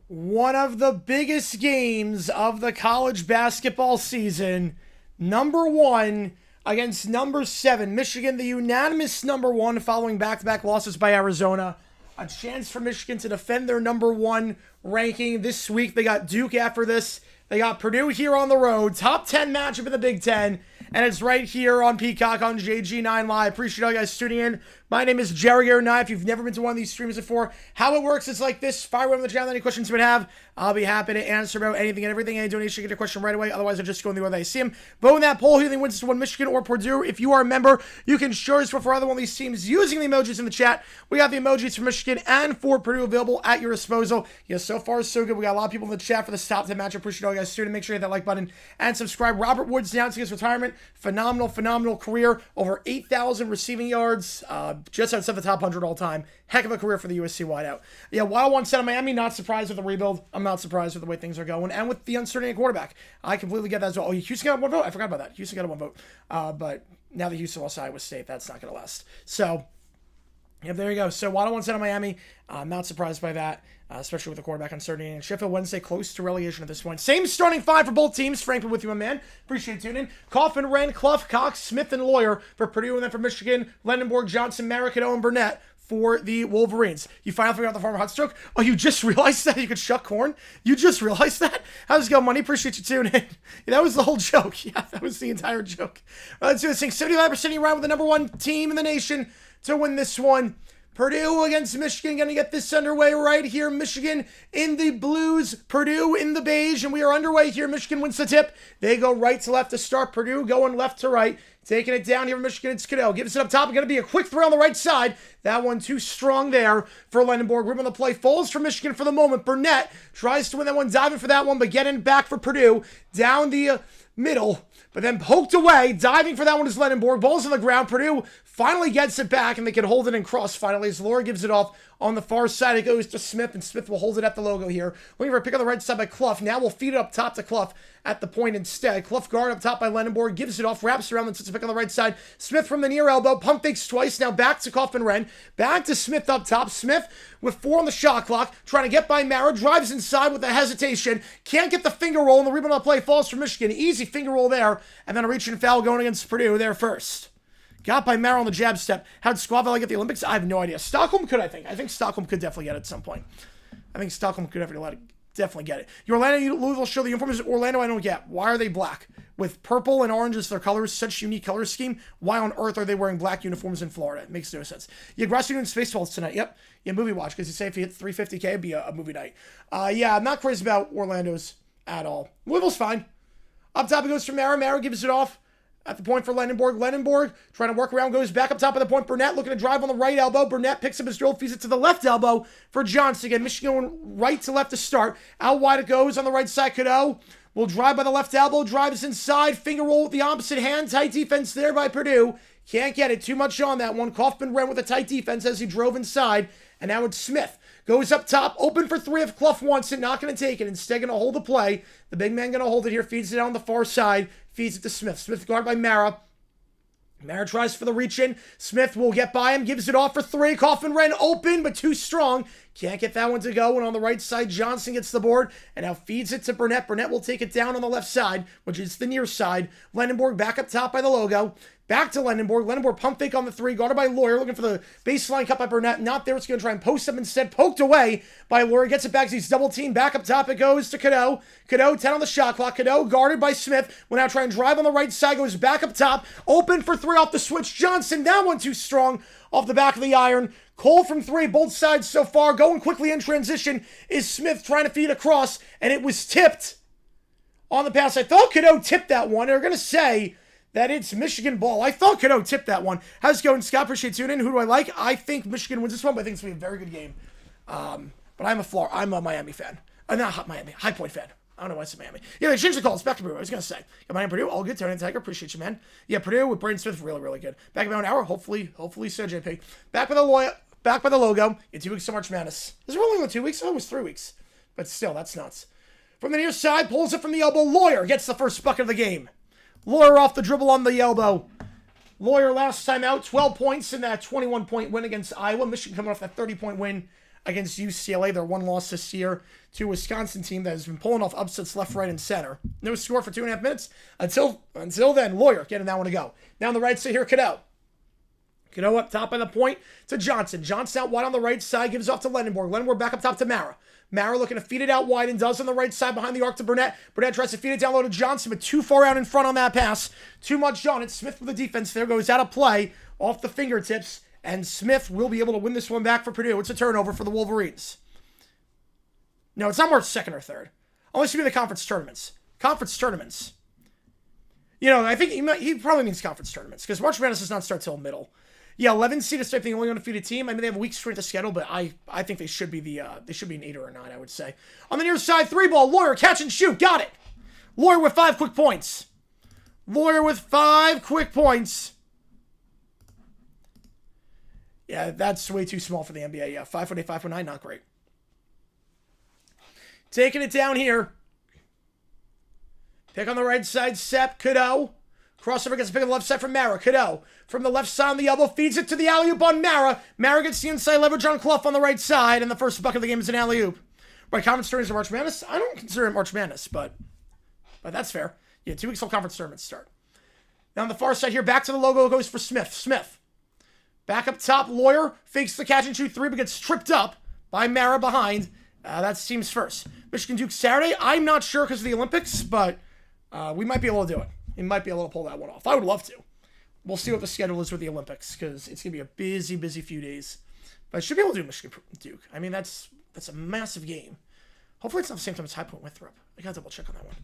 One of the biggest games of the college basketball season. Number 1 against number 7. Michigan, the unanimous number 1 following back-to-back losses by Arizona. A chance for Michigan to defend their number 1 ranking this week. They got Duke after this. They got Purdue here on the road. Top 10 matchup in the Big Ten. And it's right here on Peacock on JG9 Live. Appreciate all you guys tuning in. My name is Jerry Garnett. If you've never been to one of these streams before, how it works is like this. Fire away on the channel. Any questions you would have, I'll be happy to answer about anything and everything. Any donation, get your question right away. Otherwise, I just go in the order that I see them. Vote in that poll. Who wins this one, Michigan or Purdue? If you are a member, you can show us for either one of these teams using the emojis in the chat. We got the emojis for Michigan and for Purdue available at your disposal. Yes, so far so good. We got a lot of people in the chat for the top 10 matchup. Appreciate all you guys tuning in. Make sure you hit that like button and subscribe. Robert Woods announcing his retirement. Phenomenal career. Over 8,000 receiving yards. Just outside the top 100 all time. Heck of a career for the USC wideout. Yeah, Wild 1 set of Miami. Not surprised with the rebuild. I'm not surprised with the way things are going. And with the uncertainty at quarterback. I completely get that as well. Oh, Houston got 1 vote? I forgot about that. Houston got 1 vote. But now that Houston lost Iowa State, that's not going to last. So, yeah, there you go. So, Wild 1 set of Miami. I'm not surprised by that. Especially with the quarterback uncertainty. And Sheffield Wednesday close to relegation at this point. Same starting 5 for both teams. Frank, with you, my man. Appreciate you tuning in. Coffin, Wren, Clough, Cox, Smith, and Lawyer for Purdue. And then for Michigan, Lendenborg, Johnson, Merrick, and Owen Burnett for the Wolverines. You finally figured out the former hot stroke? Oh, you just realized that you could shuck corn? You just realized that? How's it going, Money? Appreciate you tuning in. Yeah, that was the whole joke. Yeah, that was the entire joke. Let's do this thing. 75% around with the number 1 team in the nation to win this one. Purdue against Michigan, going to get this underway right here. Michigan in the blues, Purdue in the beige, and we are underway here. Michigan wins the tip. They go right to left to start. Purdue going left to right. Taking it down here for Michigan, it's Cadell. Gives it up top. Going to be a quick throw on the right side. That one too strong there for Lendenborg. Rim on the play. Falls for Michigan for the moment. Burnett tries to win that one, diving for that one, but getting back for Purdue. Down the middle, but then poked away. Diving for that one is Lenenborg. Ball's on the ground. Purdue finally gets it back, and they can hold it in cross finally as Laura gives it off. On the far side, it goes to Smith, and Smith will hold it at the logo here. Looking for a pick on the right side by Clough. Now we'll feed it up top to Clough at the point instead. Clough guard up top by Lenenborg. Gives it off, wraps around, and sits a pick on the right side. Smith from the near elbow. Pump fakes twice. Now back to Kaufman-Renn. Back to Smith up top. Smith with 4 on the shot clock. Trying to get by Mara. Drives inside with a hesitation. Can't get the finger roll, and the rebound on the play falls for Michigan. Easy finger roll there. And then a reach and foul going against Purdue there first. Got by Mara on the jab step. How'd Squaw Valley get the Olympics? I have no idea. Stockholm could, I think. I think Stockholm could definitely get it at some point. I think Stockholm could definitely get it. Your Orlando, Louisville show the uniforms. Orlando, I don't get. Why are they black? With purple and orange as their colors, such unique color scheme. Why on earth are they wearing black uniforms in Florida? It makes no sense. Yeah, Grassi doing Spaceballs tonight. Yep. Yeah, movie watch. Because you say if you hit 350K, it'd be a movie night. Yeah, I'm not crazy about Orlando's at all. Louisville's fine. Up top it goes for Mara. Mara gives it off. At the point for Lenenborg. Lenenborg trying to work around, goes back up top of the point. Burnett looking to drive on the right elbow. Burnett picks up his drill, feeds it to the left elbow for Johnson. Again, Michigan going right to left to start. Out wide it goes on the right side. Cadeau will drive by the left elbow, drives inside. Finger roll with the opposite hand. Tight defense there by Purdue. Can't get it. Too much on that one. Kaufman-Renn with a tight defense as he drove inside. And now it's Smith. Goes up top, open for 3 if Clough wants it. Not going to take it. Instead, going to hold the play. The big man going to hold it here. Feeds it out on the far side. Feeds it to Smith. Smith guarded by Mara. Mara tries for the reach in. Smith will get by him. Gives it off for 3. Kaufman-Renn open, but too strong. Can't get that one to go. And on the right side, Johnson gets the board. And now feeds it to Burnett. Burnett will take it down on the left side, which is the near side. Lenenborg back up top by the logo. Back to Lenenborg. Lenenborg pump fake on the 3. Guarded by Lawyer. Looking for the baseline cut by Burnett. Not there. It's going to try and post him instead. Poked away by Lawyer. Gets it back. He's double teamed. Back up top it goes to Cadeau. Cadeau 10 on the shot clock. Cadeau guarded by Smith. Will now try and drive on the right side. Goes back up top. Open for 3 off the switch. Johnson. That one too strong off the back of the iron. Cole from 3. Both sides so far. Going quickly in transition is Smith trying to feed across. And it was tipped on the pass. I thought Cadeau tipped that one. They're going to say that it's Michigan ball. I thought Cadeau tipped that one. How's it going, Scott? Appreciate tuning in. Who do I like? I think Michigan wins this one, but I think it's going to be a very good game. But I'm a Miami fan. Not Miami. High Point fan. I don't know why I said Miami. Yeah, they changed the calls. Back to Purdue. I was going to say. Yeah, Miami, Purdue. All good. Tony Tiger. Appreciate you, man. Yeah, Purdue with Braden Smith. Really, really good. Back about an hour. Hopefully so, JP. Back by the logo. In 2 weeks to March Madness. Is it really only 2 weeks? Oh, it was 3 weeks. But still, that's nuts. From the near side, pulls it from the elbow. Lawyer gets the first bucket of the game. Lawyer off the dribble on the elbow. Lawyer last time out, 12 points in that 21-point win against Iowa. Michigan coming off that 30-point win against UCLA. Their one loss this year to a Wisconsin team that has been pulling off upsets left, right, and center. No score for 2.5 minutes. Until then, Lawyer getting that one to go. Now on the right side here, Cadeau. Cadeau up top by the point to Johnson. Johnson out wide on the right side, gives off to Lenenborg. Lenenborg back up top to Mara. Mara looking to feed it out wide and does on the right side behind the arc to Burnett. Burnett tries to feed it down low to Johnson, but too far out in front on that pass. Too much on it. Smith with the defense there goes out of play off the fingertips, and Smith will be able to win this one back for Purdue. It's a turnover for the Wolverines. No, it's not more second or third. Unless you mean the conference tournaments. Conference tournaments. You know, I think he probably means conference tournaments because March Madness does not start till middle. Yeah, 11 seed is the only undefeated team. I mean, they have a weak strength of schedule, but I think they should be an 8 or a 9, I would say. On the near side, 3 ball, Lawyer, catch and shoot, got it. Lawyer with 5 quick points. Lawyer with 5 quick points. Yeah, that's way too small for the NBA. Yeah, 5'8", 5'9", not great. Taking it down here. Pick on the right side, Sepp, Cadeau. Crossover gets a pick on the left side from Mara. Cadeau from the left side on the elbow feeds it to the alley-oop on Mara. Mara gets the inside leverage on Clough on the right side, and the first bucket of the game is an alley-oop. Right, conference tournaments are March Madness? I don't consider it March Madness, but that's fair. Yeah, 2 weeks till conference tournaments start. Now on the far side here, back to the logo goes for Smith. Smith. Back up top, Lawyer fakes the catch and shoot 3, but gets tripped up by Mara behind. That's team's first. Michigan Duke Saturday. I'm not sure because of the Olympics, but we might be able to do it. He might be able to pull that one off. I would love to. We'll see what the schedule is with the Olympics because it's going to be a busy, busy few days. But I should be able to do Michigan Duke. I mean, that's a massive game. Hopefully it's not the same time as High Point Winthrop. I got to double check on that one.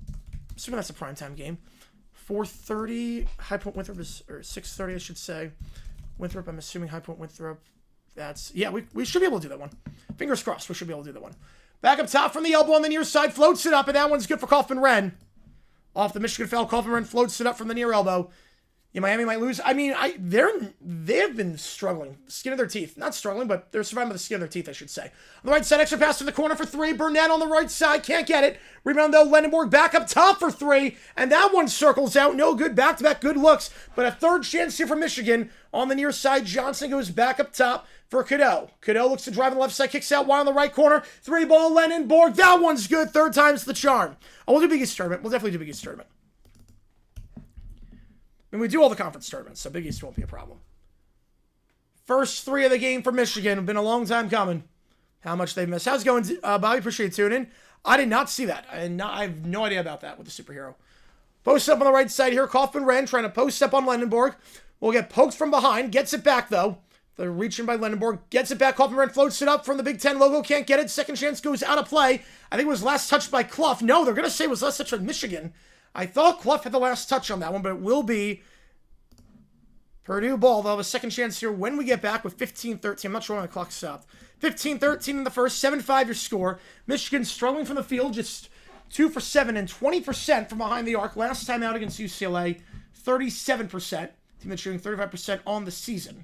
I'm assuming that's a primetime game. 4:30. High Point Winthrop is, or 6:30, I should say. Winthrop, I'm assuming High Point Winthrop. Yeah, we should be able to do that one. Fingers crossed, we should be able to do that one. Back up top from the elbow on the near side, floats it up, and that one's good for Kaufman-Renn. Off the Michigan foul, Kaufman floats it up from the near elbow. Yeah, Miami might lose. I mean, they've been struggling. Skin of their teeth. Not struggling, but they're surviving with the skin of their teeth, I should say. On the right side, extra pass to the corner for three. Burnett on the right side. Can't get it. Rebound, though. Lendenborg back up top for three. And that one circles out. No good. Back-to-back good looks. But a third chance here for Michigan. On the near side, Johnson goes back up top for Cadeau. Cadeau looks to drive on the left side. Kicks out wide on the right corner. Three ball, Lendenborg. That one's good. Third time's the charm. Oh, we'll do Big East tournament. We'll definitely do Big East tournament. I mean, we do all the conference tournaments, so Big East won't be a problem. First three of the game for Michigan. Been a long time coming. How much they've missed. How's it going, Bobby? Appreciate you tuning in. I did not see that. I have no idea about that with the superhero. Post up on the right side here. Kaufman-Renn trying to post up on Lendenborg. Will get poked from behind. Gets it back, though. They're reaching by Lendenborg. Gets it back. Kaufman-Renn floats it up from the Big Ten logo. Can't get it. Second chance goes out of play. I think it was last touched by Clough. No, they're going to say it was last touched by Michigan. I thought Clough had the last touch on that one, but it will be Purdue ball. They'll have a second chance here when we get back with 15-13. I'm not sure when the clock stopped. 15-13 in the first, 7-5 your score. Michigan struggling from the field, just 2 for 7 and 20% from behind the arc. Last time out against UCLA, 37%. Team that's shooting 35% on the season.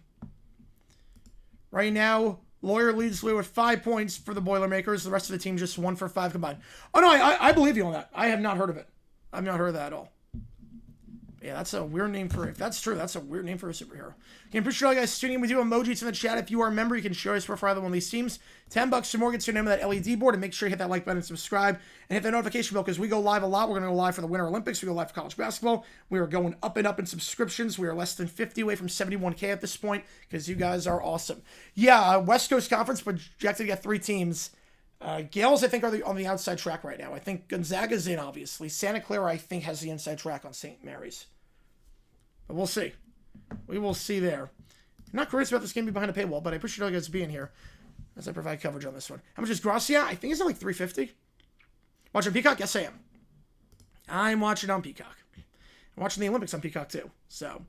Right now, Lawyer leads the way with 5 points for the Boilermakers. The rest of the team just 1 for 5 combined. Oh, no, I believe you on that. I have not heard of it. I've not heard of that at all. Yeah, that's a weird name for, if that's true, that's a weird name for a superhero. Again, appreciate all you guys tuning in. We do emojis in the chat. If you are a member, you can share us for either one of these teams. $10 or more gets your name on that LED board, and make sure you hit that like button and subscribe, and hit that notification bell, because we go live a lot. We're going to go live for the Winter Olympics. We go live for college basketball. We are going up and up in subscriptions. We are less than 50 away from 71K at this point, because you guys are awesome. Yeah, West Coast Conference projected to get 3 teams. Gales, I think, are on the outside track right now. I think Gonzaga's in, obviously. Santa Clara, I think, has the inside track on St. Mary's. But we'll see. We will see there. I'm not curious about this game behind a paywall, but I appreciate all you guys being here as I provide coverage on this one. How much is Gracia? I think it's at like $350. Watching Peacock? Yes, I am. I'm watching on Peacock. I'm watching the Olympics on Peacock, too. So,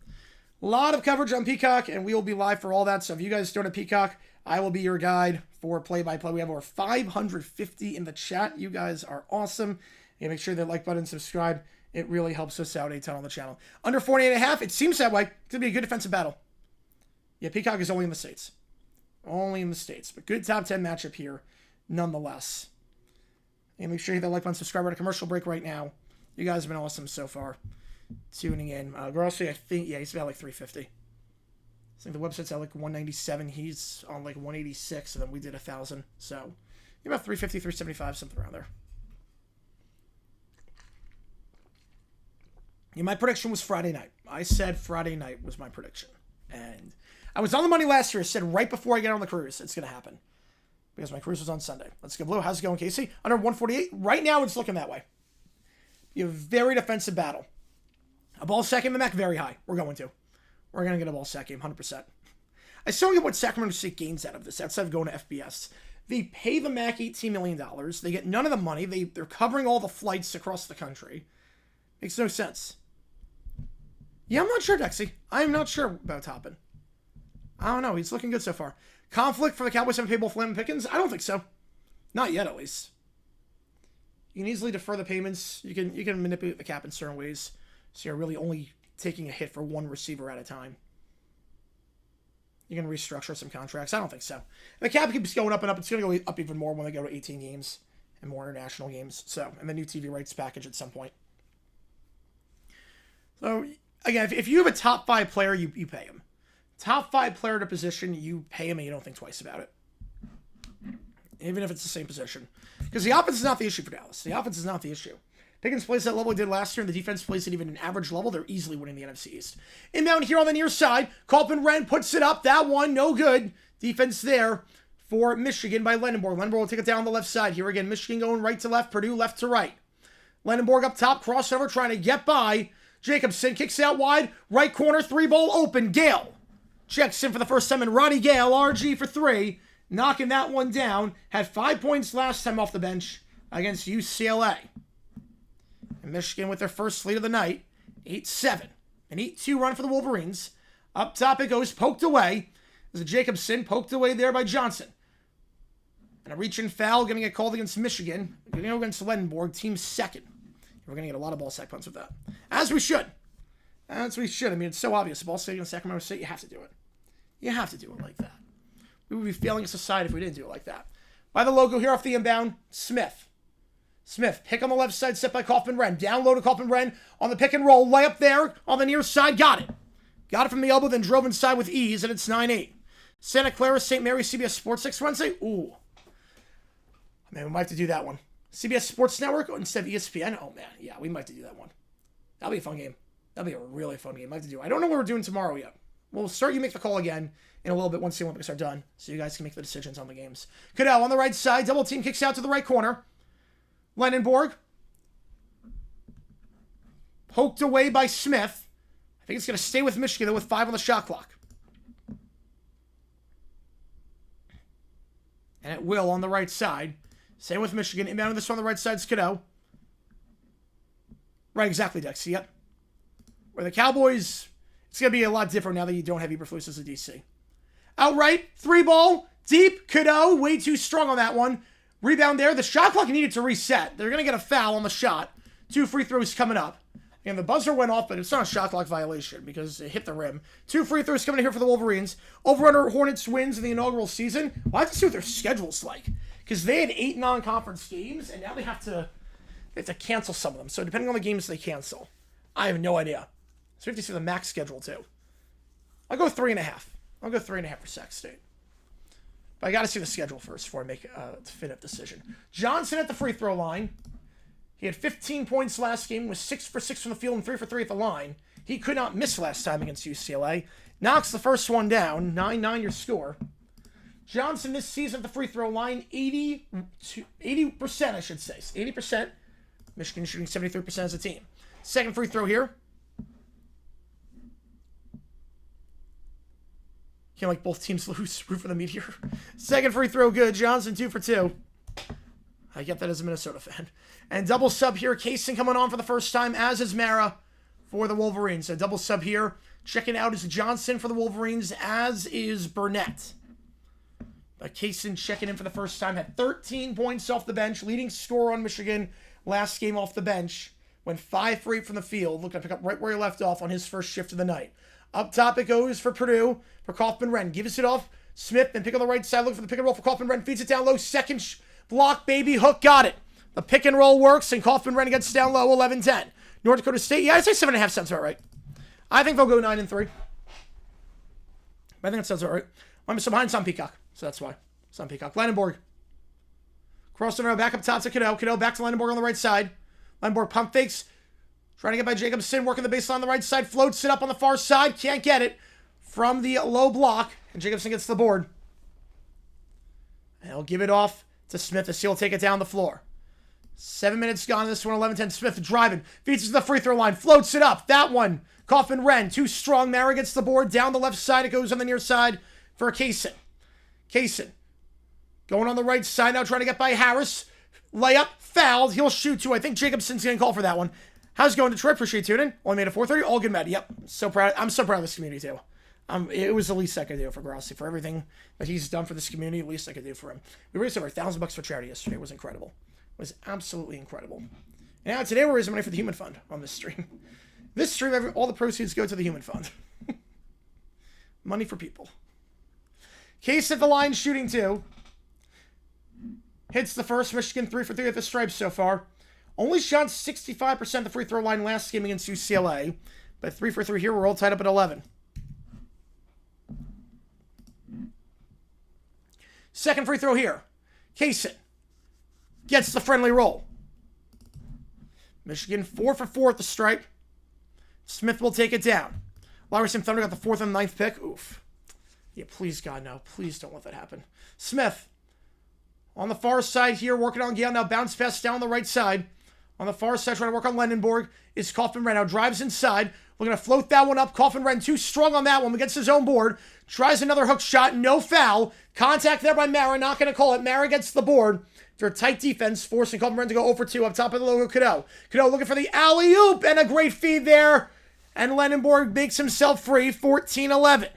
a lot of coverage on Peacock, and we will be live for all that. So, if you guys don't have Peacock, I will be your guide for play-by-play. We have over 550 in the chat. You guys are awesome. And make sure that like button, subscribe. It really helps us out a ton on the channel. Under 48.5, it seems that way. It's going to be a good defensive battle. Yeah, Peacock is only in the States. Only in the States. But good top 10 matchup here, nonetheless. And make sure you hit that like button, subscribe. We're at a commercial break right now. You guys have been awesome so far. Tuning in. Grossi, I think, yeah, he's about like 350. I think the website's at like 197. He's on like 186, and then we did 1,000. So, about 350, 375, something around there. Yeah, my prediction was Friday night. I said Friday night was my prediction. And I was on the money last year. I said right before I get on the cruise, it's going to happen. Because my cruise was on Sunday. Let's go blue. How's it going, Casey? Under 148. Right now, it's looking that way. You have a very defensive battle. A ball sack in the MAC, very high. We're going to. We're going to get a ball sack game, 100%. I still don't get what Sacramento State gains out of this, outside of going to FBS. They pay the MAC $18 million. They get none of the money. They're covering all the flights across the country. Makes no sense. Yeah, I'm not sure, Dexy. I'm not sure about Toppin. I don't know. He's looking good so far. Conflict for the Cowboys having payable for Landon Pickens? I don't think so. Not yet, at least. You can easily defer the payments. You can manipulate the cap in certain ways. So you're really only taking a hit for one receiver at a time. You can restructure some contracts. I don't think so. The cap keeps going up and up. It's going to go up even more when they go to 18 games and more international games. So, and the new TV rights package at some point. So, again, if you have a top 5 player, you pay him. Top 5 player at a position, you pay him and you don't think twice about it. Even if it's the same position. Because the offense is not the issue for Dallas. The offense is not the issue. Pickens plays that level he did last year, and the defense plays at even an average level. They're easily winning the NFC East. Inbound here on the near side. Kaufman-Renn puts it up. That one, no good. Defense there for Michigan by Lendenborg. Lendenborg will take it down the left side. Here again, Michigan going right to left. Purdue left to right. Lendenborg up top. Crossover trying to get by. Jacobson kicks out wide. Right corner. 3-ball open. Gale checks in for the first time. And Roddy Gale, RG for 3. Knocking that one down. Had 5 points last time off the bench against UCLA. And Michigan with their first lead of the night. 8-7. An 8-2 run for the Wolverines. Up top it goes. Poked away. There's a Jacobson poked away there by Johnson. And a reach-in foul going to get called against Michigan. Going to go against Lendenborg. Team second. We're going to get a lot of ball sack punts with that. As we should. As we should. I mean, it's so obvious. Ball sack against Sacramento State, you have to do it. You have to do it like that. We would be failing as a side if we didn't do it like that. By the logo here off the inbound, Smith. Smith, pick on the left side, set by Kaufman-Renn. Down low to Kaufman-Renn on the pick and roll. Layup there on the near side. Got it. Got it from the elbow, then drove inside with ease, and it's 9-8. Santa Clara, St. Mary, CBS Sports next Wednesday. Ooh. Man, we might have to do that one. CBS Sports Network instead of ESPN. Oh, man. Yeah, we might have to do that one. That'll be a fun game. That'll be a really fun game. I have to do. I don't know what we're doing tomorrow yet. We'll start You Make the Call again in a little bit once the Olympics are done, so you guys can make the decisions on the games. Cadell on the right side. Double team kicks out to the right corner. Lenenborg. Poked away by Smith. I think it's going to stay with Michigan, though, with 5 on the shot clock. And it will on the right side. Same with Michigan. Inbound this one on the right side is Cadeau. Right, exactly, Dex. Yep. Where the Cowboys, it's going to be a lot different now that you don't have Eberflus as a DC. Outright, 3-ball, deep, Cadeau, way too strong on that one. Rebound there. The shot clock needed to reset. They're going to get a foul on the shot. 2 free throws coming up. And the buzzer went off, but it's not a shot clock violation because it hit the rim. 2 free throws coming in here for the Wolverines. Over-under Hornets wins in the inaugural season. Well, I have to see what their schedule's like. Because they had 8 non-conference games, and now they have to cancel some of them. So depending on the games they cancel, I have no idea. So we have to see the max schedule, too. I'll go 3.5. I'll go 3.5 for Sac State. But I got to see the schedule first before I make a definitive decision. Johnson at the free throw line. He had 15 points last game, was 6 for 6 from the field and 3 for 3 at the line. He could not miss last time against UCLA. Knocks the first one down. 9-9 your score. Johnson this season at the free throw line, 80%, I should say. 80%. Michigan shooting 73% as a team. Second free throw here. Can't like both teams lose. Root for the Meteor. Second free throw good. Johnson 2 for 2. I get that as a Minnesota fan. And double sub here. Kaysen coming on for the first time, as is Mara for the Wolverines. A double sub here. Checking out is Johnson for the Wolverines, as is Burnett. But Kaysen checking in for the first time. Had 13 points off the bench. Leading scorer on Michigan last game off the bench. Went 5 for 8 from the field. Looking to pick up right where he left off on his first shift of the night. Up top it goes for Purdue. For Kaufman-Renn. Gives it off. Smith, then pick on the right side. Looking for the pick and roll for Kaufman-Renn. Feeds it down low. Second block, baby. Hook, got it. The pick and roll works, and Kaufman-Renn gets down low, 11-10. North Dakota State, yeah, I'd say 7.5 sounds about right. I think they'll go 9-3. I think that sounds about right. I'm behind some Peacock, so that's why. Some Peacock. Lenenborg. Cross the row, back up top to Cadeau. Cadeau back to Lenenborg on the right side. Lenenborg pump fakes. Trying to get by Jacobson, working the baseline on the right side. Floats it up on the far side. Can't get it from the low block. And Jacobson gets the board. And he'll give it off to Smith as he'll take it down the floor. 7 minutes gone in this one. 11-10. Smith driving. Feeds to the free throw line. Floats it up. That one. Kaufman-Renn. Too strong. Mara gets the board. Down the left side. It goes on the near side for Kaysen. Kaysen. Going on the right side now. Trying to get by Harris. Layup. Fouled. He'll shoot too. I think Jacobson's getting called for that one. How's it going, Detroit? Appreciate tuning in. Only made a 4:30. All good, Matt. Yep. So proud. I'm so proud of this community too. It was the least I could do for Grossi. For everything that he's done for this community, the least I could do for him. We raised over $1,000 for charity yesterday. It was incredible. It was absolutely incredible. And now today we're raising money for the Human Fund on this stream. This stream, all the proceeds go to the Human Fund. Money for people. Case at the line, shooting 2. Hits the first. Michigan 3 for 3 at the stripes so far. Only shot 65% the free throw line last game against UCLA. But 3 for 3 here. We're all tied up at 11. Second free throw here. Kaysen gets the friendly roll. Michigan 4 for 4 at the stripe. Smith will take it down. Ryerson Thunder got the 4th and 9th pick. Oof. Yeah, please, God, no. Please don't let that happen. Smith on the far side here, working on Gale. Now bounce pass down the right side. On the far side, trying to work on Lenenborg is Kaufman-Renn. Now drives inside. We're going to float that one up. Kaufman-Renn too strong on that one. Against his own board. Tries another hook shot. No foul. Contact there by Mara. Not going to call it. Mara gets the board. For a tight defense, forcing Kaufman-Renn to go 0 for 2 up top of the logo. Cadeau. Cadeau looking for the alley-oop. And a great feed there. And Lenenborg makes himself free. 14-11.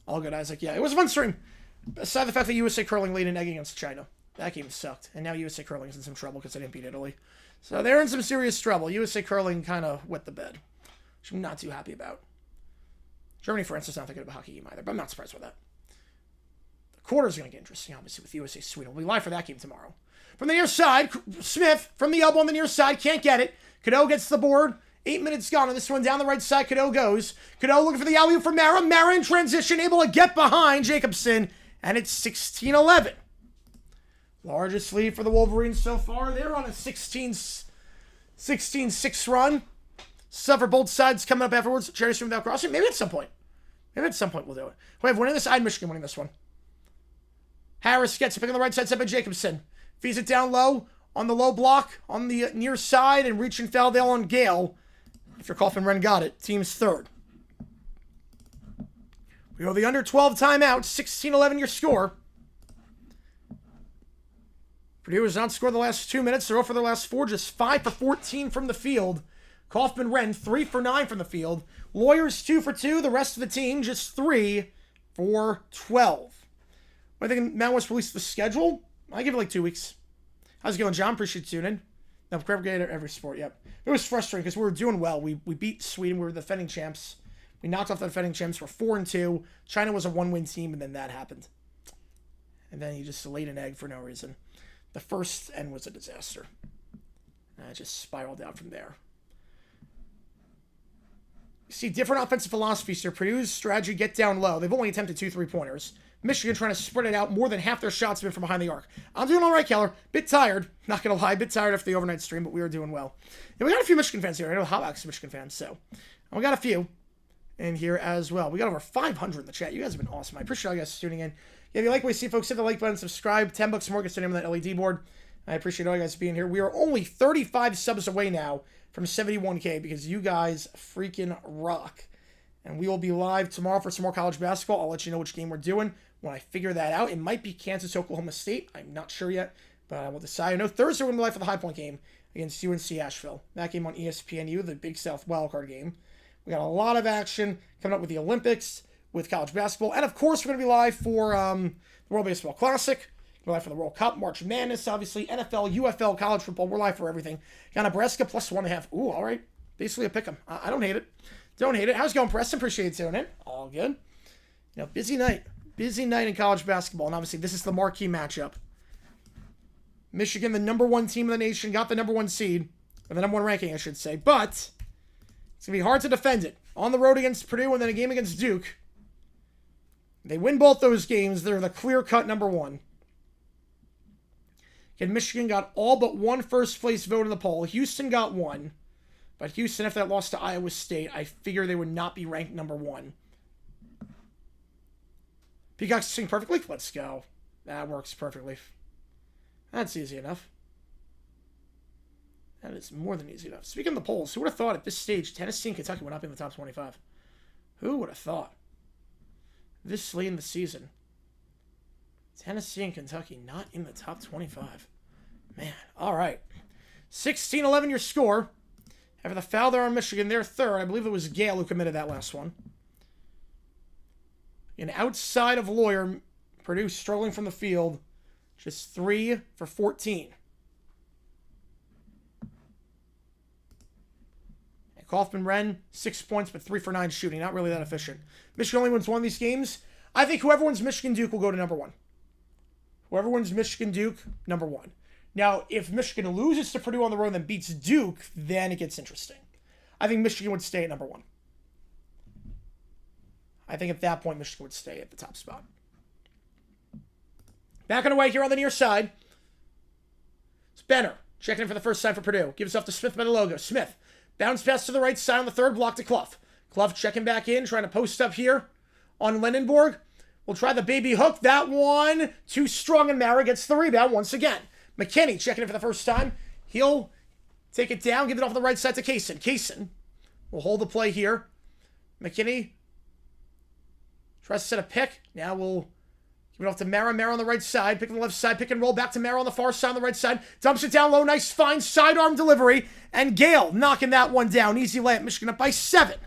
All good, Isaac. Yeah, it was a fun stream. Aside the fact that USA curling lead in egg against China. That game sucked. And now USA Curling's in some trouble because they didn't beat Italy. So they're in some serious trouble. USA Curling kind of wet the bed, which I'm not too happy about. Germany, France is not that good of a hockey game either, but I'm not surprised with that. The quarters are going to get interesting, obviously, with USA Sweden. We'll be live for that game tomorrow. From the near side, Smith from the elbow on the near side, can't get it. Cadeau gets the board. 8 minutes gone on this one. Down the right side, Cadeau goes. Cadeau looking for the alley-oop for Mara. Mara in transition, able to get behind Jacobson, and it's 16-11. Largest lead for the Wolverines so far. They're on a 16-6 run. Suffer both sides coming up afterwards. Cherry stream without crossing. Maybe at some point. Maybe at some point we'll do it. We have winning this. I had Michigan winning this one. Harris gets it. Pick on the right side. Set by Jacobson. Feeds it down low. On the low block. On the near side. And reaching Faldale on Gale. After Coffin Wren got it. Team's third. We go the under 12 timeout. 16-11 your score. Purdue has not scored the last 2 minutes. They're 0 for their last 4. Just 5 for 14 from the field. Kaufman Wren, 3 for 9 from the field. Lawyers, 2 for 2. The rest of the team, just 3 for 12. I think Mount West released the schedule. I give it like 2 weeks. How's it going, John? Appreciate you tuning in. No, Gator, every sport, yep. It was frustrating because we were doing well. We beat Sweden. We were the defending champs. We knocked off the defending champs. We're 4-2. China was a 1-win team, and then that happened. And then he just laid an egg for no reason. The first end was a disaster. And it just spiraled out from there. You see different offensive philosophies here. Purdue's strategy, get down low. They've only attempted 2 3-pointers. Michigan trying to spread it out. More than half their shots have been from behind the arc. I'm doing all right, Keller. Bit tired. Not going to lie. Bit tired after the overnight stream, but we were doing well. And we got a few Michigan fans here. I know Hotbox Michigan fans, so. And we got a few in here as well. We got over 500 in the chat. You guys have been awesome. I appreciate all you guys tuning in. Yeah, if you like what you see, folks, hit the like button, subscribe. $10 more gets your name on that LED board. I appreciate all you guys being here. We are only 35 subs away now from 71K because you guys freaking rock. And we will be live tomorrow for some more college basketball. I'll let you know which game we're doing when I figure that out. It might be Kansas, Oklahoma State. I'm not sure yet, but I will decide. I know Thursday we're going to be live for the High Point game against UNC Asheville. That game on ESPNU, the Big South wildcard game. We got a lot of action coming up with the Olympics, with college basketball. And, of course, we're going to be live for the World Baseball Classic. We're live for the World Cup, March Madness, obviously, NFL, UFL, college football. We're live for everything. Got Nebraska plus 1.5. Ooh, all right. Basically a pick 'em. I don't hate it. Don't hate it. How's it going, Preston? Appreciate you tuning in. All good. You know, busy night. Busy night in college basketball. And, obviously, this is the marquee matchup. Michigan, the number 1 team in the nation, got the number 1 seed. Or the number 1 ranking, I should say. But it's going to be hard to defend it. On the road against Purdue and then a game against Duke. They win both those games. They're the clear-cut number 1. And Michigan got all but 1 first-place vote in the poll. Houston got 1. But Houston, if that lost to Iowa State, I figure they would not be ranked number 1. Peacock's sing perfectly? Let's go. That works perfectly. That's easy enough. That is more than easy enough. Speaking of the polls, who would have thought at this stage Tennessee and Kentucky would not be in the top 25? Who would have thought? This late in the season. Tennessee and Kentucky not in the top 25. Man, all right. 16-11 your score. After the foul there on Michigan, they're third. I believe it was Gale who committed that last one. And outside of Lawyer, Purdue struggling from the field. Just 3 for 14. And Kaufman Wren, 6 points, but 3 for 9 shooting. Not really that efficient. Michigan only wins one of these games. I think whoever wins Michigan Duke will go to number 1. Whoever wins Michigan Duke, number 1. Now, if Michigan loses to Purdue on the road and then beats Duke, then it gets interesting. I think Michigan would stay at number 1. I think at that point, Michigan would stay at the top spot. Back on the way here on the near side. It's Benner checking in for the first time for Purdue. Gives off to Smith by the logo. Smith, bounce pass to the right side on the third block to Clough. Clough checking back in, trying to post up here on Lindenborg. We'll try the baby hook. That one, too strong, and Mara gets the rebound once again. McKinney checking in for the first time. He'll take it down, give it off the right side to Kaysen. Kaysen will hold the play here. McKinney tries to set a pick. Now we'll give it off to Mara. Mara on the right side. Pick on the left side. Pick and roll back to Mara on the far side on the right side. Dumps it down low. Nice fine sidearm delivery. And Gale knocking that one down. Easy layup. Michigan up by 7.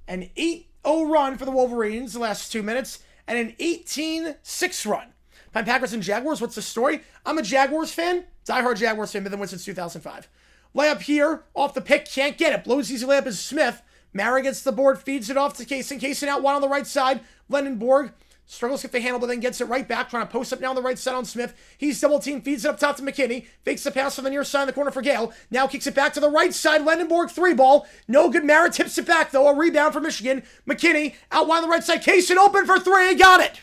An 8-0 run for the Wolverines the last 2 minutes. And an 18-6 run. Packers and Jaguars, what's the story? I'm a Jaguars fan. Diehard Jaguars fan, been the win since 2005. Layup here, off the pick, can't get it. Blows easy layup is Smith. Mara gets the board, feeds it off to Kaysen. Kaysen out wide on the right side. Lendenborg struggles to get the handle, but then gets it right back, trying to post up now on the right side on Smith. He's double teamed, feeds it up top to McKinney. Fakes the pass from the near side in the corner for Gale. Now kicks it back to the right side. Lendenborg, 3-ball. No good. Mara tips it back, though. A rebound for Michigan. McKinney out wide on the right side. Kaysen open for 3. Got it.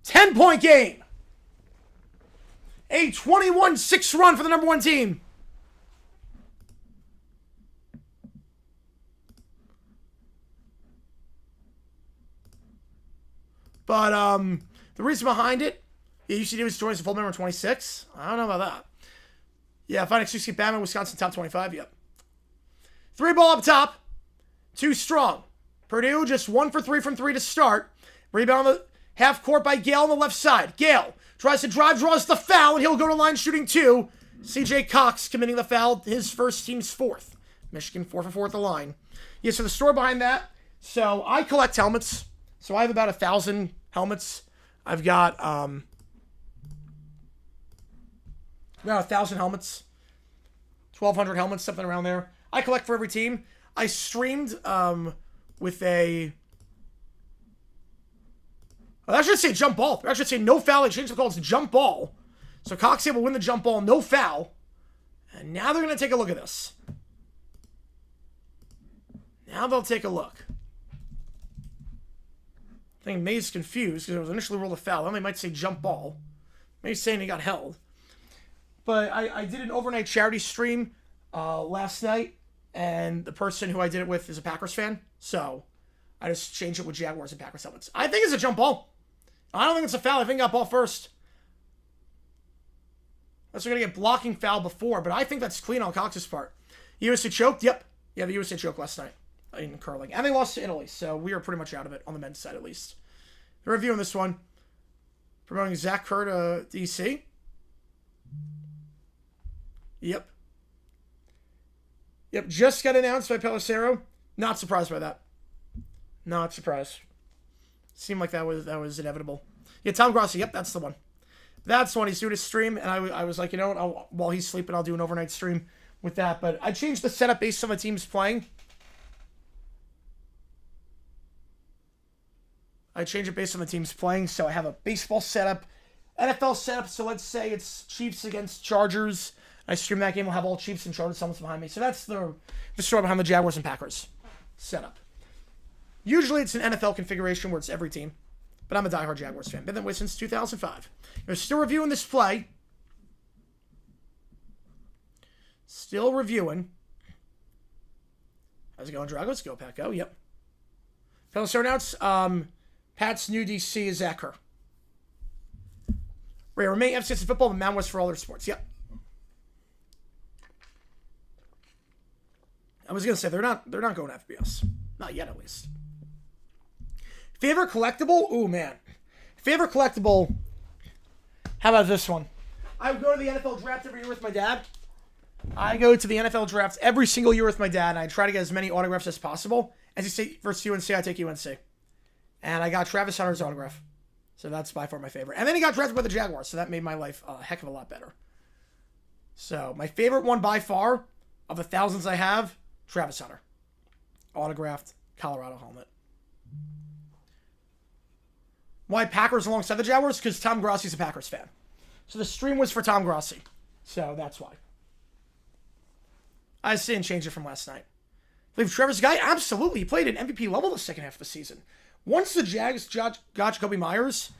10-point game. A 21-6 run for the number 1 team. But the reason behind it, yeah, UC was joins the full number 26. I don't know about that. Yeah, find excuse to get Bama, Wisconsin top 25. Yep. 3-ball up top. Too strong. Purdue just 1 for 3 from 3 to start. Rebound on the half court by Gale on the left side. Gale tries to drive, draws the foul, and he'll go to line shooting 2. CJ Cox committing the foul, his first team's 4th. Michigan 4 for 4 at the line. Yeah, so the story behind that. So I collect helmets. So I have about 1,000 helmets. I've got about 1,000 helmets, 1,200 helmets, something around there. I collect for every team. I streamed with a. I should say jump ball. I should say no foul. They changed the call to jump ball. So Cox able to win the jump ball, no foul. And now they're going to take a look at this. Now they'll take a look. I think May's confused because it was initially ruled a foul. Then they might say jump ball. May's saying he got held. But I did an overnight charity stream last night, and the person who I did it with is a Packers fan. So I just changed it with Jaguars and Packers helmets. I think it's a jump ball. I don't think it's a foul. I think I got ball first. Unless we're going to get blocking foul before, but I think that's clean on Cox's part. USA choked? Yep. Yeah, the USA choked last night in curling. And they lost to Italy, so we are pretty much out of it on the men's side at least. The review on this one. Promoting Zach Kerr to DC. Yep. Yep, just got announced by Pelissero. Not surprised by that. Not surprised. Seemed like that was inevitable. Yeah, Tom Grossi. Yep, that's the one. That's the one. He's doing a stream, and I was like, you know what? While he's sleeping, I'll do an overnight stream with that. But I changed the setup based on the teams playing. I change it based on the teams playing. So I have a baseball setup, NFL setup. So let's say it's Chiefs against Chargers. I stream that game. I'll have all Chiefs and Chargers helmets behind me. So that's the story behind the Jaguars and Packers setup. Usually it's an NFL configuration where it's every team. But I'm a diehard Jaguars fan. Been that way since 2005. We're still reviewing this play. Still reviewing. How's it going, Dragos? Go, Pack. Go. Yep. Pelissero announced Pat's new DC is Zach Kerr. Remain FCS in football, but Mountain West for all their sports. Yep. I was gonna say they're not going to FBS. Not yet, at least. Favorite collectible? Ooh, man. Favorite collectible. How about this one? I would go to the NFL draft every year with my dad. I go to the NFL draft every single year with my dad, and I try to get as many autographs as possible. As you say, versus UNC, I take UNC. And I got Travis Hunter's autograph. So that's by far my favorite. And then he got drafted by the Jaguars, so that made my life a heck of a lot better. So my favorite one by far, of the thousands I have, Travis Hunter. Autographed Colorado helmet. Why Packers alongside the Jaguars? Because Tom Grossi's a Packers fan. So the stream was for Tom Grossi. So that's why. I just didn't change it from last night. I believe Trevor's guy? Absolutely. He played at MVP level the second half of the season. Once the Jags got Jacoby Myers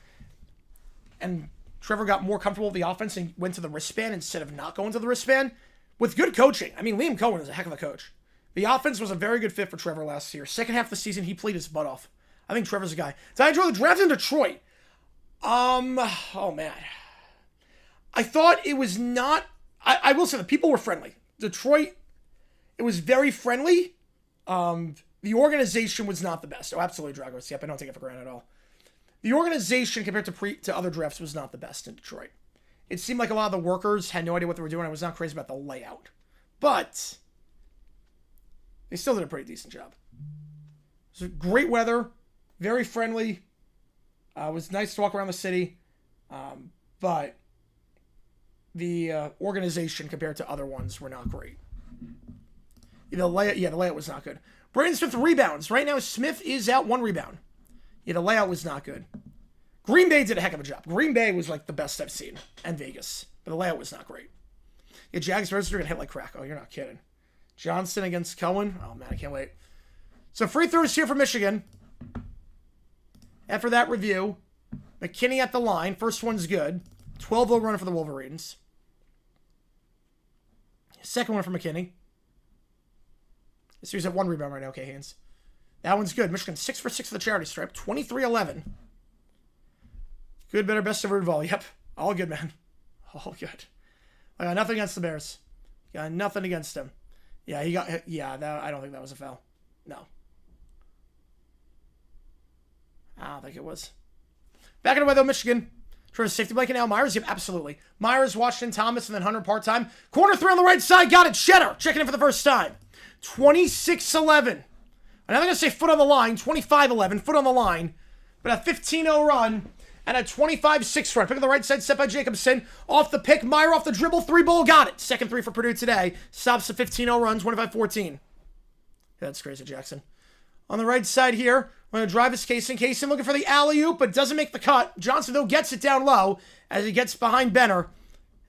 and Trevor got more comfortable with the offense and went to the wristband instead of not going to the wristband, with good coaching. I mean, Liam Cohen is a heck of a coach. The offense was a very good fit for Trevor last year. Second half of the season, he played his butt off. I think Trevor's a guy. Did I enjoy the draft in Detroit? Oh man. I thought it was not, I will say the people were friendly. Detroit, it was very friendly. The organization was not the best. Oh, absolutely, Dragos. Yep, I don't take it for granted at all. The organization compared to other drafts was not the best in Detroit. It seemed like a lot of the workers had no idea what they were doing. I was not crazy about the layout. But they still did a pretty decent job. So great weather, very friendly. It was nice to walk around the city, but the organization compared to other ones were not great. The layout was not good. Brandon Smith rebounds. Right now, Smith is out 1 rebound. Yeah, the layout was not good. Green Bay did a heck of a job. Green Bay was like the best I've seen. And Vegas. But the layout was not great. Yeah, Jags versus are going to hit like crack. Oh, you're not kidding. Johnson against Cohen. Oh, man, I can't wait. So free throws here for Michigan. After that review, McKinney at the line. First one's good. 12-0 run for the Wolverines. Second one for McKinney. So he's at 1 rebound right now. Okay, Haynes. That one's good. Michigan 6 for 6 for the charity stripe. 23-11. Good, better, best of Rudval. Yep. All good, man. All good. I got nothing against the Bears. Got nothing against him. Yeah, he got... Yeah, I don't think that was a foul. No. I don't think it was. Back in the way, though, Michigan. Trying to safety blanket now. Myers? Yep, absolutely. Myers, Washington, Thomas, and then Hunter part-time. Corner 3 on the right side. Got it. Cheddar. Checking in for the first time. 26-11. I'm not going to say foot on the line. 25-11. Foot on the line. But a 15-0 run and a 25-6 run. Pick on the right side, set by Jacobson. Off the pick. Meyer off the dribble. 3-ball. Got it. Second 3 for Purdue today. Stops the 15-0 run. 25-14. Yeah, that's crazy, Jackson. On the right side here, we're going to drive his Kaysen. Kaysen looking for the alley-oop, but doesn't make the cut. Johnson, though, gets it down low as he gets behind Benner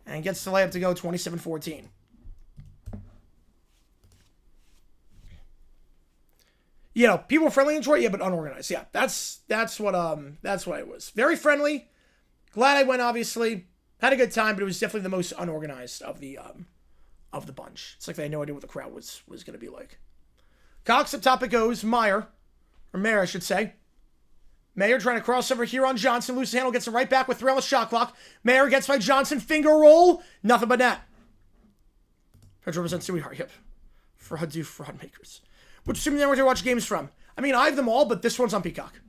and gets the layup to go 27-14. You know, people were friendly and short, yeah, but unorganized. Yeah, that's what it was. Very friendly. Glad I went, obviously. Had a good time, but it was definitely the most unorganized of the bunch. It's like they had no idea what the crowd was going to be like. Cox up top it goes. Mayer, I should say. Mayer trying to cross over here on Johnson. Loose handle gets it right back with 3 on the shot clock. Mayer gets by Johnson. Finger roll. Nothing but net. Purdue represents Sweetheart. Yep. Fraud makers. Which streaming network do you watch games from? I mean, I have them all, but this one's on Peacock.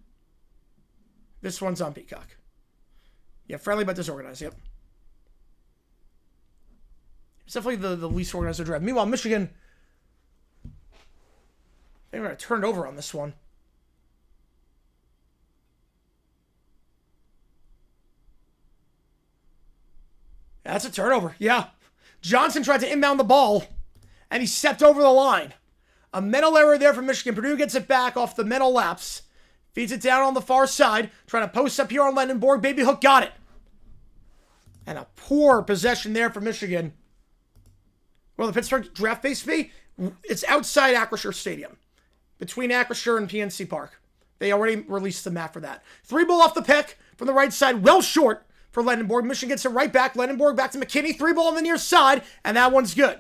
This one's on Peacock. Yeah, friendly but disorganized. Yep. It's definitely the least organized draft. Meanwhile, Michigan, they're going to turn it over on this one. That's a turnover. Yeah. Johnson tried to inbound the ball, and he stepped over the line. A mental error there from Michigan. Purdue gets it back off the mental lapse. Feeds it down on the far side. Trying to post up here on Lendenborg. Baby Hook got it. And a poor possession there for Michigan. Well, the Pittsburgh draft base be? It's outside Acrisure Stadium. Between Acrisure and PNC Park. They already released the map for that. 3-ball off the pick from the right side. Well short for Lendenborg. Michigan gets it right back. Lendenborg back to McKinney. 3-ball on the near side. And that one's good.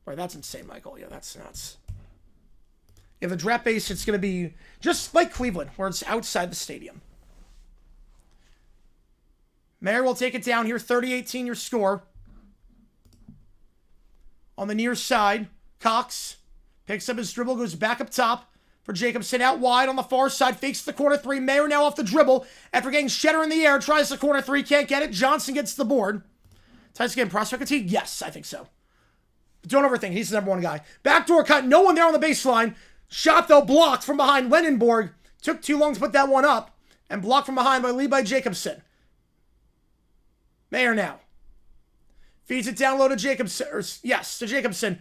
Right, that's insane, Michael. Yeah, that's nuts. Yeah, the draft base, it's going to be just like Cleveland, where it's outside the stadium. Mayer will take it down here. 30-18 your score. On the near side, Cox picks up his dribble, goes back up top for Jacobson. Out wide on the far side, fakes the corner 3. Mayer now off the dribble. After getting Cheddar in the air, tries the corner 3, can't get it. Johnson gets the board. Ties again, prospect fatigue? Yes, I think so. But don't overthink. He's the number 1 guy. Backdoor cut. No one there on the baseline. Shot, though, blocked from behind Lendenborg. Took too long to put that one up. And blocked from behind by Levi Jacobson. Mayer now. Feeds it down low to Jacobson. To Jacobson.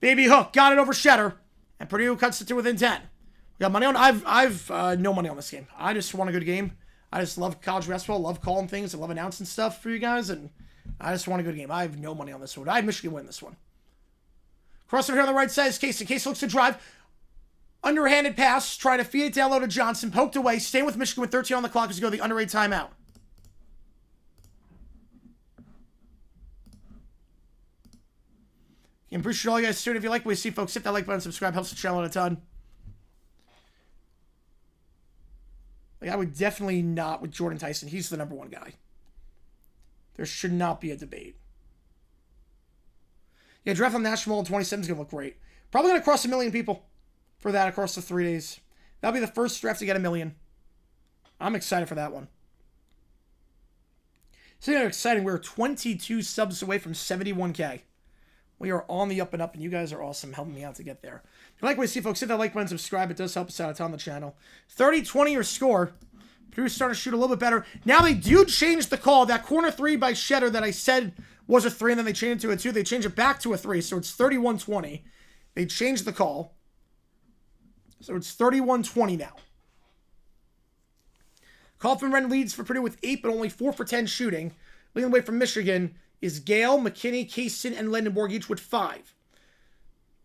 Baby Hook. Got it over Cheddar. And Purdue cuts it to within 10. We got money on. I've no money on this game. I just want a good game. I just love college basketball. Love calling things. I love announcing stuff for you guys. And I just want a good game. I have no money on this one. I have Michigan win this one. Crossover here on the right side is Casey. Casey looks to drive. Underhanded pass. Trying to feed it down low to Johnson. Poked away. Staying with Michigan with 13 on the clock as we go to the underrated timeout. I appreciate all you guys tuning. If you like what you see, folks, hit that like button, subscribe. Helps the channel a ton. Like, I would definitely not with Jordan Tyson. He's the number 1 guy. There should not be a debate. Yeah, draft on National in 27 is going to look great. Probably going to cross 1 million people for that across the 3 days. That'll be the first draft to get 1 million. I'm excited for that one. So, exciting. We're 22 subs away from 71K. We are on the up and up, and you guys are awesome helping me out to get there. If you like what you see, folks, hit that like button, subscribe. It does help us out a ton on the channel. 30-20 your score. Purdue's starting to shoot a little bit better. Now they do change the call. That corner 3 by Shetter that I said was a 3, and then they changed it to a 2. They change it back to a 3, so it's 31-20. They changed the call. So it's 31-20 now. Kaufman leads for Purdue with 8, but only 4 for 10 shooting. Leading the way from Michigan is Gale, McKinney, Kaysen, and Lendenborg, each with 5.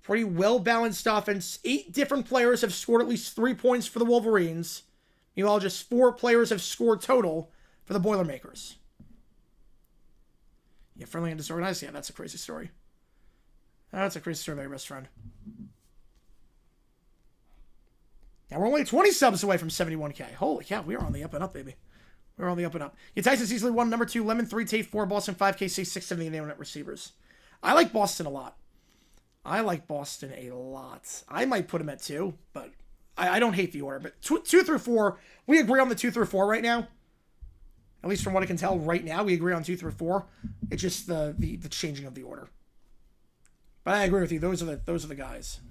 Pretty well-balanced offense. 8 different players have scored at least 3 points for the Wolverines. Meanwhile, just 4 players have scored total for the Boilermakers. Yeah, friendly and disorganized. Yeah, that's a crazy story. That's a crazy story about your best friend. Now, we're only 20 subs away from 71K. Holy cow, we are on the up and up, baby. We're on the up and up. Yeah, Tyson's easily 1, number 2, Lemon 3, Tate 4, Boston 5, KC 6, 7, the internet receivers. I like Boston a lot. I like Boston a lot. I might put him at 2, but I don't hate the order. But 2 through 4, we agree on the 2 through 4 right now. At least from what I can tell right now, we agree on 2 through 4. It's just the changing of the order. But I agree with you. Those are the guys.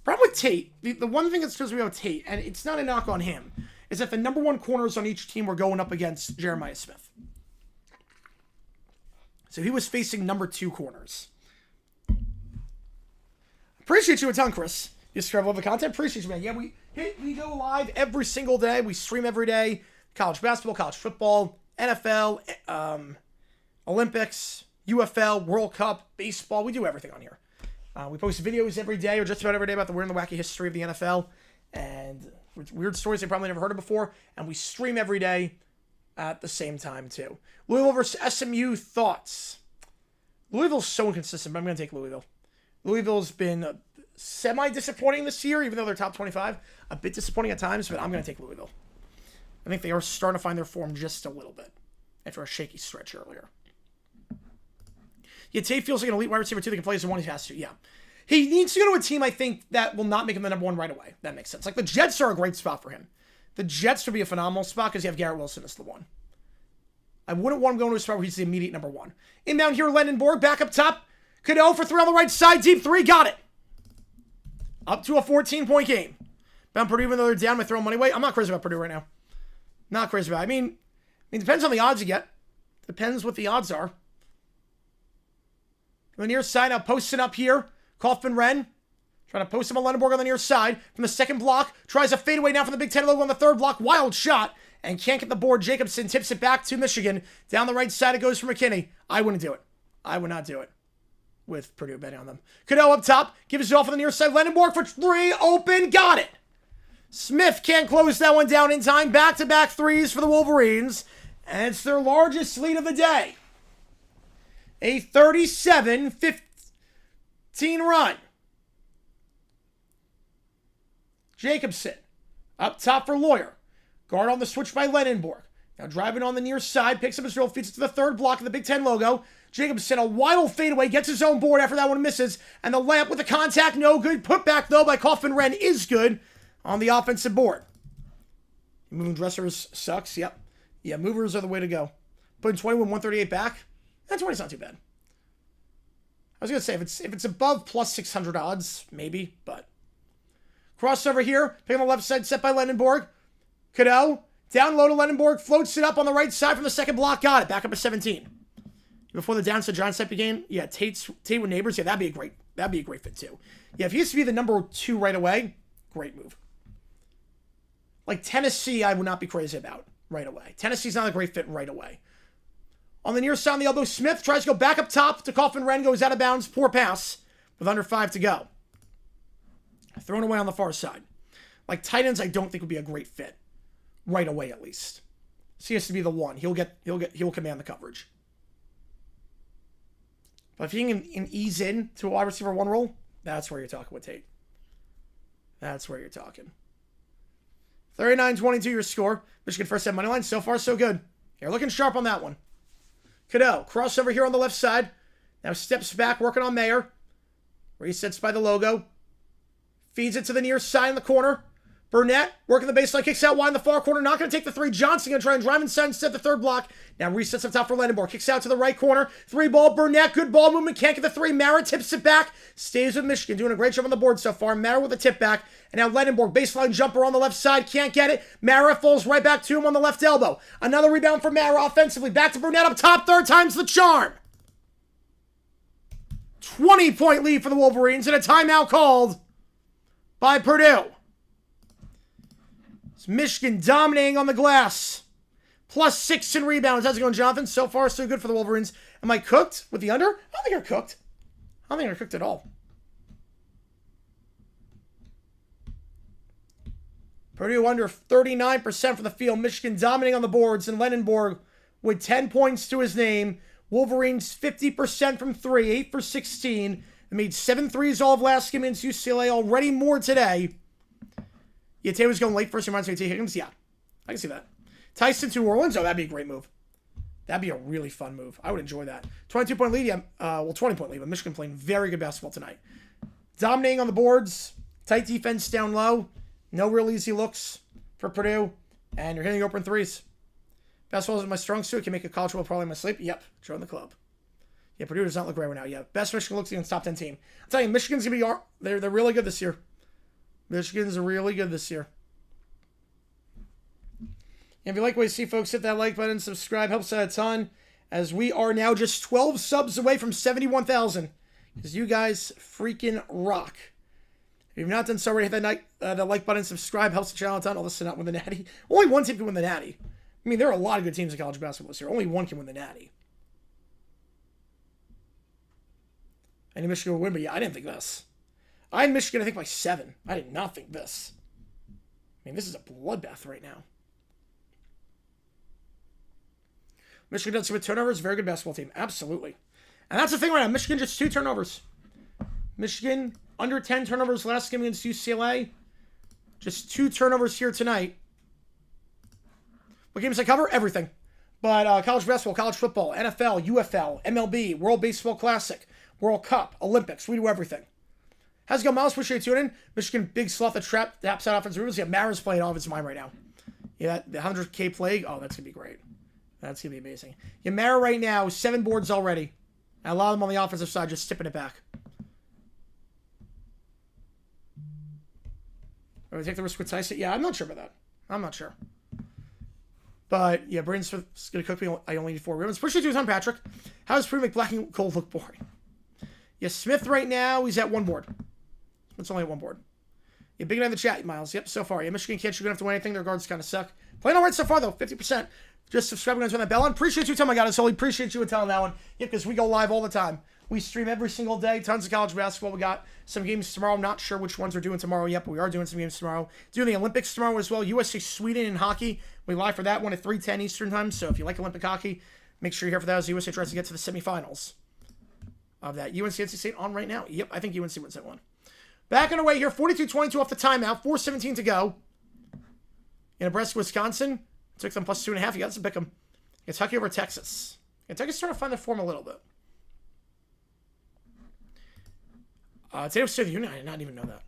Problem with Tate, the one thing that supposed to be about Tate, and it's not a knock on him, is that the number 1 corners on each team were going up against Jeremiah Smith. So he was facing number 2 corners. Appreciate you a ton, Chris. You subscribe, love the content. Appreciate you, man. Yeah, we go live every single day. We stream every day. College basketball, college football, NFL, Olympics, UFL, World Cup, baseball. We do everything on here. We post videos every day, or just about every day, about the weird and the wacky history of the NFL and weird stories they probably never heard of before. And we stream every day at the same time, too. Louisville versus SMU thoughts. Louisville's so inconsistent, but I'm going to take Louisville. Louisville's been semi-disappointing this year, even though they're top 25. A bit disappointing at times, but I'm going to take Louisville. I think they are starting to find their form just a little bit after a shaky stretch earlier. Yeah, Tate feels like an elite wide receiver, too. They can play as a 1 he has to. Yeah. He needs to go to a team, I think, that will not make him the number 1 right away. That makes sense. Like, the Jets are a great spot for him. The Jets would be a phenomenal spot because you have Garrett Wilson as the 1. I wouldn't want him going to a spot where he's the immediate number 1. Inbound here, Lendenborg, back up top. Cadeau for 3 on the right side. Deep 3, got it. Up to a 14-point game. Bound Purdue, even though they're down, I'm going to throw money away. I'm not crazy about Purdue right now. Not crazy about it. I mean, it depends on the odds you get. Depends what the odds are. On the near side, now posting up here. Kaufman trying to post him on Lendenborg on the near side. From the second block, tries a fadeaway now from the Big Ten logo on the third block. Wild shot. And can't get the board. Jacobson tips it back to Michigan. Down the right side, it goes for McKinney. I wouldn't do it. I would not do it with Purdue betting on them. Cadeau up top. Gives it off on the near side. Lendenborg for 3. Open. Got it. Smith can't close that one down in time. Back-to-back 3s for the Wolverines. And it's their largest lead of the day. A 37-15 run. Jacobson up top for Lawyer. Guard on the switch by Lendenborg. Now driving on the near side. Picks up his drill. Feeds it to the third block of the Big Ten logo. Jacobson, a wild fadeaway. Gets his own board after that one misses. And the layup with the contact. No good. Putback, though, by Kaufman is good on the offensive board. Moving dressers sucks. Yep. Yeah, movers are the way to go. Putting 21, 138 back. That 20's not too bad. I was going to say, if it's above plus 600 odds, maybe, but. Crossover here. Pick on the left side, set by Lendenborg. Cadeau. Down low to Lendenborg. Floats it up on the right side from the second block. Got it. Back up to 17. Before the downside Giants type began, yeah, Tate with Neighbors. Yeah, that'd be a great fit, too. Yeah, if he used to be the number 2 right away, great move. Like Tennessee, I would not be crazy about right away. Tennessee's not a great fit right away. On the near side on the elbow, Smith tries to go back up top to Kaufman. Goes out of bounds. Poor pass with under 5 to go. Thrown away on the far side. Like tight ends, I don't think would be a great fit right away, at least. So he has to be the 1. He'll command the coverage. But if he can ease in to a wide receiver 1 role, that's where you're talking with Tate. That's where you're talking. 39-22 your score. Michigan first half money line. So far, so good. You're looking sharp on that one. Cadeau, crossover here on the left side. Now steps back, working on Mayer. Resets by the logo. Feeds it to the near side in the corner. Burnett working the baseline, kicks out wide in the far corner, not going to take the three. Johnson going to try and drive inside instead the third block. Now resets up top for Lendenborg, kicks out to the right corner. 3-ball, Burnett, good ball movement, can't get the three. Mara tips it back, stays with Michigan, doing a great job on the board so far. Mara with a tip back, and now Lendenborg, baseline jumper on the left side, can't get it. Mara falls right back to him on the left elbow. Another rebound for Mara offensively, back to Burnett up top, third time's the charm. 20-point lead for the Wolverines, and a timeout called by Purdue. It's Michigan dominating on the glass. +6 in rebounds. How's it going, Jonathan? So far, so good for the Wolverines. Am I cooked with the under? I don't think you're cooked. I don't think you're cooked at all. Purdue under 39% from the field. Michigan dominating on the boards. And Lendenborg with 10 points to his name. Wolverines 50% from 3. 8 for 16. They made 7 threes all of last game against UCLA. Already more today. Yeah, Taylor's going late first. Reminds me of T. Higgins. Yeah, I can see that. Tyson to New Orleans. Oh, that'd be a great move. That'd be a really fun move. I would enjoy that. 22-point lead. Yeah, 20-point lead. But Michigan playing very good basketball tonight. Dominating on the boards. Tight defense down low. No real easy looks for Purdue. And you're hitting open threes. Basketball is my strong suit. Can make a college football probably in my sleep. Yep. Join the club. Yeah, Purdue does not look great right now. Yeah, best Michigan looks against top 10 team. I'm telling you, Michigan's going to be... They're really good this year. Michigan's really good this year. And if you like what you see, folks, hit that like button, subscribe, helps out a ton, as we are now just 12 subs away from 71,000, because you guys freaking rock. If you've not done so already, hit that like button, subscribe, helps the channel a ton. I'll listen out win the Natty. Only one team can win the Natty. I mean, there are a lot of good teams in college basketball this year. Only one can win the Natty. Any Michigan will win, but yeah, I didn't think this. I had Michigan, I think, by 7. I did not think this. I mean, this is a bloodbath right now. Michigan does with turnovers. Very good basketball team. Absolutely. And that's the thing right now. Michigan just 2 turnovers. Michigan under 10 turnovers last game against UCLA. Just 2 turnovers here tonight. What games I cover? Everything. But college basketball, college football, NFL, UFL, MLB, World Baseball Classic, World Cup, Olympics. We do everything. How's it going, Miles? Appreciate you tuning in. Michigan, big sloth that taps out offensive rebounds. Yeah, Mara's playing off his mind right now. Yeah, the 100K plague. Oh, that's going to be great. That's going to be amazing. Yeah, Mara right now, 7 boards already. And a lot of them on the offensive side just tipping it back. Are we take the risk with Tyson? Yeah, I'm not sure about that. I'm not sure. But, yeah, Braden's going to cook me. I only need 4 rebounds. Appreciate you, Tom Patrick. How does Purdue make black and gold look boring? Yeah, Smith right now, he's at 1 board. It's only at 1 board. Yeah, big night in the chat, Miles. Yep, so far. Yeah, Michigan can't shoot good enough to win anything. Their guards kind of suck. Playing all right so far, though. 50%. Just subscribe and turn that bell on. Appreciate you telling my God. It's only appreciate you telling that one. Yep, because we go live all the time. We stream every single day. Tons of college basketball. We got some games tomorrow. I'm not sure which ones we're doing tomorrow yet, but we are doing some games tomorrow. Doing the Olympics tomorrow as well. USA Sweden in hockey. We live for that one at 3:10 Eastern time. So if you like Olympic hockey, make sure you're here for that as USA tries to get to the semifinals of that. UNC NC State on right now. Yep, I think UNC wins that one. Back on the way here. 42-22 off the timeout. 4:17 to go. In Nebraska, Wisconsin. Took them +2.5. You got to pick them. Kentucky over Texas. Kentucky's starting to find their form a little bit. Today was State of the Union. I did not even know that.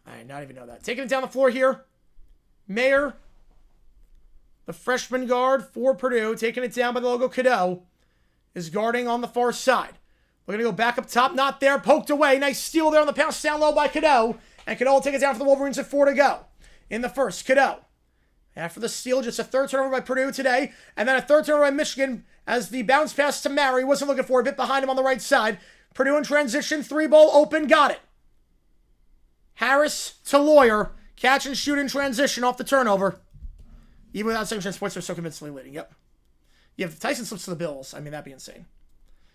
I did not even know that. Taking it down the floor here. Mayer, the freshman guard for Purdue, taking it down by the logo Cadeau, is guarding on the far side. We're going to go back up top. Not there. Poked away. Nice steal there on the pass down low by Cadeau. And Cadeau will take it down for the Wolverines at 4 to go. In the first, Cadeau. After the steal, just a 3rd turnover by Purdue today. And then a 3rd turnover by Michigan as the bounce pass to Mary. Wasn't looking for a bit behind him on the right side. Purdue in transition. 3-ball open. Got it. Harris to Lawyer. Catch and shoot in transition off the turnover. Even without second chance points, they're so convincingly leading. Yep. Yeah, if Tyson slips to the Bills, I mean, that'd be insane.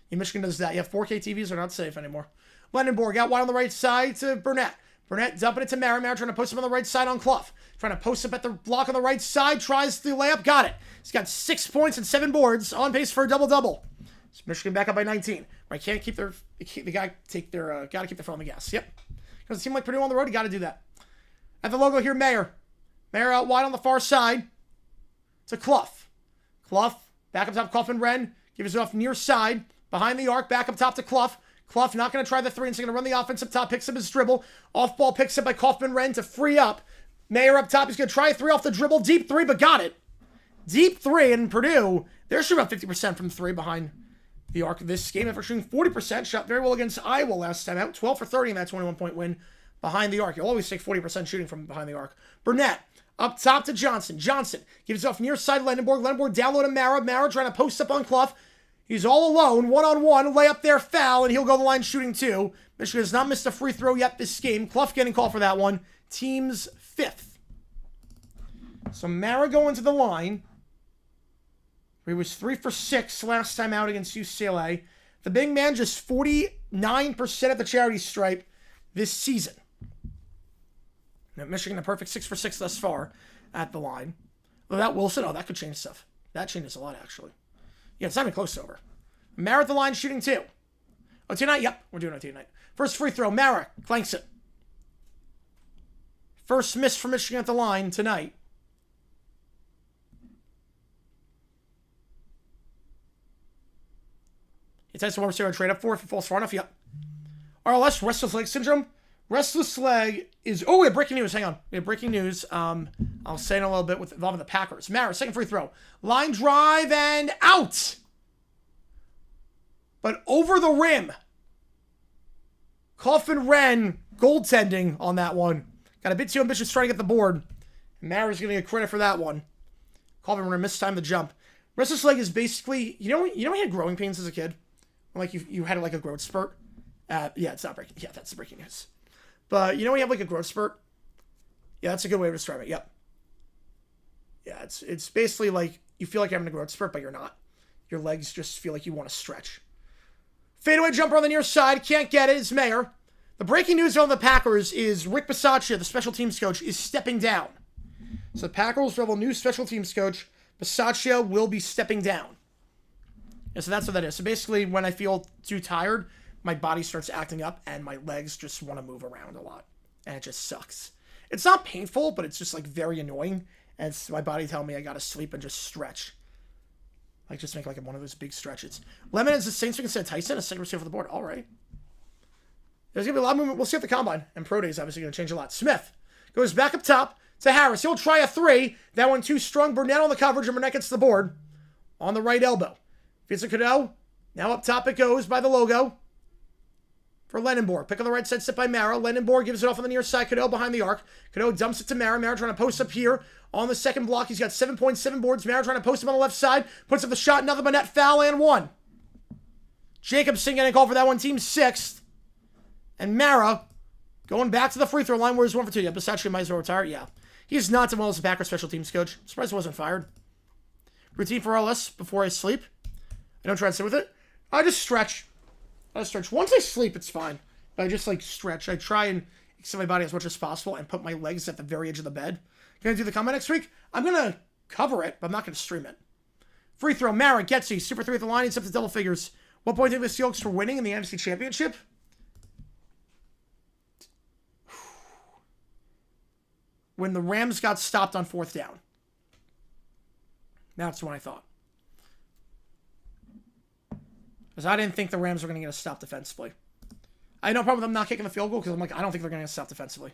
Yeah, Michigan does that. Yeah, 4K TVs are not safe anymore. Lendenborg out wide on the right side to Burnett. Burnett dumping it to Mara. Mara trying to post him on the right side on Clough. Trying to post up at the block on the right side. Tries the layup. Got it. He's got 6 points and 7 boards. On pace for a double-double. So Michigan back up by 19. Right, can't keep their... They got to keep their foot on the gas. Yep. Because it seemed like Purdue on the road, you got to do that. At the logo here, Mayer. Mayer out wide on the far side to Clough. Clough, back up top, Clough and Wren. Gives it off near side. Behind the arc, back up top to Clough. Clough not going to try the three, and so going to run the offense up top, picks up his dribble. Off ball picks up by Kaufman-Renn to free up. Mayer up top. He's going to try a three off the dribble. Deep three, but got it. Deep three, and Purdue, they're shooting about 50% from three behind the arc of this game after shooting 40%. Shot very well against Iowa last time out. 12 for 30 in that 21-point win behind the arc. You'll always take 40% shooting from behind the arc. Burnett up top to Johnson. Johnson gives off near side Lendenborg. Lendenborg down low to Mara. Mara trying to post up on Clough. He's all alone, one-on-one, lay up there, foul, and he'll go the line shooting two. Michigan has not missed a free throw yet this game. Clough getting called for that one. Team's fifth. So Mara going to the line. He was 3 for 6 last time out against UCLA. The big man just 49% at the charity stripe this season. Now, Michigan, a perfect 6 for 6 thus far at the line. Without Wilson, that could change stuff. That changes a lot, actually. Yeah, it's not even close to over. Mara at the line shooting 2. OT night? Yep, we're doing OT night. First free throw, Mara clanks it. First miss for Michigan at the line tonight. He takes the one receiver trade up for if he falls far enough. Yep. RLS, restless leg syndrome. Restless leg is... Oh, we have breaking news. Hang on. We have breaking news. I'll say in a little bit with involving the Packers. Mara, second free throw. Line drive and out. But over the rim. Kaufman-Renn goaltending on that one. Got a bit too ambitious trying to get the board. Mara's going to get credit for that one. Kaufman-Renn mistimed the jump. Restless leg is basically... You know he had growing pains as a kid? Like you had like a growth spurt? Yeah, it's not breaking... Yeah, that's the breaking news. But you know when you have like a growth spurt? Yeah, that's a good way to describe it. Yep. Yeah, it's basically like you feel like you're having a growth spurt, but you're not. Your legs just feel like you want to stretch. Fadeaway jumper on the near side. Can't get it. It's Mayer. The breaking news on the Packers is Rick Bisaccia, the special teams coach, is stepping down. So the Packers will have a new special teams coach. Bisaccia will be stepping down. And so that's what that is. So basically, when I feel too tired, my body starts acting up and my legs just want to move around a lot. And it just sucks. It's not painful, but it's just like very annoying. And it's my body telling me I gotta sleep and just stretch. Like just make like one of those big stretches. Lemon is the Saints instead of Tyson, a second receiver for the board. All right. There's gonna be a lot of movement. We'll see at the combine. And Pro Day is obviously gonna change a lot. Smith goes back up top to Harris. He'll try a three. That one too strong. Burnett on the coverage, and Burnett gets the board on the right elbow. Feeds to Cadeau. Now up top it goes by the logo for Lendenborg. Pick on the right side, set by Mara. Lendenborg gives it off on the near side. Cadeau behind the arc. Cadeau dumps it to Mara. Mara trying to post up here on the second block. He's got 7.7 boards. Mara trying to post him on the left side. Puts up the shot. Nothing but net, foul, and one. Jacobson getting a call for that one. Team sixth. And Mara going back to the free throw line where he's 1 for 2. Yeah, Bisaccia might as well retire. Yeah. He's not as well as the Packers special teams coach. Surprised he wasn't fired. Routine for LS before I sleep. I don't try to sit with it. I just stretch. Once I sleep, it's fine. But I just like stretch. I try and extend my body as much as possible and put my legs at the very edge of the bed. Gonna do the combine next week? I'm gonna cover it, but I'm not gonna stream it. Free throw, Mara gets you. Super 3 at the line. He's up to double figures. What point do you think the Seahawks for winning in the NFC Championship? When the Rams got stopped on 4th down. That's what I thought. Because I didn't think the Rams were going to get a stop defensively. I had no problem with them not kicking the field goal because I'm like, I don't think they're going to get a stop defensively.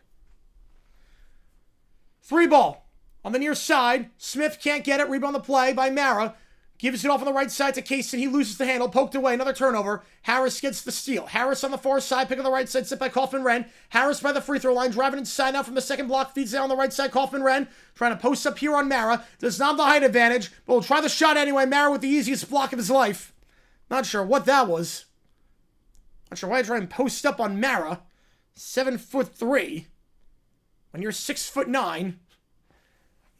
3 ball. On the near side, Smith can't get it. Rebound the play by Mara. Gives it off on the right side to Kaysen. He loses the handle. Poked away. Another turnover. Harris gets the steal. Harris on the far side. Pick on the right side. Set by Kaufman-Renn. Harris by the free throw line. Driving inside now from the second block. Feeds down on the right side. Kaufman-Renn trying to post up here on Mara. Does not have the height advantage, but will try the shot anyway. Mara with the easiest block of his life. Not sure what that was. Not sure why I try and post up on Mara. 7'3" when you're 6'9". And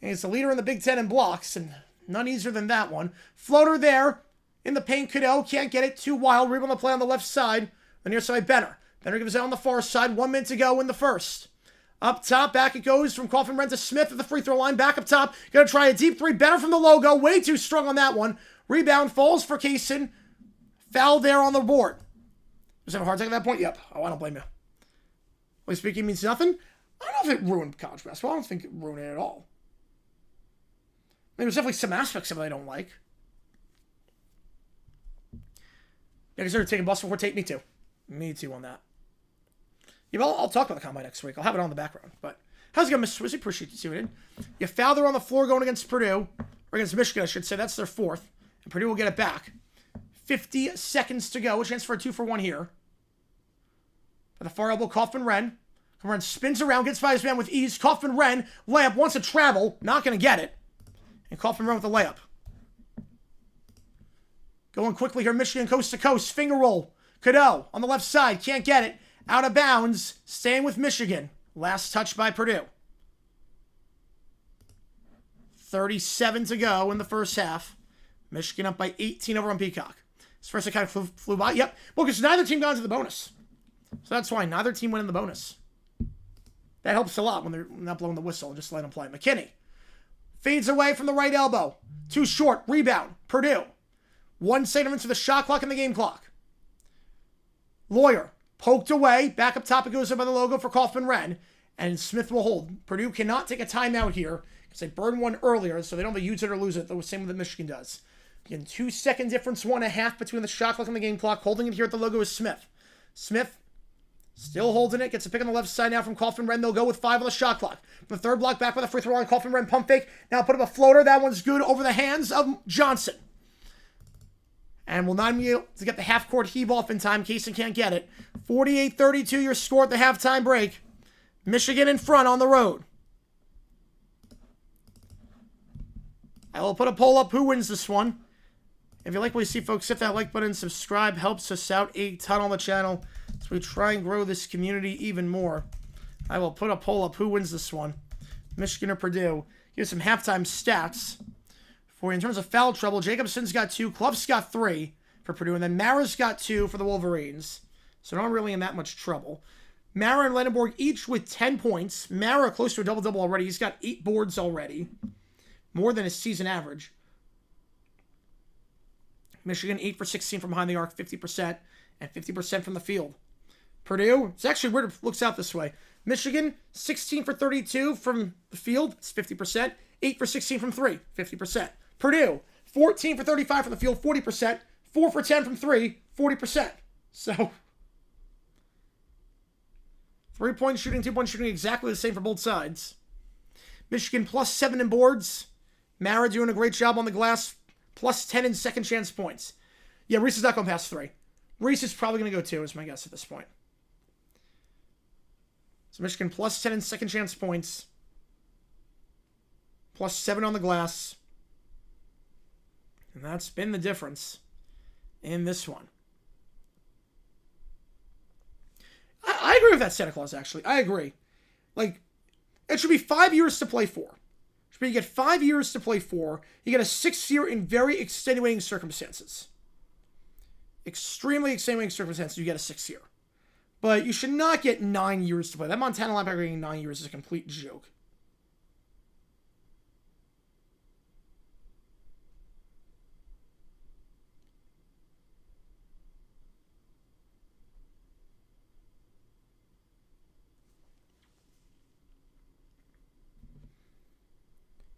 he's the leader in the Big Ten in blocks, and none easier than that one. Floater there in the paint. Cadeau can't get it. Too wild. Rebound the play on the left side. The near side, Benner. Benner gives it on the far side. 1 minute to go in the first. Up top, back it goes from Kaufman-Renn to Smith at the free throw line. Back up top. Gonna try a deep 3. Benner from the logo. Way too strong on that one. Rebound falls for Kaysen. Foul there on the board. Was that a hard take at that point? Yep. Oh, I don't blame you. Only speaking means nothing? I don't know if it ruined college basketball. I don't think it ruined it at all. I mean, there's definitely some aspects of it I don't like. Yeah, consider taking bus before tape. Me too. Me too on that. Yeah, well, I'll talk about the combine next week. I'll have it on the background. But how's it going, Mr. Swizzy? Appreciate you tuning in. You foul there on the floor going against Purdue, or against Michigan, I should say. That's their 4th. And Purdue will get it back. 50 seconds to go. A chance for a 2-for-1 here. At the far elbow, Kaufman-Renn. Kaufman-Renn spins around, gets by his man with ease. Kaufman-Renn, layup, wants to travel. Not going to get it. And Kaufman-Renn with the layup. Going quickly here, Michigan coast to coast. Finger roll. Cadeau on the left side. Can't get it. Out of bounds. Staying with Michigan. Last touch by Purdue. 37 to go in the first half. Michigan up by 18 over on Peacock. This first it kind of flew by. Yep. Well, because neither team got into the bonus. So that's why neither team went in the bonus. That helps a lot when they're not blowing the whistle and just let them play. McKinney fades away from the right elbow. Too short. Rebound. Purdue. 1 second into the shot clock and the game clock. Lawyer poked away. Back up top it goes up by the logo for Kaufman-Renn. And Smith will hold. Purdue cannot take a timeout here because they burned one earlier, so they don't have to use it or lose it. The same that Michigan does. Again, 2 second difference, 1.5 between the shot clock and the game clock. Holding it here at the logo is Smith. Smith still holding it. Gets a pick on the left side now from Kaufman-Renn. They'll go with 5 on the shot clock. From the third block back by the free throw line. Kaufman-Renn pump fake. Now put up a floater. That one's good over the hands of Johnson. And will not be able to get the half-court heave off in time. Kaysen can't get it. 48-32 your score at the halftime break. Michigan in front on the road. I will put a poll up who wins this one. If you like what you see, folks, hit that like button. Subscribe. Helps us out a ton on the channel as we try and grow this community even more. I will put a poll up who wins this one. Michigan or Purdue. Here's some halftime stats for you. In terms of foul trouble, Jacobson's got 2. Cluff's got 3 for Purdue. And then Mara's got 2 for the Wolverines. So not really in that much trouble. Mara and Lenneborg each with 10 points. Mara close to a double-double already. He's got 8 boards already. More than his season average. Michigan 8 for 16 from behind the arc, 50%, and 50% from the field. Purdue, it's actually weird it looks out this way. Michigan 16 for 32 from the field, it's 50%. 8 for 16 from 3, 50%. Purdue 14 for 35 from the field, 40%. 4 for 10 from 3, 40%. So 3-point shooting, 2-point shooting, exactly the same for both sides. Michigan plus 7 in boards. Mara doing a great job on the glass. Plus 10 in second chance points. Yeah, Reese is not going past 3. Reese is probably going to go 2, is my guess at this point. So Michigan plus 10 in second chance points. Plus 7 on the glass. And that's been the difference in this one. I agree with that Santa Claus, actually. I agree. Like, it should be 5 years to play 4. But you get 5 years to play 4. You get a 6th year in very extenuating circumstances. Extremely extenuating circumstances, you get a 6th year. But you should not get 9 years to play. That Montana linebacker getting 9 years is a complete joke.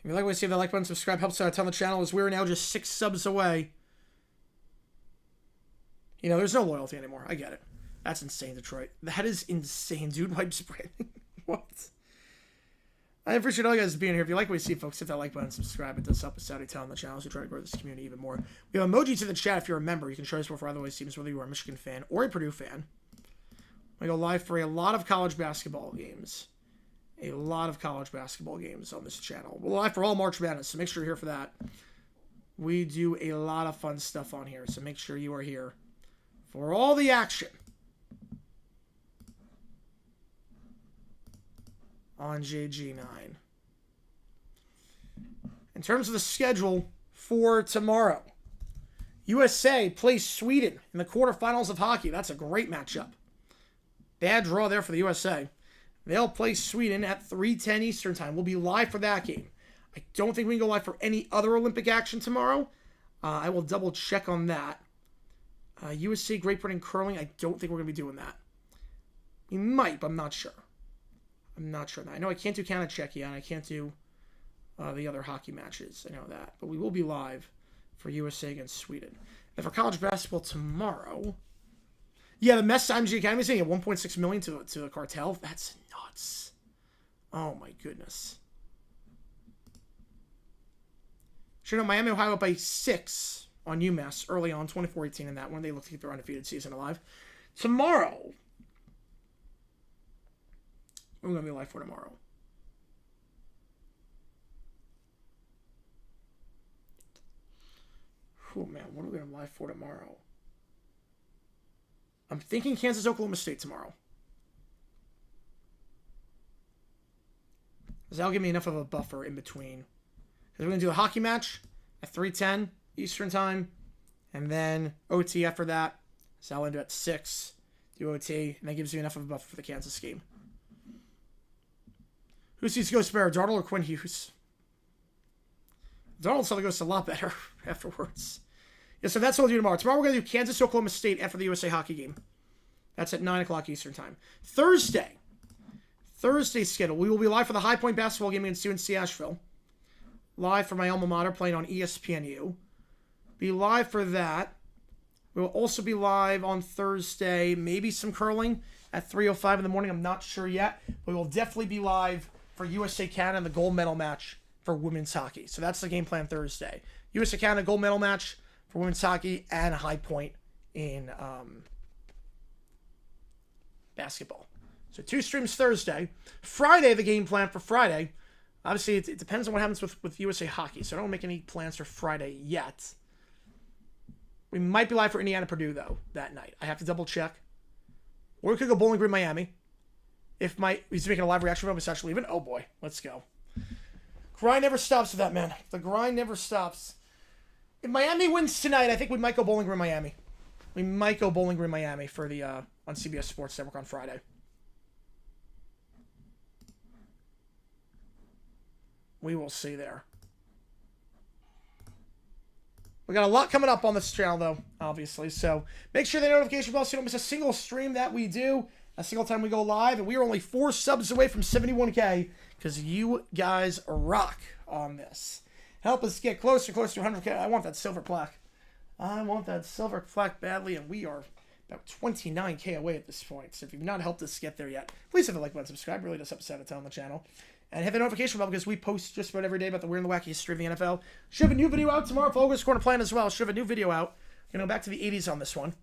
If you like what you see, that like button, subscribe, helps out a ton on the channel as we're now just 6 subs away. You know, there's no loyalty anymore. I get it. That's insane, Detroit. That is insane, dude. Wipes branding. What? I appreciate all you guys being here. If you like what you see, folks, hit that like button, subscribe. It does help us out a ton on the channel as we try to grow this community even more. We have emojis in the chat if you're a member. You can show us for other ways teams, whether you are a Michigan fan or a Purdue fan. We go live for a lot of college basketball games. A lot of college basketball games on this channel. We're live for all March Madness, so make sure you're here for that. We do a lot of fun stuff on here, so make sure you are here for all the action on JG9. In terms of the schedule for tomorrow, USA plays Sweden in the quarterfinals of hockey. That's a great matchup. Bad draw there for the USA. They'll play Sweden at 3:10 Eastern Time. We'll be live for that game. I don't think we can go live for any other Olympic action tomorrow. I will double check on that. USA, Great Britain, curling. I don't think we're going to be doing that. We might, but I'm not sure. I'm not sure. I know I can't do Canada, Czechia, and I can't do the other hockey matches. I know that. But we will be live for USA against Sweden. And for college basketball tomorrow, Yeah, the Mess IMG Academy is saying at 1.6 million to a cartel. That's nuts. Oh my goodness. Sure, no, Miami, Ohio up by 6 on UMass early on, 24-18 in that one. They look to keep their undefeated season alive. Tomorrow, we're going to be live for tomorrow. Oh man, what are we going to live for tomorrow? I'm thinking Kansas, Oklahoma State tomorrow. Because that'll give me enough of a buffer in between. Because we're going to do a hockey match at 3:10 Eastern Time. And then OT after that. So I'll end at 6. Do OT. And that gives you enough of a buffer for the Kansas game. Who sees Ghost Bear? Darnold or Quinn Hughes? Darnold suddenly goes a lot better afterwards. Yeah, so that's what we'll do tomorrow. Tomorrow we're going to do Kansas, Oklahoma State after the USA hockey game. That's at 9 o'clock Eastern Time. Thursday schedule. We will be live for the High Point basketball game against UNC Asheville. Live for my alma mater playing on ESPNU. Be live for that. We will also be live on Thursday. Maybe some curling at 3:05 in the morning. I'm not sure yet. But we will definitely be live for USA Canada and the gold medal match for women's hockey. So that's the game plan Thursday. USA Canada gold medal match for women's hockey and High Point in basketball. So 2 streams Thursday. Friday, the game plan for Friday. Obviously, it depends on what happens with USA Hockey, so I don't make any plans for Friday yet. We might be live for Indiana Purdue, though, that night. I have to double check. Or we could go Bowling Green, Miami. If he's making a live reaction from us actually leaving. Oh boy, let's go. Grind never stops with that, man. The grind never stops. If Miami wins tonight, I think we might go Bowling Green, Miami. We might go Bowling Green, Miami for the on CBS Sports Network on Friday. We will see there. We got a lot coming up on this channel, though, obviously. So make sure the notification bell so you don't miss a single stream that we do, a single time we go live. And we are only 4 subs away from 71K because you guys rock on this. Help us get closer to 100K. I want that silver plaque. I want that silver plaque badly, and we are about 29K away at this point. So if you've not helped us get there yet, please hit the like button, subscribe. It really does help us out a ton on the channel. And hit the notification bell because we post just about every day about the weird and the wacky history of the NFL. Should have a new video out tomorrow for August Corner Plan as well. Should have a new video out. Gonna go back to the 80s on this one.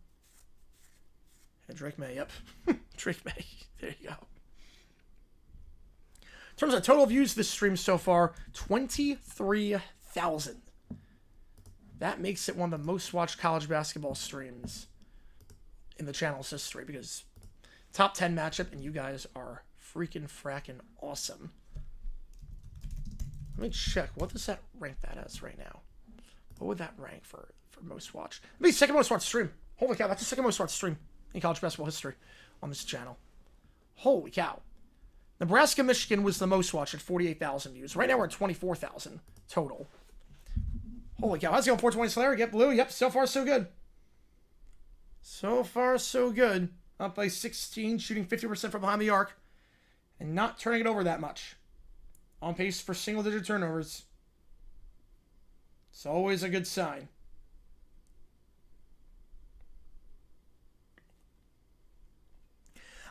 And Drake May, yep. Drake May. There you go. In terms of total views this stream so far, 23,000. That makes it one of the most watched college basketball streams in the channel's history because top 10 matchup, and you guys are freaking fracking awesome. Let me check. What does that rank that as right now? What would that rank for most watched? Maybe second most watched stream. Holy cow, that's the second most watched stream in college basketball history on this channel. Holy cow. Nebraska, Michigan was the most watched at 48,000 views. Right now we're at 24,000 total. Holy cow. How's it going, 420 Slayer? Get blue. Yep, so far so good. So far so good. Up by 16, shooting 50% from behind the arc. And not turning it over that much. On pace for single-digit turnovers. It's always a good sign.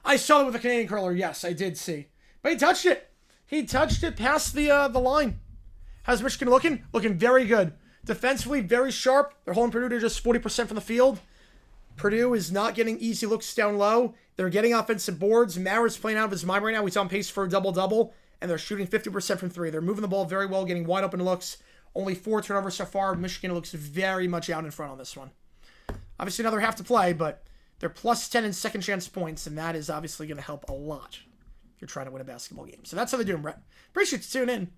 I saw it with a Canadian curler. Yes, I did see. But he touched it. He touched it past the line. How's Michigan looking? Looking very good. Defensively, very sharp. They're holding Purdue to just 40% from the field. Purdue is not getting easy looks down low. They're getting offensive boards. Mauer's playing out of his mind right now. He's on pace for a double-double. And they're shooting 50% from 3. They're moving the ball very well, getting wide open looks. Only 4 turnovers so far. Michigan looks very much out in front on this one. Obviously, another half to play, but they're plus 10 in second chance points, and that is obviously going to help a lot if you're trying to win a basketball game. So that's how they're doing, Brett. Appreciate you tuning in.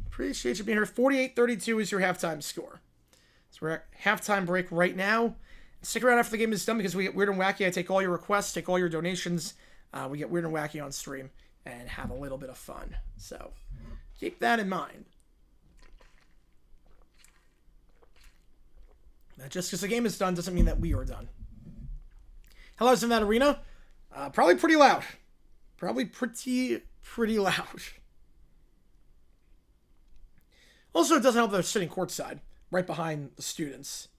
Appreciate you being here. 48-32 is your halftime score. So we're at halftime break right now. Stick around after the game is done because we get weird and wacky. I take all your requests, take all your donations. We get weird and wacky on stream and have a little bit of fun. So keep that in mind. Now, just because the game is done doesn't mean that we are done. Hello's in that arena. Probably pretty loud. Probably pretty loud. Also, it doesn't help that they're sitting courtside, right behind the students.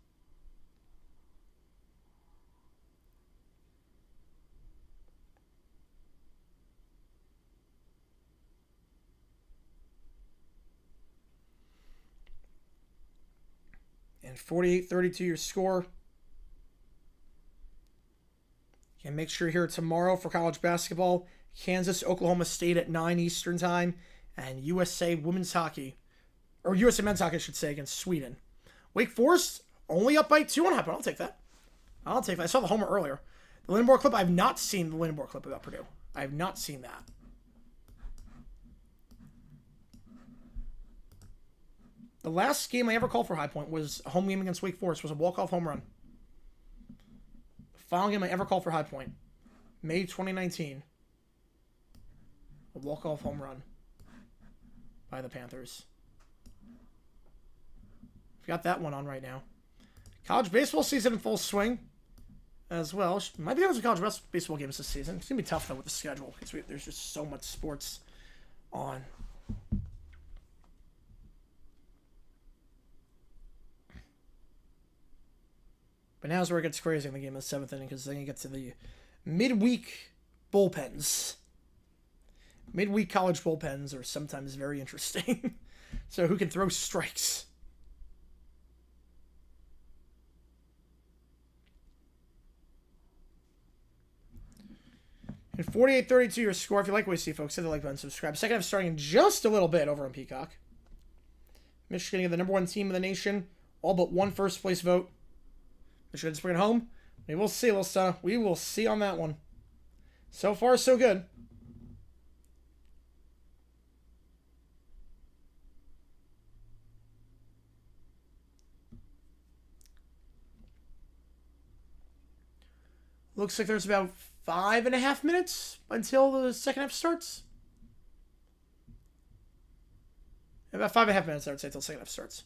And 48-32 your score. And make sure you're here tomorrow for college basketball. Kansas, Oklahoma State at 9 Eastern time. And USA women's hockey, or USA men's hockey, I should say, against Sweden. Wake Forest only up by 2 on Hype. I'll take that. I'll take that. I saw the homer earlier. The Lindenborg clip, I have not seen the Lindenborg clip about Purdue. I have not seen that. The last game I ever called for High Point was a home game against Wake Forest. It was a walk-off home run. The final game I ever called for High Point, May 2019. A walk-off home run by the Panthers. We've got that one on right now. College baseball season in full swing as well. Might be doing some college baseball games this season. It's going to be tough, though, with the schedule because there's just so much sports on. But now's where it gets crazy in the game of the 7th inning because then you get to the midweek bullpens. Midweek college bullpens are sometimes very interesting. So who can throw strikes? And 48-32 your score. If you like what you see, folks, hit the like button, subscribe. Second half starting in just a little bit over on Peacock. Michigan, the #1 team in the nation. All but one first place vote. Michigan's bringing it home. We will see, Lilstana. We will see on that one. So far, so good. Looks like there's about 5.5 minutes until the second half starts. About 5.5 minutes, I would say, until the second half starts.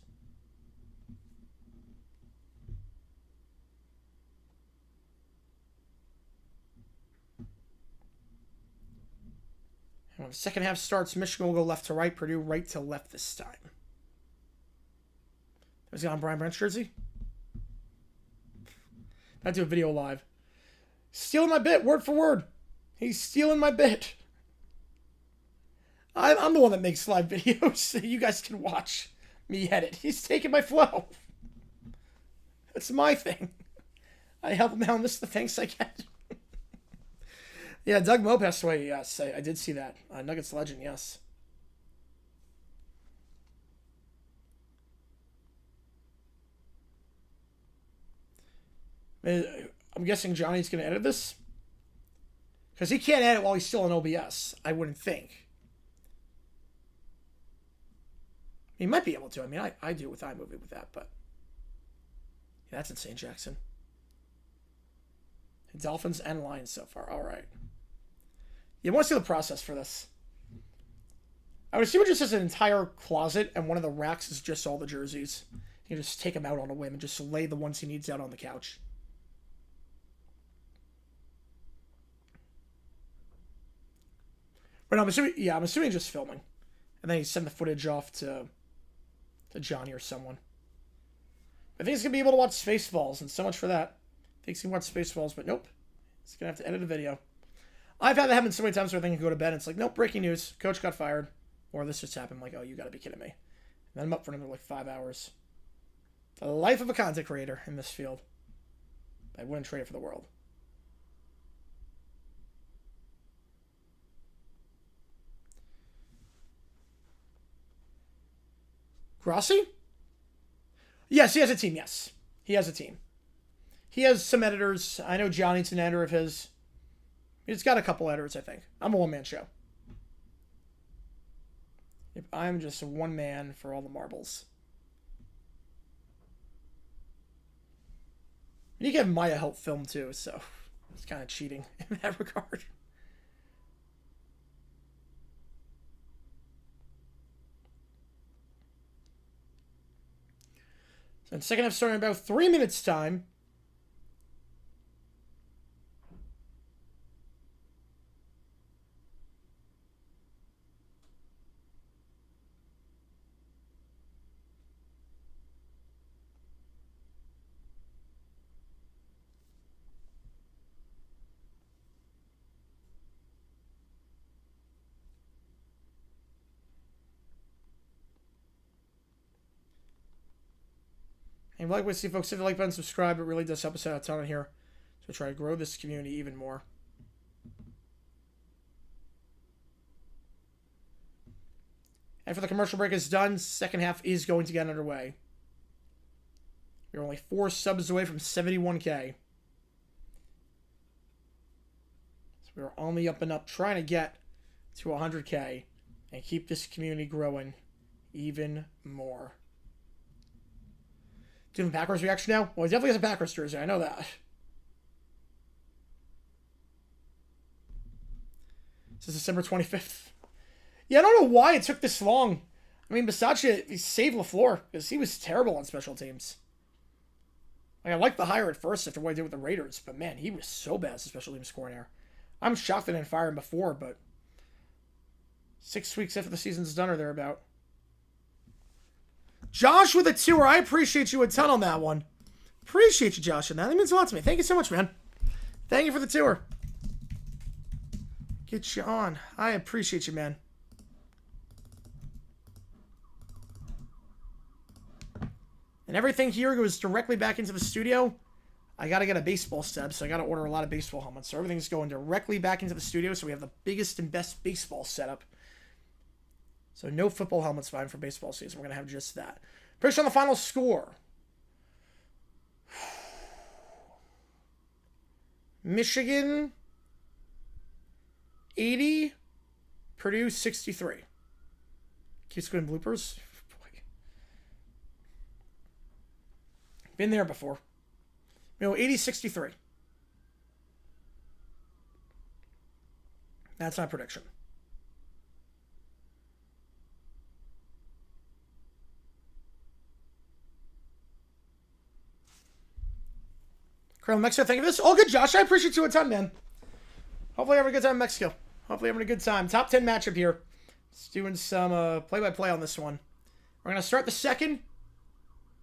And when the second half starts, Michigan will go left to right, Purdue right to left this time. There's the on Brian Branch jersey. I do a video live. Stealing my bit, word for word. He's stealing my bit. I'm the one that makes live videos so you guys can watch me edit. He's taking my flow. That's my thing. I help him out, and this is the thanks I get. Yeah, Doug Moe passed away, yes. I did see that. Nuggets legend, yes. I'm guessing Johnny's going to edit this. Because he can't edit while he's still in OBS, I wouldn't think. He might be able to. I mean, I do with iMovie with that, but... Yeah, that's insane, Jackson. Dolphins and Lions so far. All right. You want to see the process for this. I would assume it just has an entire closet, and one of the racks is just all the jerseys. You just take them out on a whim and just lay the ones he needs out on the couch. But no, I'm assuming just filming. And then he send the footage off to Johnny or someone. I think he's going to be able to watch Spaceballs, and so much for that. I think he's going to watch Spaceballs, but nope. He's going to have to edit a video. I've had that happen so many times where I think I can go to bed, and it's like, nope, breaking news. Coach got fired. Or this just happened. I'm like, oh, you got to be kidding me. And then I'm up for another, 5 hours. The life of a content creator in this field. I wouldn't trade it for the world. Grossi? Yes, he has a team, yes. He has a team. He has some editors. I know Johnny's an editor of his. He's got a couple editors, I think. I'm a one-man show. I'm just one man for all the marbles. And you can have Maya help film, too, so it's kind of cheating in that regard. And second half starting in about 3 minutes time. And like we see, folks, hit the like button, subscribe. It really does help us out a ton here. So try to grow this community even more. After the commercial break is done, second half is going to get underway. We're only 4 subs away from 71K. So we're on the up and up, trying to get to 100K and keep this community growing even more. Doing Packers reaction now? Well, he definitely has a Packers jersey. I know that. This is December 25th. Yeah, I don't know why it took this long. I mean, Bisaccia, he saved LaFleur because he was terrible on special teams. Like, I liked the hire at first after what he did with the Raiders, but man, he was so bad as a special teams coordinator. I'm shocked they didn't fire him before, but 6 weeks after the season's done or thereabout. Josh with a tour. I appreciate you a ton on that one. Appreciate you, Josh, and that means a lot to me. Thank you so much, man. Thank you for the tour. Get you on. I appreciate you, man. And everything here goes directly back into the studio. I got to get a baseball set, so I got to order a lot of baseball helmets. So everything's going directly back into the studio, so we have the biggest and best baseball setup. So no football helmets fine for baseball season. We're going to have just that. Prediction on the final score. Michigan 80, Purdue 63. Keep squid bloopers. Boy. Been there before. 80-63. That's my prediction. Colonel Mexico, thank you for this. All good, Josh. I appreciate you a ton, man. Hopefully having a good time in Mexico. Hopefully having a good time. Top 10 matchup here. Just doing some play-by-play on this one. We're going to start the second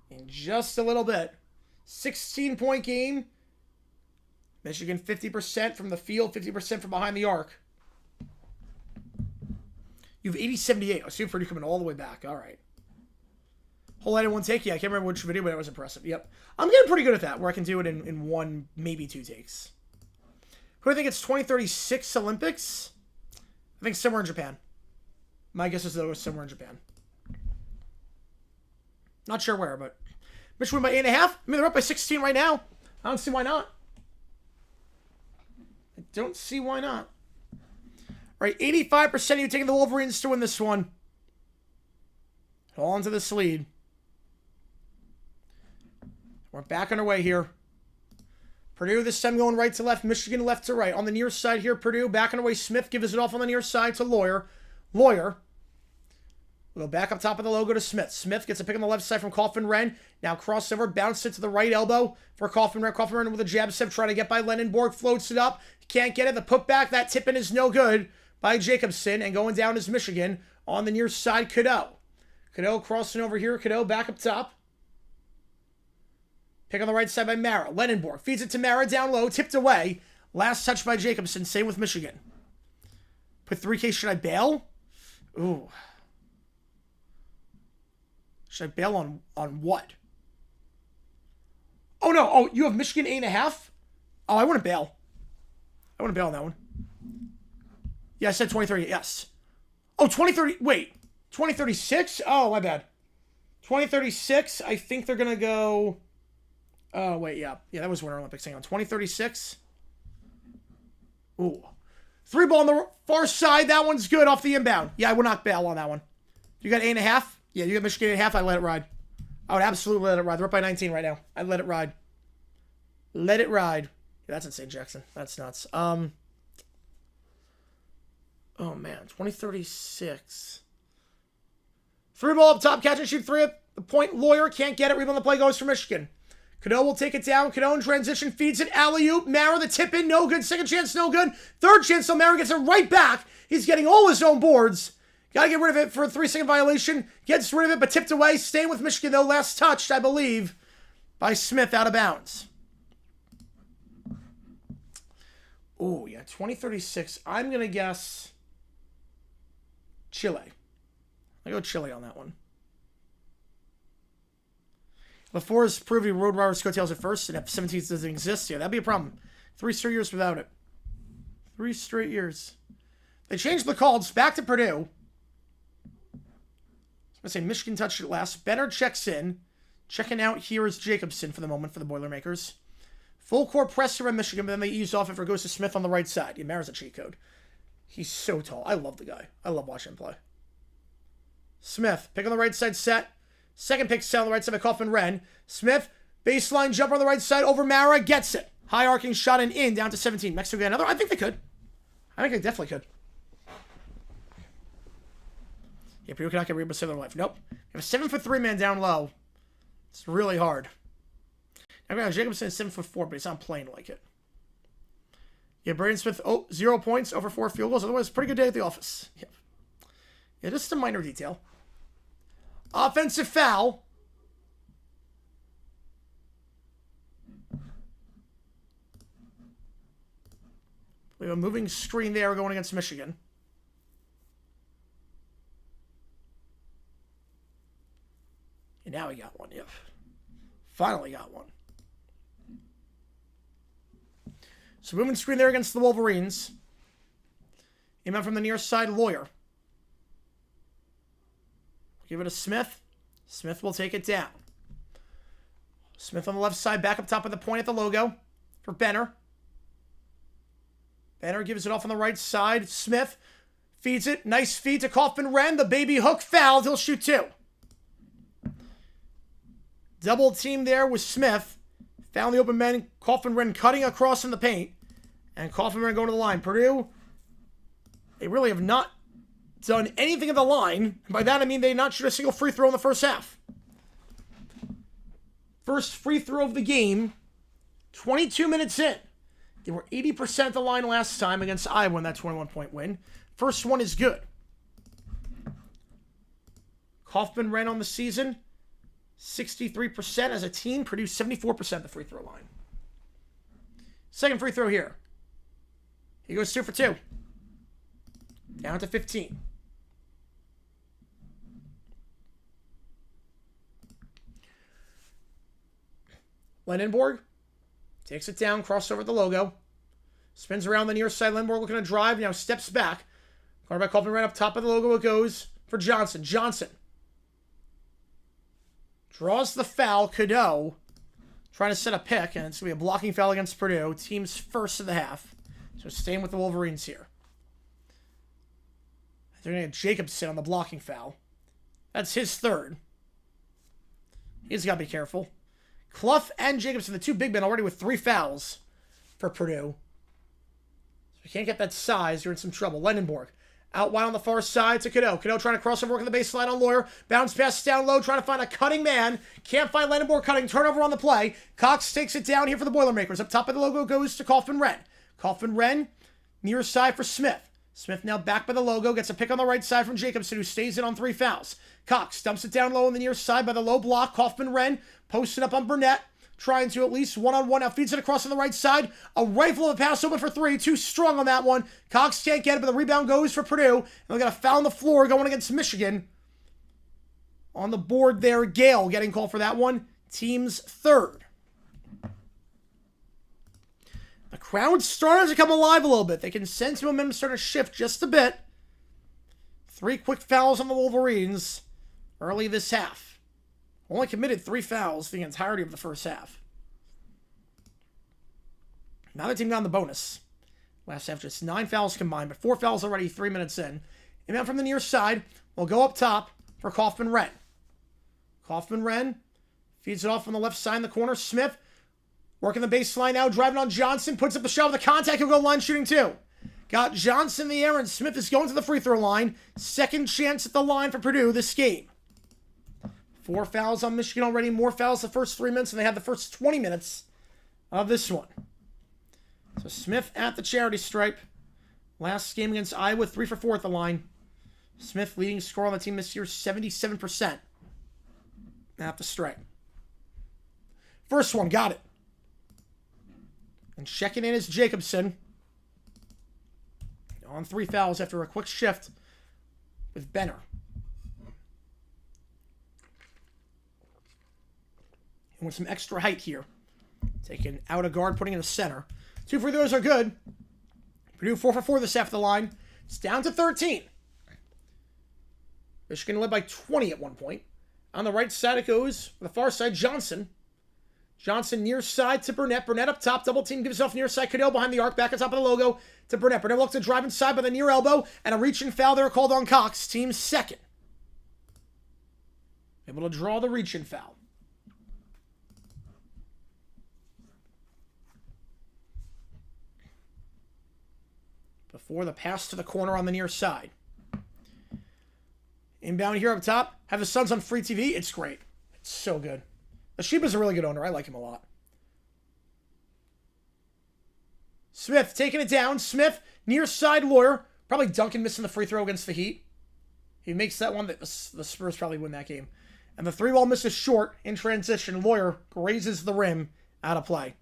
in just a little bit. 16-point game. Michigan 50% from the field, 50% from behind the arc. You have 80-78. I see Purdue coming all the way back. All right. Whole light in one take? Yeah, I can't remember which video, but it was impressive. Yep. I'm getting pretty good at that, where I can do it in one, maybe 2 takes. Who do I think it's 2036 Olympics? I think somewhere in Japan. My guess is that it was somewhere in Japan. Not sure where, but Michigan win by 8.5. I mean, they're up by 16 right now. I don't see why not. I don't see why not. All right, 85% of you taking the Wolverines to win this one. Hold on to this lead. We're back on our way here. Purdue this time going right to left. Michigan left to right. On the near side here, Purdue back on our way. Smith gives it off on the near side to Lawyer. We'll go back up top of the logo to Smith. Smith gets a pick on the left side from Kaufman Wren. Now crossover, bounce it to the right elbow for Kaufman Wren. Kaufman Wren with a jab step, trying to get by Lennon-Borg. Floats it up. Can't get it. The putback, that tip in is no good by Jacobson. And going down is Michigan. On the near side, Cadeau. Cadeau crossing over here. Cadeau back up top. Pick on the right side by Mara. Lennon-Borg feeds it to Mara down low. Tipped away. Last touch by Jacobson. Same with Michigan. Put 3K. Should I bail? Ooh. Should I bail on what? Oh, no. Oh, you have Michigan 8.5? Oh, I wouldn't bail. I wouldn't bail on that one. Yeah, I said 2030. Yes. Oh, 2030. Wait. 2036? Oh, my bad. 2036. I think they're going to go... Oh, wait, yeah. Yeah, that was Winter Olympics. Hang on. 2036. Ooh. 3 ball on the far side. That one's good off the inbound. Yeah, I would not bail on that one. You got 8.5? Yeah, you got Michigan 8.5. I let it ride. I would absolutely let it ride. They're up by 19 right now. I'd let it ride. Let it ride. Yeah, that's insane, Jackson. That's nuts. Oh, man. 2036. 3 ball up top. Catch and shoot 3 at the point. Lawyer can't get it. Rebound the play goes for Michigan. Cadeau will take it down. Cadeau in transition feeds it. Alley-oop. Mara the tip in. No good. Second chance. No good. Third chance. So Mara gets it right back. He's getting all his own boards. Got to get rid of it for a 3-second violation. Gets rid of it, but tipped away. Staying with Michigan, though. Last touched, I believe, by Smith out of bounds. Oh, yeah. 2036. I'm going to guess Chile. I go Chile on that one. Before his proved he rode Robert's coattails at first, and F-17 doesn't exist. Yeah, that'd be a problem. 3 straight years without it. 3 straight years. They changed the calls back to Purdue. I was going to say Michigan touched it last. Benner checks in. Checking out here is Jacobson for the moment for the Boilermakers. Full court pressure by Michigan, but then they ease off after it goes to Smith on the right side. Yeah, Mara's a cheat code. He's so tall. I love the guy. I love watching him play. Smith, pick on the right side set. Second pick set on the right side by Kaufman-Renn. Smith, baseline jumper on the right side over Mara, gets it. High arcing shot and in, down to 17. Mexico get another. I think they could. I think they definitely could. Yeah, Purdue cannot get rebound to save their life. Nope. You have a 7'3" man down low. It's really hard. Now, Jacobson is 7'4", but he's not playing like it. Yeah, Braden Smith, 0 points, over 4 field goals. Otherwise, pretty good day at the office. Yep. Yeah, just a minor detail. Offensive foul. We have a moving screen there going against Michigan. And now we got one, yep. Finally got one. So moving screen there against the Wolverines. Inbound from the near side, Lawyer. Give it to Smith. Smith will take it down. Smith on the left side, back up top of the point at the logo for Benner. Benner gives it off on the right side. Smith feeds it. Nice feed to Kaufman-Renn. The baby hook fouled. He'll shoot 2. Double team there with Smith. Found the open man. Kaufman-Renn cutting across in the paint. And Kaufman-Renn going to the line. Purdue, they really have not done anything at the line. By that I mean they did not shoot a single free throw in the first half. First free throw of the game, 22 minutes in. They were 80% at the line last time against Iowa in that 21-point win. First one is good. Kaufman-Renn on the season, 63% as a team. Purdue 74% at the free throw line. Second free throw here. He goes 2 for 2. Down to 15. Lendenborg takes it down, crossover the logo. Spins around the near side. Lendenborg looking to drive. Now steps back. Quarterback Kaufman-Renn up top of the logo. It goes for Johnson. Johnson draws the foul. Cadeau trying to set a pick, and it's going to be a blocking foul against Purdue. Team's first of the half. So staying with the Wolverines here. They're going to get Jacobson on the blocking foul. That's his third. He's got to be careful. Clough and Jacobson, the 2 big men, already with 3 fouls for Purdue. So if you can't get that size, you're in some trouble. Lendenborg out wide on the far side to Cadeau. Cadeau trying to cross over, work on the baseline on Lawyer. Bounce pass down low, trying to find a cutting man. Can't find Lendenborg cutting. Turnover on the play. Cox takes it down here for the Boilermakers. Up top of the logo goes to Kaufman-Renn. Kaufman-Renn, near side for Smith. Smith now back by the logo. Gets a pick on the right side from Jacobson, who stays in on 3 fouls. Cox dumps it down low on the near side by the low block. Kaufman-Renn posted up on Burnett. Trying to at least one-on-one. Now feeds it across on the right side. A rifle of a pass open for 3. Too strong on that one. Cox can't get it, but the rebound goes for Purdue. And they're going to foul on the floor going against Michigan. On the board there, Gale getting called for that one. Team's third. The crowd's starting to come alive a little bit. They can sense momentum starting to shift just a bit. 3 quick fouls on the Wolverines early this half. Only committed 3 fouls the entirety of the first half. Now the team got on the bonus. Last half just 9 fouls combined, but 4 fouls already 3 minutes in. Inbound from the near side will go up top for Kaufman-Renn. Kaufman-Renn feeds it off on the left side in the corner. Smith working the baseline now, driving on Johnson. Puts up the shot with the contact. He'll go line shooting 2. Got Johnson in the air, and Smith is going to the free throw line. Second chance at the line for Purdue this game. 4 fouls on Michigan already. More fouls the first 3 minutes than they had the first 20 minutes of this one. So Smith at the charity stripe. Last game against Iowa, 3 for 4 at the line. Smith leading scorer on the team this year, 77% at the stripe. First one, got it. And checking in is Jacobson. On 3 fouls after a quick shift with Benner. And with some extra height here. Taking out a guard, putting in a center. 2 free throws are good. Purdue 4 for 4 this half of the line. It's down to 13. Michigan led by 20 at one point. On the right side, it goes. On the far side, Johnson. Johnson near side to Burnett. Burnett up top. Double team gives off near side. Cadell behind the arc. Back on top of the logo to Burnett. Burnett looks to drive inside by the near elbow. And a reaching foul there called on Cox. Team second. Able to draw the reaching foul. Before the pass to the corner on the near side. Inbound here up top. Have the Suns on free TV. It's great. It's so good. Ashiba's a really good owner. I like him a lot. Smith taking it down. Smith, near side Lawyer. Probably Duncan missing the free throw against the Heat. He makes that one. The Spurs probably win that game. And the 3-ball misses short in transition. Lawyer grazes the rim out of play.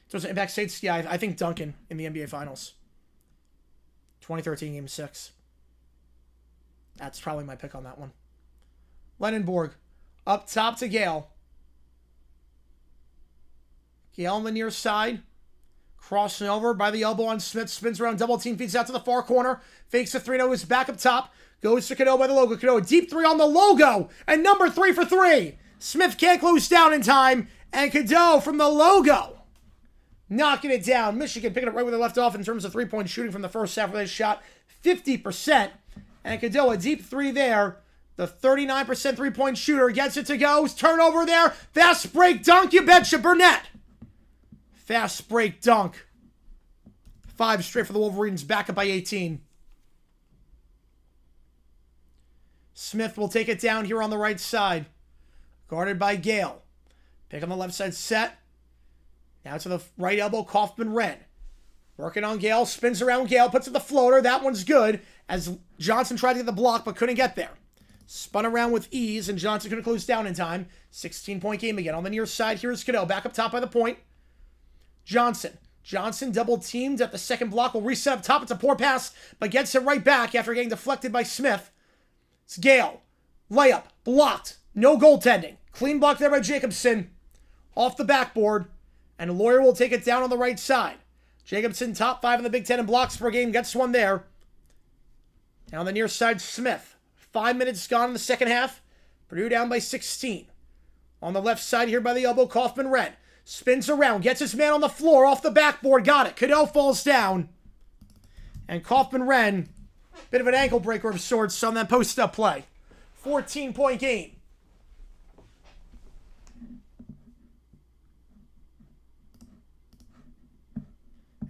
So it's an impact States. Yeah, I think Duncan in the NBA Finals. 2013 Game 6. That's probably my pick on that one. Lenenborg up top to Gale. Gale on the near side. Crossing over by the elbow on Smith. Spins around, double team, feeds out to the far corner. Fakes a 3-0, is back up top. Goes to Cadeau by the logo. Cadeau, deep 3 on the logo. And number 3 for 3. Smith can't close down in time. And Cadeau from the logo. Knocking it down. Michigan picking up right where they left off in terms of 3-point shooting from the first half where they shot 50%. And Cadeau, a deep 3 there. The 39% 3-point shooter gets it to go. Turnover there. Fast break dunk, you betcha, Burnett. Fast break dunk. 5 straight for the Wolverines, back up by 18. Smith will take it down here on the right side. Guarded by Gale. Pick on the left side set. Now to the right elbow, Kaufman-Wren. Working on Gale, spins around Gale, puts it the floater. That one's good as Johnson tried to get the block but couldn't get there. Spun around with ease and Johnson couldn't close down in time. 16-point game again. On the near side, here's Cadeau. Back up top by the point. Johnson double teamed at the second block. Will reset up top. It's a poor pass, but gets it right back after getting deflected by Smith. It's Gale. Layup. Blocked. No goaltending. Clean block there by Jacobson. Off the backboard. And Lawyer will take it down on the right side. Jacobson, top 5 in the Big Ten in blocks per game. Gets one there. Down the near side, Smith. 5 minutes gone in the second half. Purdue down by 16. On the left side here by the elbow, Kaufman-Wren. Spins around. Gets his man on the floor. Off the backboard. Got it. Cadeau falls down. And Kaufman-Wren, bit of an ankle breaker of sorts on that post-up play. 14-point game.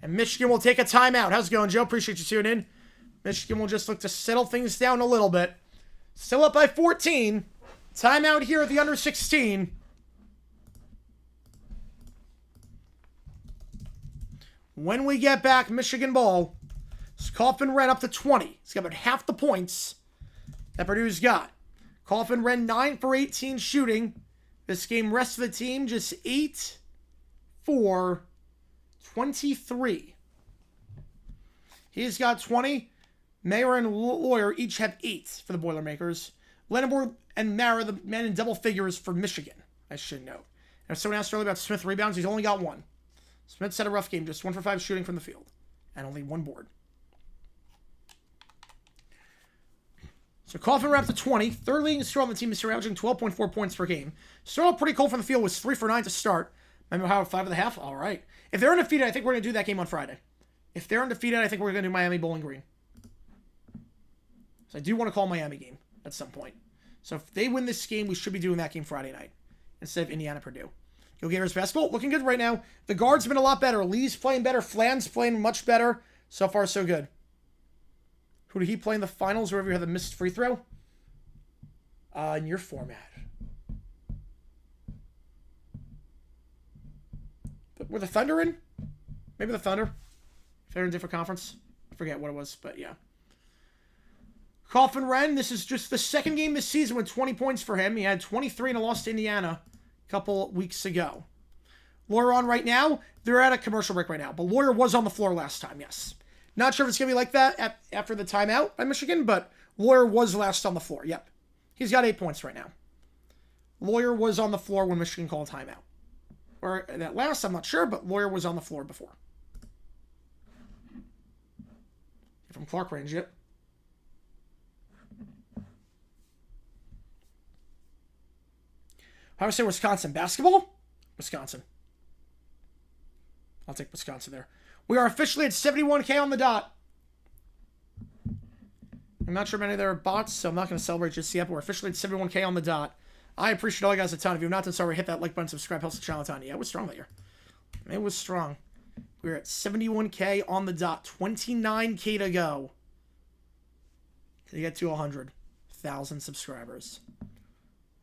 And Michigan will take a timeout. How's it going, Joe? Appreciate you tuning in. Michigan will just look to settle things down a little bit. Still up by 14. Timeout here at the under 16. When we get back, Michigan ball. Kaufman-Wren up to 20. He's got about half the points that Purdue's got. Kaufman-Wren 9 for 18 shooting. This game, rest of the team, just 8 for 23. He's got 20. Mayer and Lawyer each have 8 for the Boilermakers. Lenenborg and Mara, the men in double figures for Michigan, I should note. And if someone asked earlier about Smith rebounds, he's only got 1. Smith's had a rough game, just 1 for 5 shooting from the field. And only 1 board. So Kaufman-Wren up to 20. Third leading scorer on the team is averaging 12.4 points per game. Started off pretty cold from the field, was 3 for 9 to start. Remember how 5 of the half? All right. If they're undefeated, I think we're going to do that game on Friday. If they're undefeated, I think we're going to do Miami Bowling Green. So I do want to call Miami game at some point. So if they win this game, we should be doing that game Friday night instead of Indiana Purdue. Go Gators basketball, looking good right now. The guard's been a lot better. Lee's playing better. Flan's playing much better. So far, so good. Who did he play in the finals? Wherever you had the missed free throw? In your format. Were the Thunder in? Maybe the Thunder. If they're in a different conference. I forget what it was, but yeah. Kaufman-Wren, this is just the second game this season with 20 points for him. He had 23 in a loss to Indiana a couple weeks ago. Lawyer on right now. They're at a commercial break right now, but Lawyer was on the floor last time, yes. Not sure if it's going to be like that after the timeout by Michigan, but Lawyer was last on the floor, yep. He's got 8 points right now. Lawyer was on the floor when Michigan called timeout. Or that last, I'm not sure, but Lawyer was on the floor before. From Clark range, yep. I would say Wisconsin basketball. Wisconsin. I'll take Wisconsin there. We are officially at 71K on the dot. I'm not sure many of there are bots, so I'm not going to celebrate just yet, but we're officially at 71K on the dot. I appreciate all you guys a ton. If you've not done so already, hit that like button, subscribe, helps the channel a ton. Yeah, it was strong that year. It was strong. We're at 71K on the dot. 29K to go. To get to 100,000 subscribers.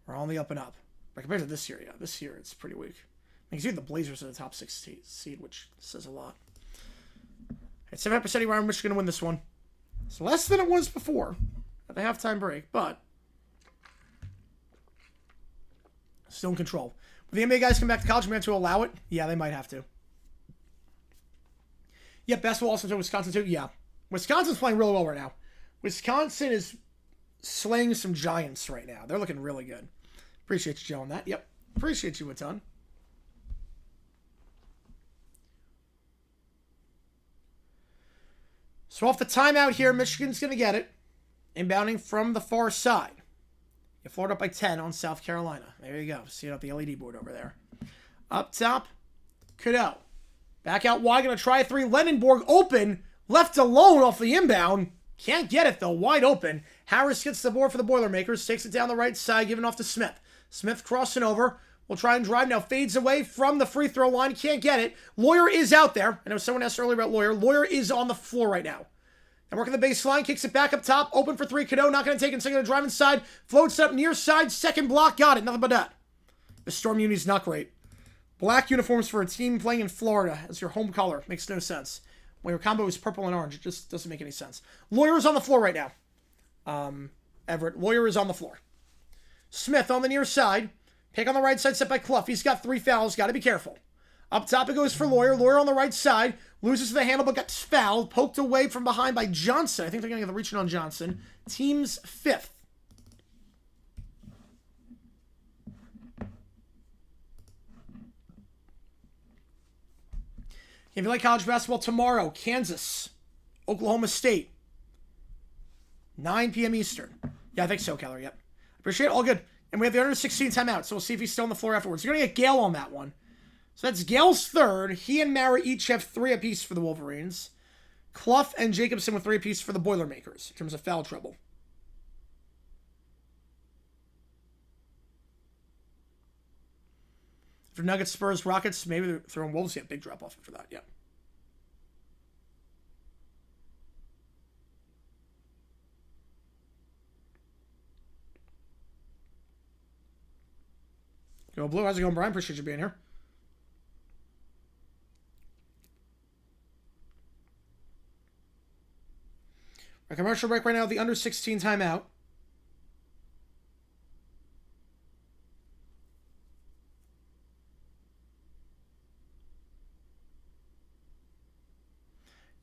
We're on the up and up. But compared to this year, yeah, this year it's pretty weak. Because even the Blazers are the top 6 seed, which says a lot. At 7% around, Michigan to win this one. It's less than it was before at the halftime break, but still in control. Will the NBA guys come back to college and to allow it? Yeah, they might have to. Yeah, basketball also to Wisconsin too. Yeah, Wisconsin's playing really well right now. Wisconsin is slaying some giants right now. They're looking really good. Appreciate you, Joe, on that. Yep, appreciate you a ton. So off the timeout here, Michigan's going to get it. Inbounding from the far side. You Florida up by 10 on South Carolina. There you go. See it on the LED board over there. Up top, Cadeau. Back out wide, going to try a 3. Lenenborg open, left alone off the inbound. Can't get it, though. Wide open. Harris gets the board for the Boilermakers. Takes it down the right side, giving off to Smith. Smith crossing over. Will try and drive now. Fades away from the free throw line. Can't get it. Lawyer is out there. I know someone asked earlier about Lawyer. Lawyer is on the floor right now. And working the baseline. Kicks it back up top. Open for 3. Cadeau not going to take it. So going to drive inside. Floats up near side. Second block. Got it. Nothing but that. The Storm Uni's not great. Black uniforms for a team playing in Florida as your home color. Makes no sense. When your combo is purple and orange, it just doesn't make any sense. Lawyer is on the floor right now. Everett. Lawyer is on the floor. Smith on the near side. Pick on the right side, set by Clough. He's got 3 fouls. Got to be careful. Up top it goes for Lawyer. Lawyer on the right side. Loses the handle, but gets fouled. Poked away from behind by Johnson. I think they're going to get the reaching on Johnson. Team's 5th. If you like college basketball tomorrow, Kansas, Oklahoma State, 9 p.m. Eastern. Yeah, I think so, Keller. Yep. Appreciate it. All good. And we have the under 16 timeout, so we'll see if he's still on the floor afterwards. You're going to get Gale on that one. So that's Gale's 3rd. He and Mara each have 3 apiece for the Wolverines. Clough and Jacobson with 3 apiece for the Boilermakers in terms of foul trouble. For Nuggets, Spurs, Rockets, maybe they're throwing Wolves. Yeah, big drop off after that. Yeah. Go Blue. How's it going, Brian? Appreciate you being here. A commercial break right now. The under 16 timeout.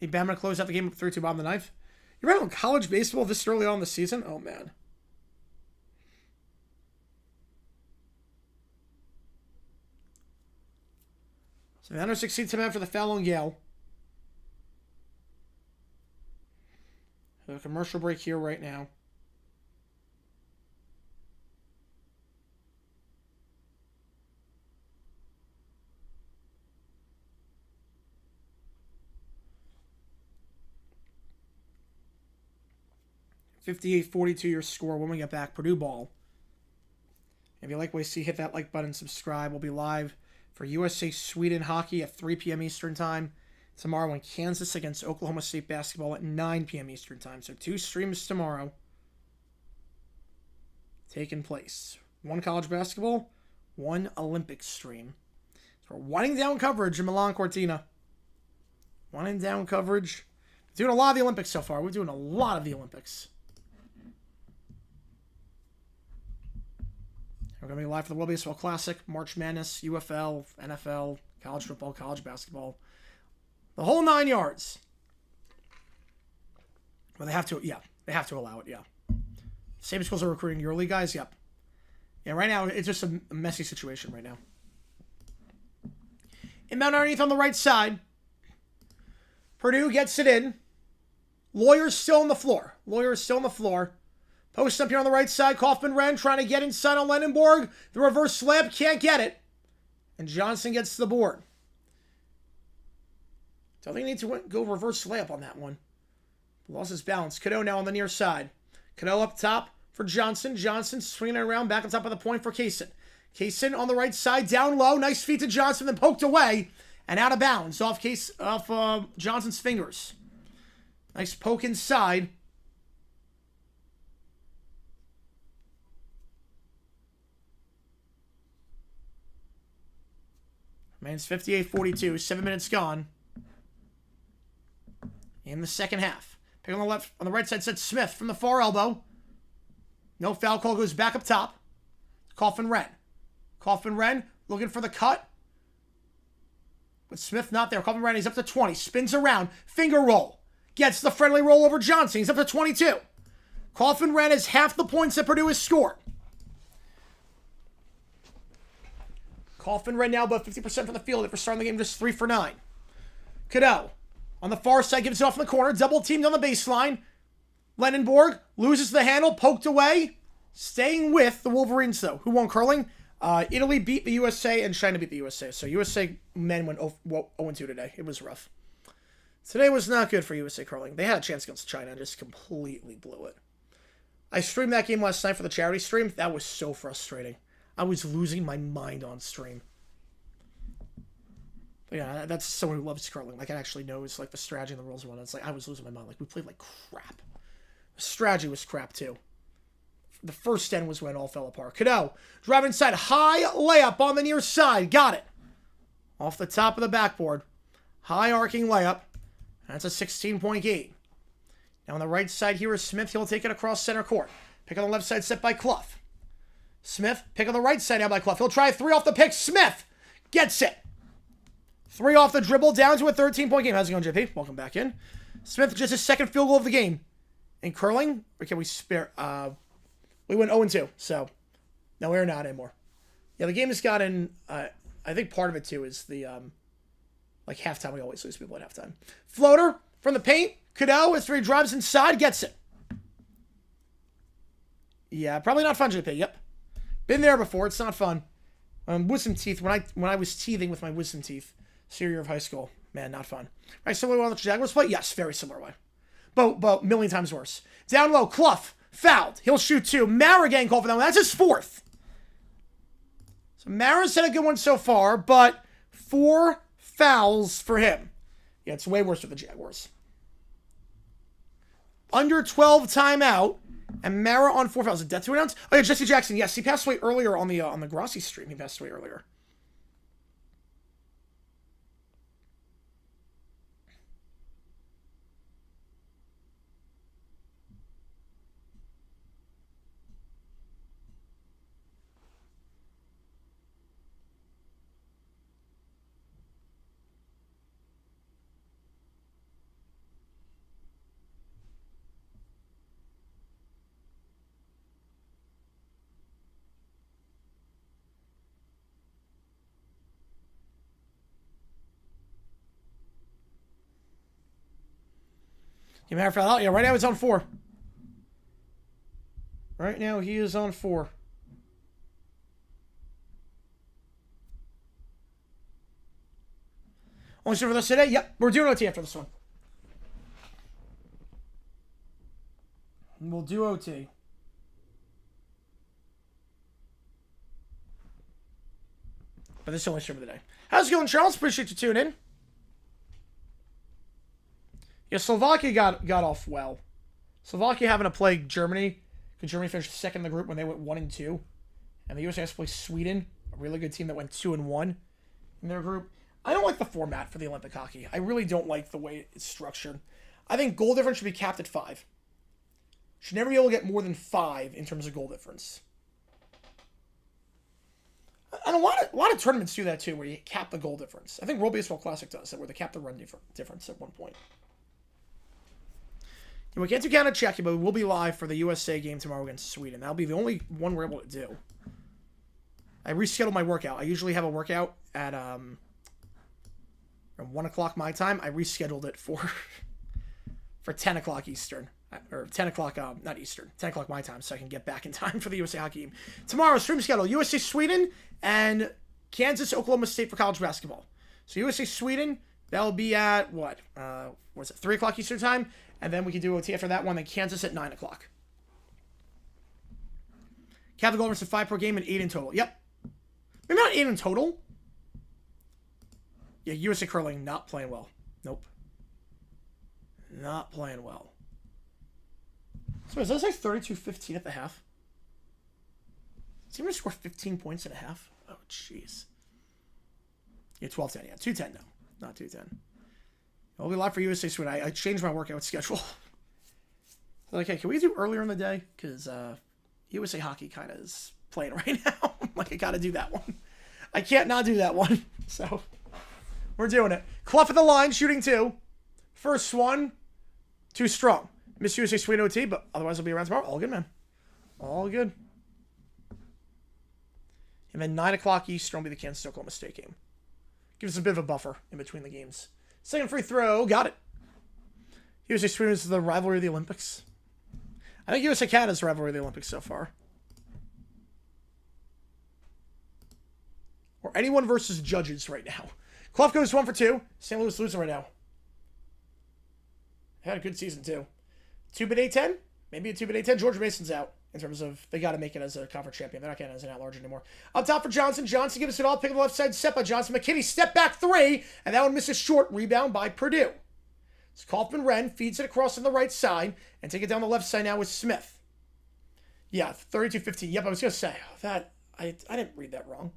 Need Bama to close out the game with 3-2 bottom of the ninth. You're right on college baseball this early on in the season? Oh, man. So the under 16 timeout for the foul on Yale. So a commercial break here right now. $58-42 your score when we get back. Purdue ball. If you like what you see, hit that like button, subscribe. We'll be live for USA-Sweden hockey at 3 p.m. Eastern Time tomorrow, in Kansas against Oklahoma State basketball at 9 p.m. Eastern Time. So 2 streams tomorrow taking place. 1 college basketball, 1 Olympic stream. So we're winding down coverage in Milan Cortina. Winding down coverage. We're doing a lot of the Olympics so far. We're doing a lot of the Olympics. We're going to be live for the World Baseball Classic, March Madness, UFL, NFL, college football, college basketball. The whole 9 yards. Well, they have to, yeah. They have to allow it, yeah. Same schools are recruiting EuroLeague guys, yep. Yeah, right now, it's just a messy situation right now. Inbound underneath on the right side. Purdue gets it in. Lawyer's still on the floor. Post up here on the right side. Kaufman-Renn trying to get inside on Lenenborg. The reverse slap, can't get it. And Johnson gets to the board. Don't think he needs to go reverse layup on that one. Lost his balance. Cadeau now on the near side. Cadeau up top for Johnson. Johnson swinging it around back on top of the point for Kaysen. Kaysen on the right side, down low. Nice feed to Johnson, then poked away and out of bounds off Johnson's fingers. Nice poke inside. Man, it's 58-42. 7 minutes gone. In the second half. Pick on the left, on the right side, Smith from the far elbow. No foul call, goes back up top. Kaufman-Renn looking for the cut. But Smith not there. Kaufman-Renn, he's up to 20. Spins around. Finger roll. Gets the friendly roll over Johnson. He's up to 22. Kaufman-Renn is half the points that Purdue has scored. Kaufman-Renn now about 50% from the field after starting the game just 3 for 9. Cadeau on the far side gives it off in the corner. Double teamed on the baseline. Lenenborg loses the handle. Poked away. Staying with the Wolverines, though. Who won curling? Italy beat the USA and China beat the USA. So USA men went 0-2 today. It was rough. Today was not good for USA curling. They had a chance against China and just completely blew it. I streamed that game last night for the charity stream. That was so frustrating. I was losing my mind on stream. But yeah, that's someone who loves curling. Like, I actually knows, like, the strategy and the rules and whatnot. It's like, I was losing my mind. Like, we played like crap. The strategy was crap, too. The first end was when it all fell apart. Cadeau, drive inside. High layup on the near side. Got it. Off the top of the backboard. High arcing layup. That's a 16-point game. Now on the right side here is Smith. He'll take it across center court. Pick on the left side, set by Clough. Smith, pick on the right side now by Clough. He'll try 3 off the pick. Smith gets it. 3 off the dribble, down to a 13-point game. How's it going, JP? Welcome back in. Smith, just his second field goal of the game. In curling, or can we spare... we went 0-2, so... No, we're not anymore. Yeah, the game has gotten... I think part of it, too, is the... like, halftime, we always lose people at halftime. Floater from the paint. Cadeau, as 3 drives inside, gets it. Yeah, probably not fun, JP. Yep. Been there before. It's not fun. Wisdom teeth. When I was teething with my wisdom teeth, senior year of high school, man, not fun. Right, similar way the Jaguars play? Yes, very similar way. But million times worse. Down low, Clough fouled. He'll shoot 2. Mara getting called for that one. That's his 4th. So Mara's had a good one so far, but 4 fouls for him. Yeah, it's way worse for the Jaguars. Under 12 timeout. And Mara on 4 fouls. Is death to announce? Oh yeah, Jesse Jackson. Yes, he passed away earlier on the Grassi stream. He passed away earlier. You matter fell out? Yeah, right now it's on 4. Right now he is on 4. Only stream for us today? Yep, we're doing OT after this one. We'll do OT. But this is the only stream of the day. How's it going, Charles? Appreciate you tuning in. Yeah, Slovakia got off well. Slovakia having to play Germany, because Germany finished second in the group when they went 1-2. And the USA has to play Sweden, a really good team that went 2-1 in their group. I don't like the format for the Olympic hockey. I really don't like the way it's structured. I think goal difference should be capped at 5. Should never be able to get more than 5 in terms of goal difference. And a lot of tournaments do that too, where you cap the goal difference. I think World Baseball Classic does that, where they cap the run difference at one point. We can't do counter check, but we will be live for the USA game tomorrow against Sweden. That'll be the only one we're able to do. I rescheduled my workout. I usually have a workout at 1 o'clock my time. I rescheduled it for 10 o'clock Eastern. Or 10 o'clock, not Eastern, 10 o'clock my time, so I can get back in time for the USA hockey game. Tomorrow, stream schedule, USA Sweden and Kansas Oklahoma State for college basketball. So USA Sweden, that'll be at, what was it, 3 o'clock Eastern time? And then we can do OT after that one, then Kansas at 9 o'clock. Catholic Wolverines 5 per game and 8 in total. Yep. Maybe not 8 in total. Yeah, USA Curling not playing well. Nope. Not playing well. So is that like 32-15 at the half? Is he going to score 15 points at a half? Oh, jeez. Yeah, 12-10. Yeah, 2-10 now. Not 2-10. It'll be live for USA Sweden. I changed my workout schedule. So, okay, can we do earlier in the day? Because USA Hockey kind of is playing right now. Like, I got to do that one. I can't not do that one. So, we're doing it. Clough at the line, shooting 2. First one, too strong. Miss USA Sweden OT, but otherwise I'll be around tomorrow. All good, man. All good. And then 9 o'clock Eastern will be the Kansas Oklahoma State game. Gives us a bit of a buffer in between the games. Second free throw. Got it. USA Sweden is the rivalry of the Olympics. I think USA Canada is the rivalry of the Olympics so far. Or anyone versus judges right now. Clough goes 1 for 2. St. Louis losing right now. They had a good season, too. 2-bit A10? Maybe a 2-bit A10. George Mason's out in terms of they got to make it as a conference champion. They're not getting it as an at-large anymore. Up top for Johnson. Johnson gives us it all. Pick up the left side. Set by Johnson. McKinney step back 3. And that one misses short. Rebound by Purdue. So Kaufman Wren feeds it across on the right side. And take it down the left side now with Smith. Yeah, 32-15. Yep, I was going to say. That I didn't read that wrong.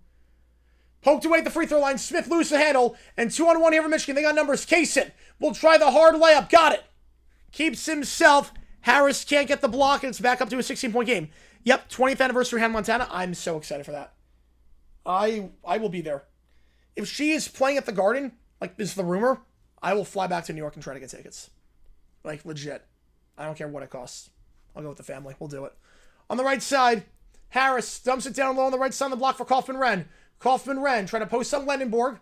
Poked away at the free throw line. Smith loses the handle. And 2-on-1 here for Michigan. They got numbers. Kaysen will try the hard layup. Got it. Keeps himself. Harris can't get the block, and it's back up to a 16-point game. Yep, 20th anniversary Hannah Montana. I'm so excited for that. I will be there. If she is playing at the Garden, like this is the rumor, I will fly back to New York and try to get tickets. Like, legit. I don't care what it costs. I'll go with the family. We'll do it. On the right side, Harris dumps it down low on the right side of the block for Kaufman Wren. Kaufman Wren trying to post on Lendenborg.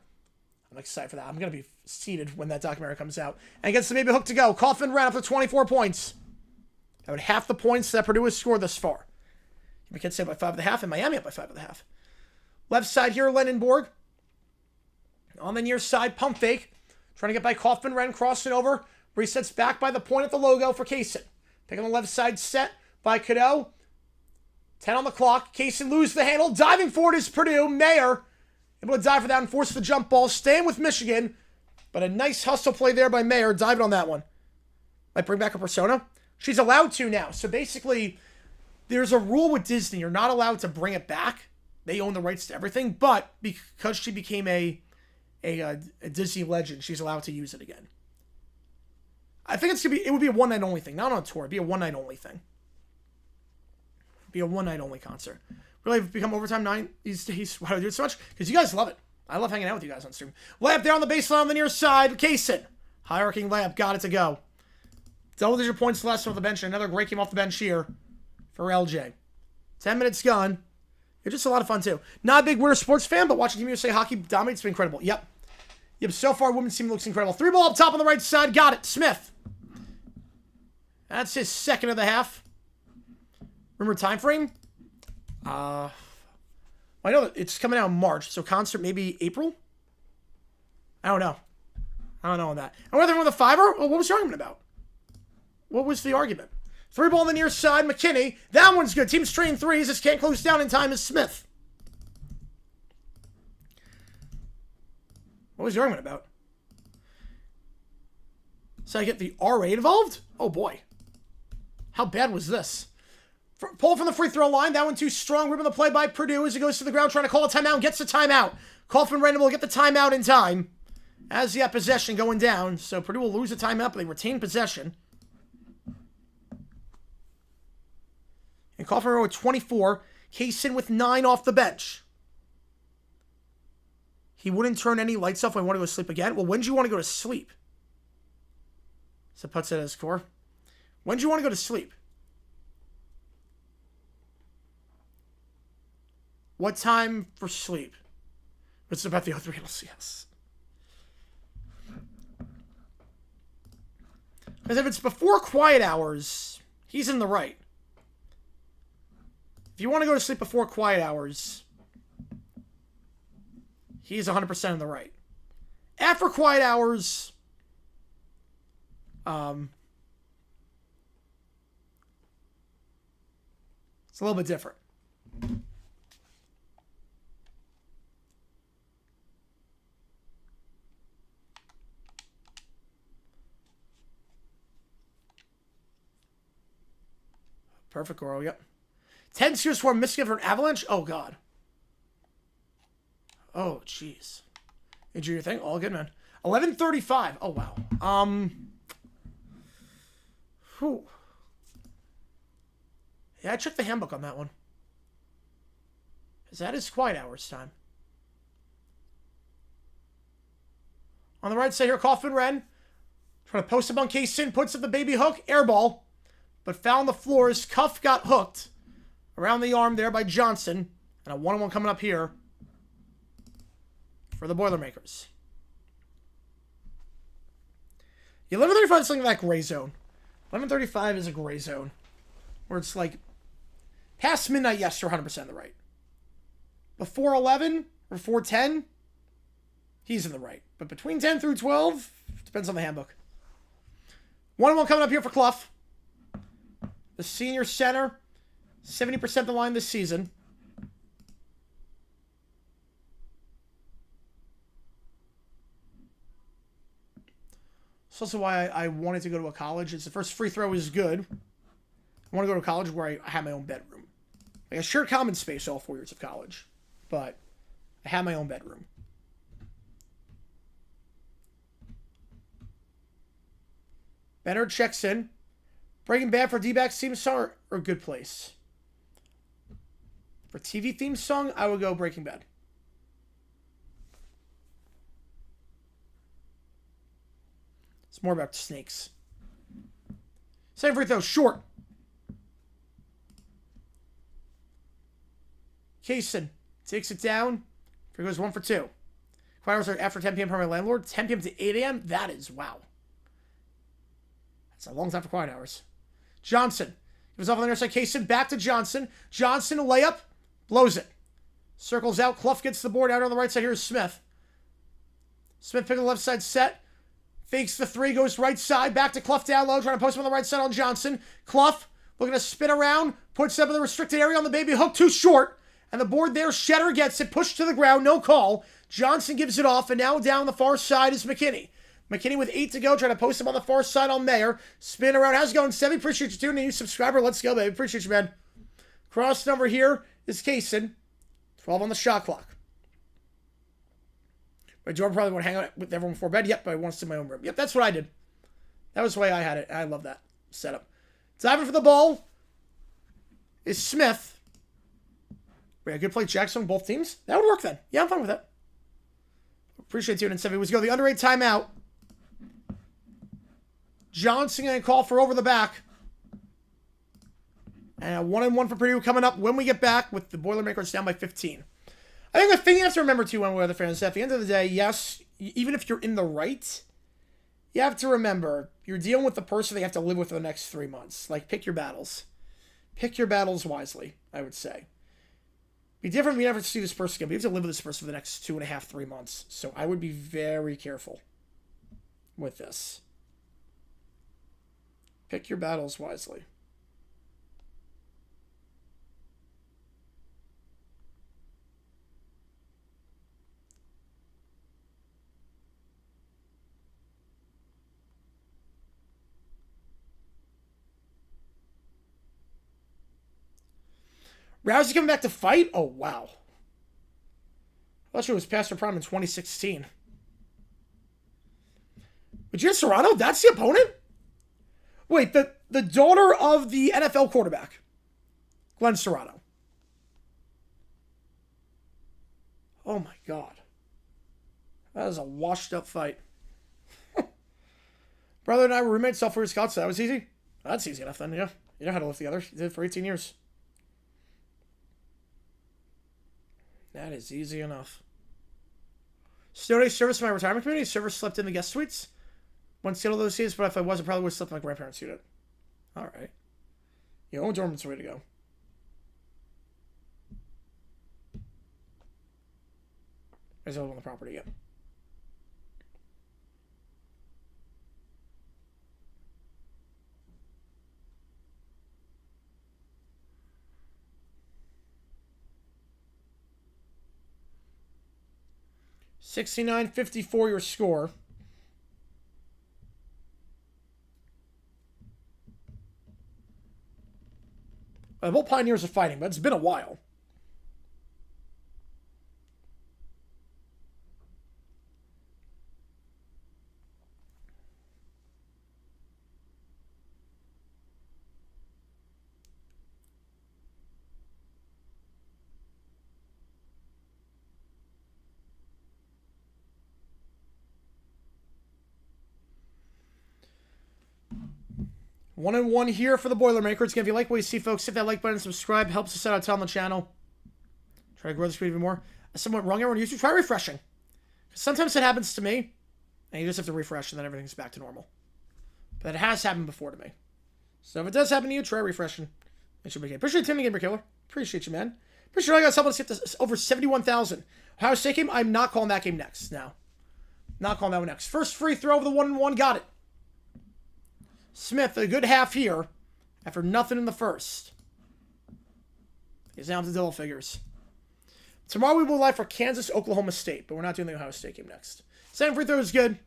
I'm excited for that. I'm going to be seated when that documentary comes out. And gets the maybe hook to go. Kaufman Wren up to 24 points. That would half the points that Purdue has scored thus far. McKinney up by 5.5 and Miami up by 5.5. Left side here, Lendenborg. On the near side, pump fake. Trying to get by Kaufman Wren, crossing over. Resets back by the point at the logo for Kaysen. Pick on the left side, set by Cadeau. 10 on the clock. Kaysen loses the handle. Diving forward is Purdue. Mayer able to dive for that and force the jump ball. Staying with Michigan. But a nice hustle play there by Mayer. Diving on that one. Might bring back a persona. She's allowed to now. So basically, there's a rule with Disney. You're not allowed to bring it back. They own the rights to everything. But because she became a Disney legend, she's allowed to use it again. I think it would be a one-night only thing. Not on tour. It'd be a one-night only thing. It'd be a one-night only concert. Really have become Overtime 9 these days. Why do I do it so much? Because you guys love it. I love hanging out with you guys on stream. Layup there on the baseline on the near side. Kaysen. High arcing layup. Got it to go. Double-digit points less off the bench. And another great game off the bench here for LJ. 10 minutes gone. It's just a lot of fun, too. Not a big winter sports fan, but watching Team USA hockey dominate has been incredible. Yep. So far, women's team looks incredible. 3 ball up top on the right side. Got it. Smith. That's his second of the half. Remember time frame? I know that it's coming out in March, so concert maybe April? I don't know on that. And what with the fiver? Well, what was the argument about? What was the argument? 3 ball on the near side, McKinney. That one's good. Team's trading threes. This can't close down in time is Smith. What was the argument about? So I get the RA involved? Oh boy. How bad was this? Pull from the free throw line. That one too strong. Ripping the play by Purdue as it goes to the ground trying to call a timeout and gets the timeout. Kaufman Wren will get the timeout in time as he had possession going down. So Purdue will lose the timeout, but they retain possession. And Kaufman Wren with 24. Kaysen with 9 off the bench. He wouldn't turn any lights off when I want to go to sleep again. Well, when do you want to go to sleep? So puts it as score. When do you want to go to sleep? What time for sleep? It's about the O3 LCS. Because if it's before quiet hours, he's in the right. If you want to go to sleep before quiet hours, he's 100% in the right. After quiet hours, it's a little bit different. Perfect, Goro, yep. 10 Sears Swarm, Mischief for an Avalanche? Oh, God. Oh, jeez. Did you do your thing? All good, man. 11:35. Oh, wow. Whew. Yeah, I checked the handbook on that one. Because that is quiet hours time. On the right side here, Kaufman Wren. Trying to post up on Kaysen. Puts up the baby hook. Airball. But found the floors. Cuff got hooked around the arm there by Johnson. And a one-on-one coming up here for the Boilermakers. 11:35 is something like gray zone. 11:35 is a gray zone. Where it's like, past midnight, yes, you're 100% in the right. Before 11 or before 10, he's in the right. But between 10 through 12, depends on the handbook. One-on-one coming up here for Clough. The senior center, 70% the line this season. It's also why I wanted to go to a college. It's the first free throw is good. I want to go to a college where I have my own bedroom. Like I shared common space all 4 years of college, but I have my own bedroom. Benner checks in. Breaking Bad for D-backs theme song or Good Place? For TV theme song, I would go Breaking Bad. It's more about snakes. Second free throw, short. Kaysen takes it down. Here goes 1 for 2. Quiet hours are after 10 p.m. per my landlord. 10 p.m. to 8 a.m. That is, wow. That's a long time for quiet hours. Johnson. He was off on the near side. Kaysen back to Johnson. Johnson, a layup. Blows it. Circles out. Clough gets the board out on the right side. Here's Smith. Smith picking the left side set. Fakes the three. Goes right side. Back to Clough down low. Trying to post him on the right side on Johnson. Clough looking to spin around. Puts up in the restricted area on the baby hook. Too short. And the board there. Shetter gets it. Pushed to the ground. No call. Johnson gives it off. And now down the far side is McKinney. McKinney with 8 to go, trying to post him on the far side on Mayer. Spin around. How's it going, Sevy? Appreciate you tuning in. Subscriber. Let's go, baby. Appreciate you, man. Cross number here is Kaysen. 12 on the shot clock. But Jordan probably want to hang out with everyone before bed. Yep, but I want to sit in my own room. Yep, that's what I did. That was the way I had it. I love that setup. Diving for the ball is Smith. We had good play Jackson, both teams. That would work then. Yeah, I'm fine with that. Appreciate tuning in, Sevy. Was go the under 8 timeout. Johnson going to call for over the back. And a 1-and-1 for Purdue coming up when we get back with the Boilermakers down by 15. I think the thing you have to remember, too, when we're other fans, at the end of the day, yes, even if you're in the right, you have to remember you're dealing with the person that you have to live with for the next 3 months. Like, pick your battles. Pick your battles wisely, I would say. Be different if you never see this person again, but you have to live with this person for the next 2.5, 3 months. So I would be very careful with this. Pick your battles wisely. Rousey coming back to fight? Oh, wow. I thought she was past her prime in 2016. But Gina Serrano, that's the opponent? Wait, the daughter of the NFL quarterback, Glenn Serrano. Oh, my God. That is a washed-up fight. Brother and I were roommates, sophomore scouts, so that was easy? That's easy enough then, yeah. You know how to live together. You did it for 18 years. That is easy enough. Snow day service for my retirement community. Server slept in the guest suites. Once Seattle those seats, but if I wasn't, probably would have slept in my grandparents' unit. Alright. Your own dorm's the way to go. There's no one on the property yet. $69.54 your score. Both Pioneers are fighting, but it's been a while. One and one here for the Boilermakers. Again, if you like what you see, folks, hit that like button, subscribe. Helps us out a ton on the channel. Try to grow the screen even more. I somewhat wrong everyone used to try refreshing. Sometimes it happens to me, and you just have to refresh, and then everything's back to normal. But it has happened before to me. So if it does happen to you, try refreshing. It should be okay. Appreciate Tim the Gamer Killer. Appreciate you, man. Pretty sure I got someone to get this over 71,000. Ohio State game, I'm not calling that game next. No. Not calling that one next. First free throw of the 1-1. Got it. Smith, a good half here after nothing in the first. He's down to double figures. Tomorrow we will live for Kansas, Oklahoma State, but we're not doing the Ohio State game next. Second free throw is good.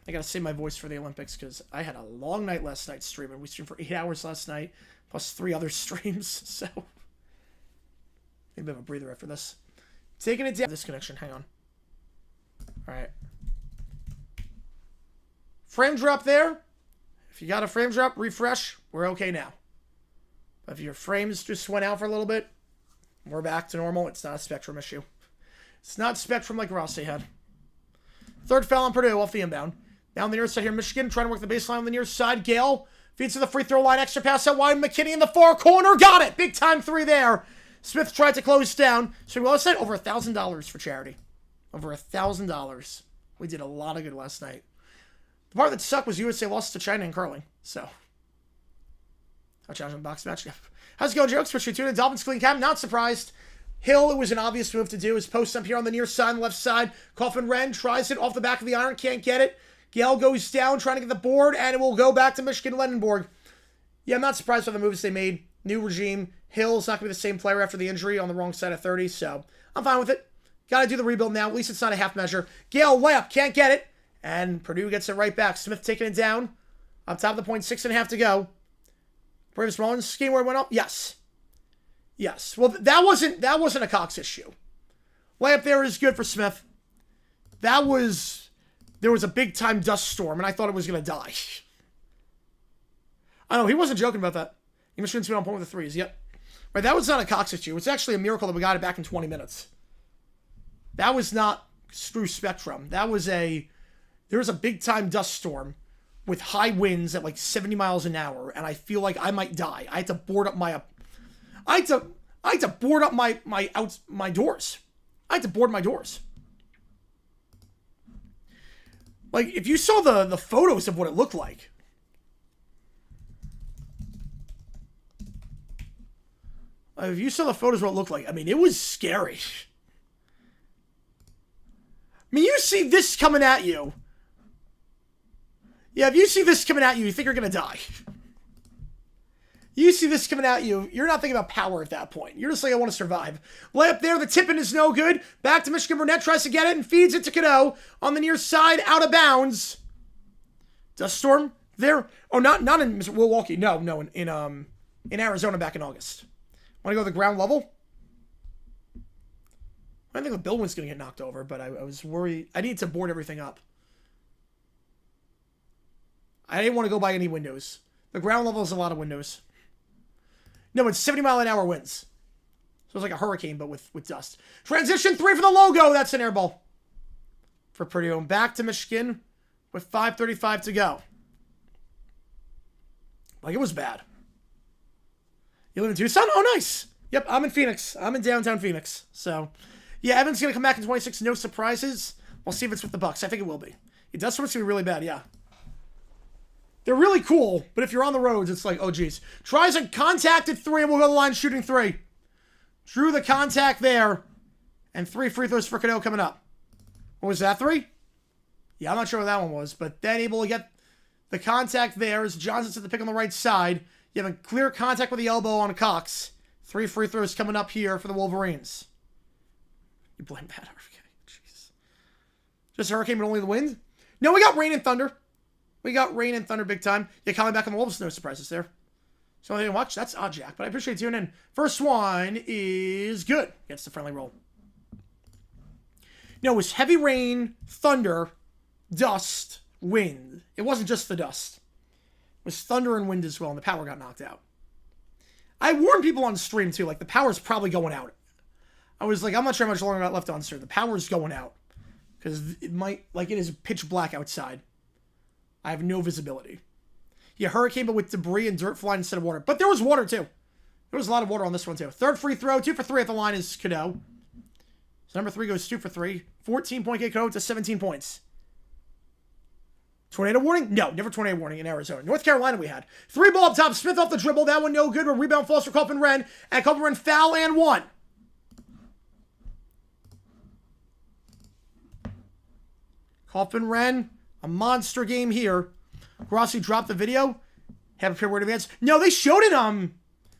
I gotta save my voice for the Olympics because I had a long night last night streaming. We streamed for 8 hours last night, plus 3 other streams, so maybe a bit of a breather after this. Taking it down. This connection, hang on. Alright. Frame drop there. If you got a frame drop, refresh, we're okay now. But if your frames just went out for a little bit, we're back to normal. It's not a Spectrum issue. It's not Spectrum like Rossi had. Third foul on Purdue off the inbound. Now on the near side here, Michigan trying to work the baseline on the near side. Gale feeds to the free throw line. Extra pass out wide. McKinney in the far corner. Got it. Big time 3 there. Smith tried to close down. So we lost that over $1,000 for charity. Over $1,000. We did a lot of good last night. The part that sucked was USA lost to China in curling. So, I'll challenge in the box match. How's it going, Jokes? Switch to Dolphins clean cap. Not surprised. Hill, it was an obvious move to do. His post up here on the near side, left side. Coffin Wren tries it off the back of the iron. Can't get it. Gale goes down, trying to get the board, and it will go back to Michigan Lendenborg. Yeah, I'm not surprised by the moves they made. New regime. Hill's not going to be the same player after the injury on the wrong side of 30, so I'm fine with it. Got to do the rebuild now. At least it's not a half measure. Gale, layup. Can't get it. And Purdue gets it right back. Smith taking it down. Up top of the point, 6.5 to go. Braves Mullins scheme where it went up? Yes. Yes. Well, that wasn't a Cox issue. Layup there is good for Smith. There was a big time dust storm, and I thought it was going to die. I know, he wasn't joking about that. Michigan's been on point with the threes. Yep. Right, that was not a Cox issue. It's actually a miracle that we got it back in 20 minutes. That was not screw Spectrum. There was a big time dust storm with high winds at like 70 miles an hour, and I feel like I might die. I had to board up my doors. I had to board my doors. Like, if you saw the photos of what it looked like. If you saw the photos of what it looked like, I mean, it was scary. I mean, you see this coming at you. Yeah, if you see this coming at you, you think you're going to die. You see this coming at you, you're not thinking about power at that point. You're just like, I want to survive. Layup there, the tip-in is no good. Back to Michigan. Burnett tries to get it and feeds it to Cano on the near side, out of bounds. Dust storm there. Oh, not in Milwaukee. No, in Arizona back in August. Want to go to the ground level? I think the building was going to get knocked over, but I was worried. I needed to board everything up. I didn't want to go by any windows. The ground level is a lot of windows. No, it's 70-mile-an-hour winds. So it's like a hurricane, but with dust. Transition 3 for the logo. That's an air ball for Purdue. And back to Michigan with 5:35 to go. Like, it was bad. You live in Tucson? Oh, nice. Yep, I'm in Phoenix. I'm in downtown Phoenix. So, Yeah, Evans going to come back in 26. No surprises. We'll see if it's with the Bucks. I think it will be. It does sort of be really bad, yeah. They're really cool, but if you're on the roads, it's like, oh, geez. Tries a contact at 3, and we'll go to the line shooting 3. Drew the contact there. And 3 free throws for Cadeau coming up. What was that, 3? Yeah, I'm not sure what that one was, but then able to get the contact there as Johnson's at the pick on the right side. You have a clear contact with the elbow on Cox. 3 free throws coming up here for the Wolverines. You blame that, okay. Jeez. Just a hurricane, but only the wind? No, we got rain and thunder. We got rain and thunder big time. Yeah, coming back on the Wolves. No surprises there. So I didn't watch. That's odd, Jack, but I appreciate you tuning in. First one is good. Gets the friendly roll. No, it was heavy rain, thunder, dust, wind. It wasn't just the dust. It was thunder and wind as well, and the power got knocked out. I warned people on stream, too. Like, the power's probably going out. I was like, I'm not sure how much longer I got left on stream. The power's going out. Because it might, like, it is pitch black outside. I have no visibility. Yeah, hurricane, but with debris and dirt flying instead of water. But there was water, too. There was a lot of water on this one, too. Third free throw, 2 for 3 at the line is Cadeau. So number 3 goes 2 for 3. 14-point get Cadeau to 17 points. Tornado warning? No, never tornado warning in Arizona. North Carolina we had. 3 ball up top. Smith off the dribble. That one no good. But rebound falls for Coffin Wren. And Coffin Wren foul and 1. Coffin Wren, a monster game here. Grossi dropped the video. Have a period advance. No, they showed it.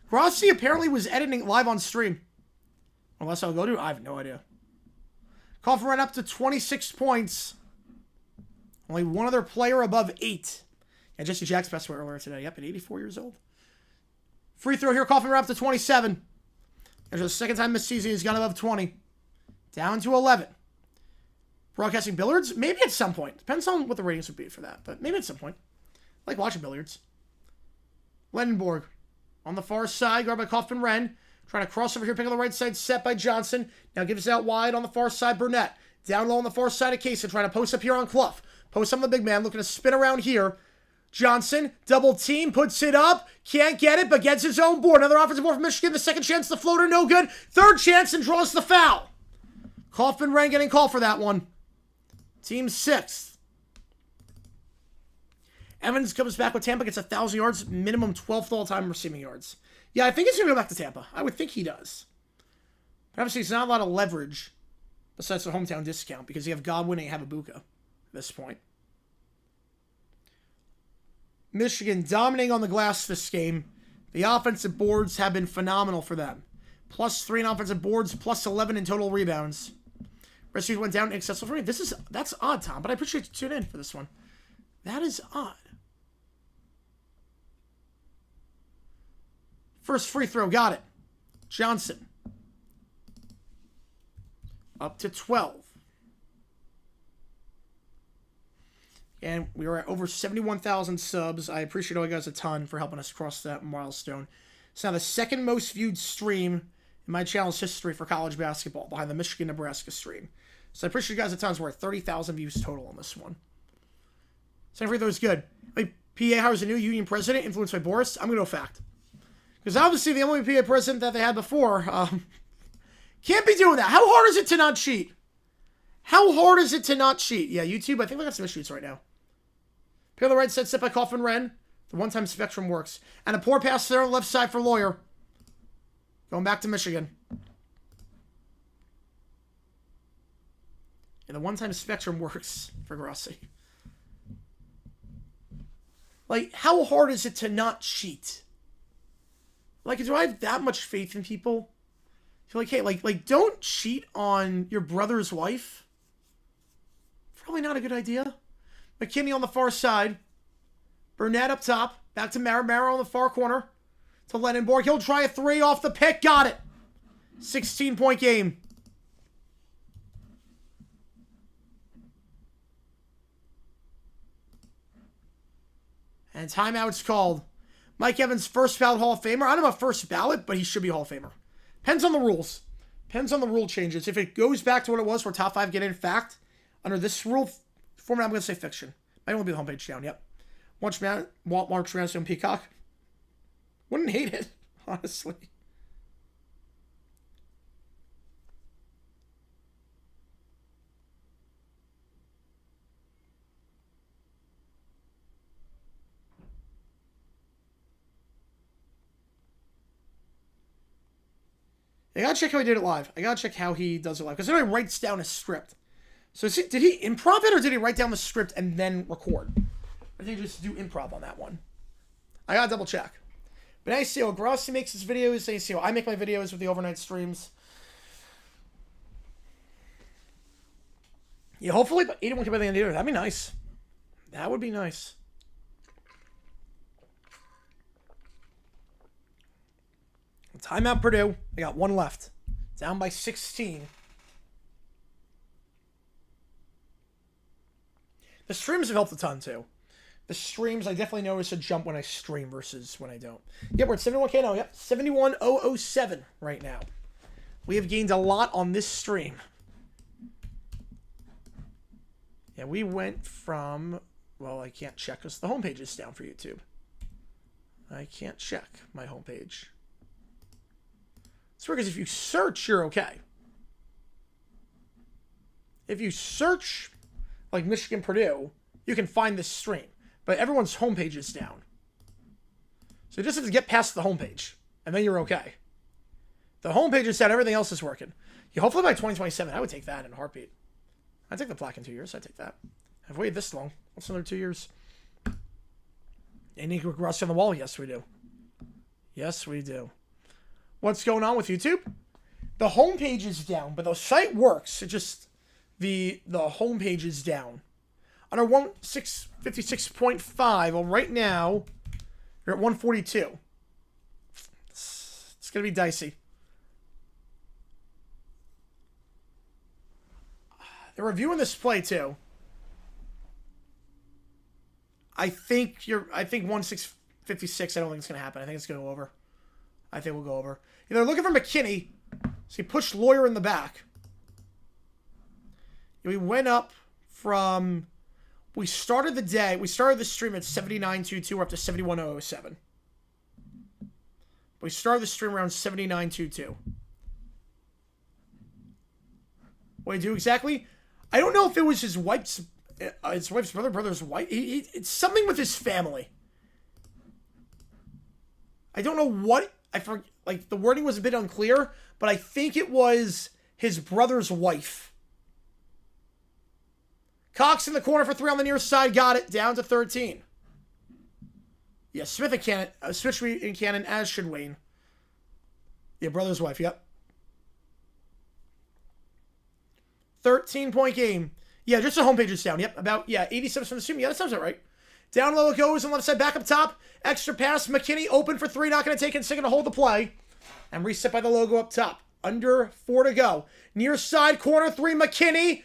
Grossi apparently was editing live on stream. Unless I'll go to, I have no idea. Coffin Wren up to 26 points. Only one other player above 8. And Jesse Jack's best player earlier today. Yep, at 84 years old. Free throw here. Coffin Wren up to 27. There's the second time this season he's gone above 20. Down to 11. Broadcasting billiards? Maybe at some point. Depends on what the ratings would be for that. But maybe at some point. I like watching billiards. Lendenborg on the far side. Guarded by Coffin Wren. Trying to cross over here. Pick on the right side. Set by Johnson. Now gives it out wide on the far side. Burnett. Down low on the far side of Kaysen. Trying to post up here on Clough. Post on the big man. Looking to spin around here. Johnson. Double team. Puts it up. Can't get it, but gets his own board. Another offensive board from Michigan. The second chance. The floater. No good. Third chance and draws the foul. Coffin Wren getting called for that one. Team 6th. Evans comes back with Tampa. Gets 1,000 yards. Minimum 12th all-time receiving yards. Yeah, I think he's going to go back to Tampa. I would think he does. But obviously, it's not a lot of leverage besides the hometown discount because you have Godwin and you have Ibuka at this point. Michigan dominating on the glass this game. The offensive boards have been phenomenal for them. +3 in offensive boards, +11 in total rebounds. Rescues went down accessible for me. That's odd, Tom, but I appreciate you tuning in for this one. That is odd. First free throw, got it. Johnson. Up to 12. And we are at over 71,000 subs. I appreciate all you guys a ton for helping us cross that milestone. It's now the second most viewed stream in my channel's history for college basketball, behind the Michigan-Nebraska stream. So I appreciate you guys a ton. We're at 30,000 views total on this one. Second free throw is good. Wait, PA hires a new union president influenced by Boris. I'm going to go fact. Because obviously the only PA president that they had before can't be doing that. How hard is it to not cheat? How hard is it to not cheat? Yeah, YouTube, I think we got some issues right now. Pick on the right side, set by Coffin Wren. The one-time spectrum works. And a poor pass there on the left side for Lawyer. Going back to Michigan. And the one-time spectrum works for Grossi. Like, how hard is it to not cheat? Like, do I have that much faith in people? I feel like, hey, like, don't cheat on your brother's wife. Probably not a good idea. McKinney on the far side. Burnett up top. Back to Mara on the far corner. To Lendenborg. He'll try a 3 off the pick. Got it. 16-point game. And timeout's called. Mike Evans, first ballot Hall of Famer. I don't know about first ballot, but he should be Hall of Famer. Depends on the rules. Depends on the rule changes. If it goes back to what it was where top 5 get in fact, under this rule format, I'm going to say fiction. Might only be the homepage down, yep. March Madness on Peacock. Wouldn't hate it, honestly. I gotta check how he did it live. I gotta check how he does it live. Because everybody writes down a script. So did he improv it or did he write down the script and then record? Or did he just do improv on that one? I gotta double check. But now you see how Grossi makes his videos. You see how I make my videos with the overnight streams. Yeah, hopefully 81K by the end of the year. That'd be nice. That would be nice. Timeout Purdue. They got one left. Down by 16. The streams have helped a ton, too. The streams, I definitely notice a jump when I stream versus when I don't. Yep, we're at 71K now. Yep, 71,007 right now. We have gained a lot on this stream. Yeah, we went from... Well, I can't check because the homepage is down for YouTube. I can't check my homepage. It's weird because if you search, you're okay. If you search, like Michigan Purdue, you can find this stream. But everyone's homepage is down. So you just have to get past the homepage, and then you're okay. The homepage is down, everything else is working. Yeah, hopefully by 2027, I would take that in a heartbeat. I'd take the plaque in 2 years, I'd take that. I've waited this long. What's another 2 years? Any rust on the wall? Yes, we do. Yes, we do. What's going on with YouTube? The homepage is down, but the site works. It just the homepage is down. On our 156.5, well, right now you're at 142. It's gonna be dicey. They're reviewing this play too. I think 1656. I don't think it's gonna happen. I think it's gonna go over. I think we'll go over. They're looking for McKinney. So he pushed Lawyer in the back. We went up from... We started the stream at 79.22. We're up to 71.007. We started the stream around 79.22. What did he do exactly? I don't know if it was his wife's brother's wife. It's something with his family. I don't know what... I forget, like, the wording was a bit unclear, but I think it was his brother's wife. Cox in the corner for 3 on the near side. Got it. Down to 13. Yeah, Smith and Cannon. Switch in Cannon, as should Wayne. Yeah, brother's wife. Yep. 13-point game. Yeah, just the homepage is down. Yep, about, 87 from the stream. Yeah, that sounds about right. Down low it goes on left side, back up top. Extra pass. McKinney open for 3. Not going to take it. Still going to hold the play. And reset by the logo up top. Under 4 to go. Near side, corner 3. McKinney.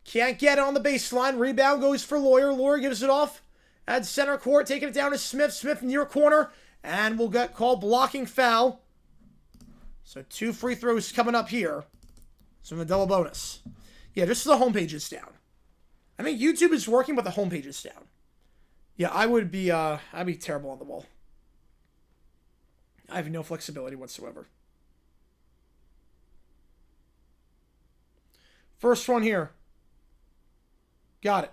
Can't get it on the baseline. Rebound goes for Lawyer. Lawyer gives it off at center court. Taking it down to Smith. Smith near corner. And we'll get called blocking foul. So 2 free throws coming up here. So in the double bonus. Yeah, just the homepage is down. I think YouTube is working, but the homepage is down. Yeah, I'd be terrible on the ball. I have no flexibility whatsoever. First one here. Got it.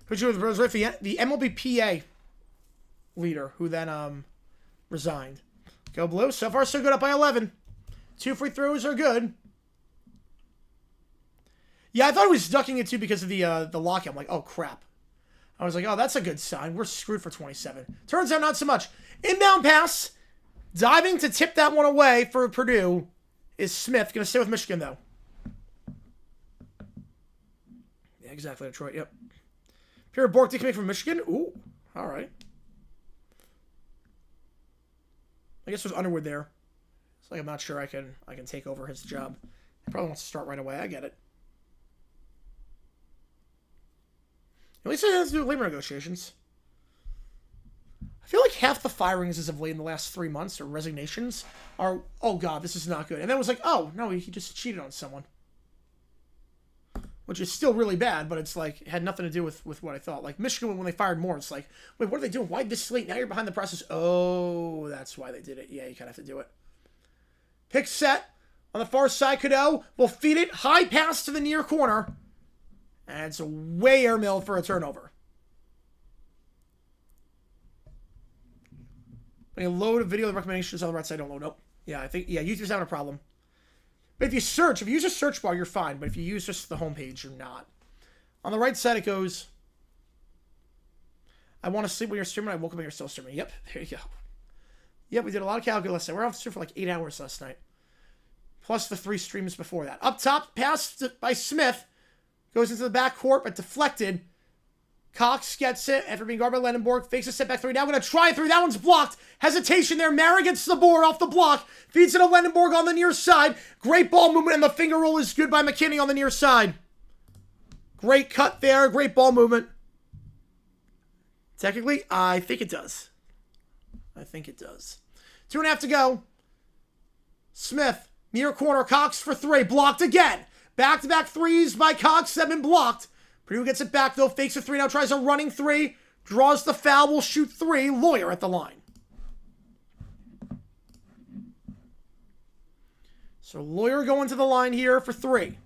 Which was the MLBPA leader who then resigned. Go Blue. So far, so good. Up by 11. 2 free throws are good. Yeah, I thought he was ducking it too because of the lockout. I'm like, oh, crap. I was like, oh, that's a good sign. We're screwed for 27. Turns out not so much. Inbound pass. Diving to tip that one away for Purdue is Smith. Going to stay with Michigan, though. Yeah, exactly. Detroit, yep. Pierre Bork coming from Michigan. Ooh, all right. I guess there's Underwood there. It's like I'm not sure I can take over his job. He probably wants to start right away. I get it. At least it has to do with labor negotiations. I feel like half the firings as of late in the last 3 months, or resignations, are, oh god, this is not good. And then it was like, oh, no, he just cheated on someone. Which is still really bad, but it's like, it had nothing to do with what I thought. Like, Michigan, when they fired Moore, it's like, wait, what are they doing? Why this late? Now you're behind the process. Oh, that's why they did it. Yeah, you kind of have to do it. Pick set on the far side. Cadeau will feed it. High pass to the near corner. And it's a way airmail for a turnover. When you load a video, the recommendations on the right side don't load. Nope. Yeah, I think, yeah, YouTube's having a problem. But if you use a search bar, you're fine. But if you use just the homepage, you're not. On the right side, it goes, I want to sleep when you're streaming. I woke up when you're still streaming. Yep, there you go. Yep, we did a lot of calculus. We're off stream for like 8 hours last night. Plus the 3 streams before that. Up top, pass by Smith. Goes into the backcourt, but deflected. Cox gets it after being guarded by Lendenborg. Fakes a step back 3. Now going to try 3. That one's blocked. Hesitation there. Mara gets the board off the block. Feeds it to Lendenborg on the near side. Great ball movement, and the finger roll is good by McKinney on the near side. Great cut there. Great ball movement. Technically, I think it does. I think it does. 2.5 to go. Smith, near corner. Cox for 3. Blocked again. Back-to-back threes by Cox that have been blocked. Purdue gets it back, though. Fakes a 3. Now tries a running 3. Draws the foul. Will shoot 3. Lawyer at the line. So Lawyer going to the line here for 3.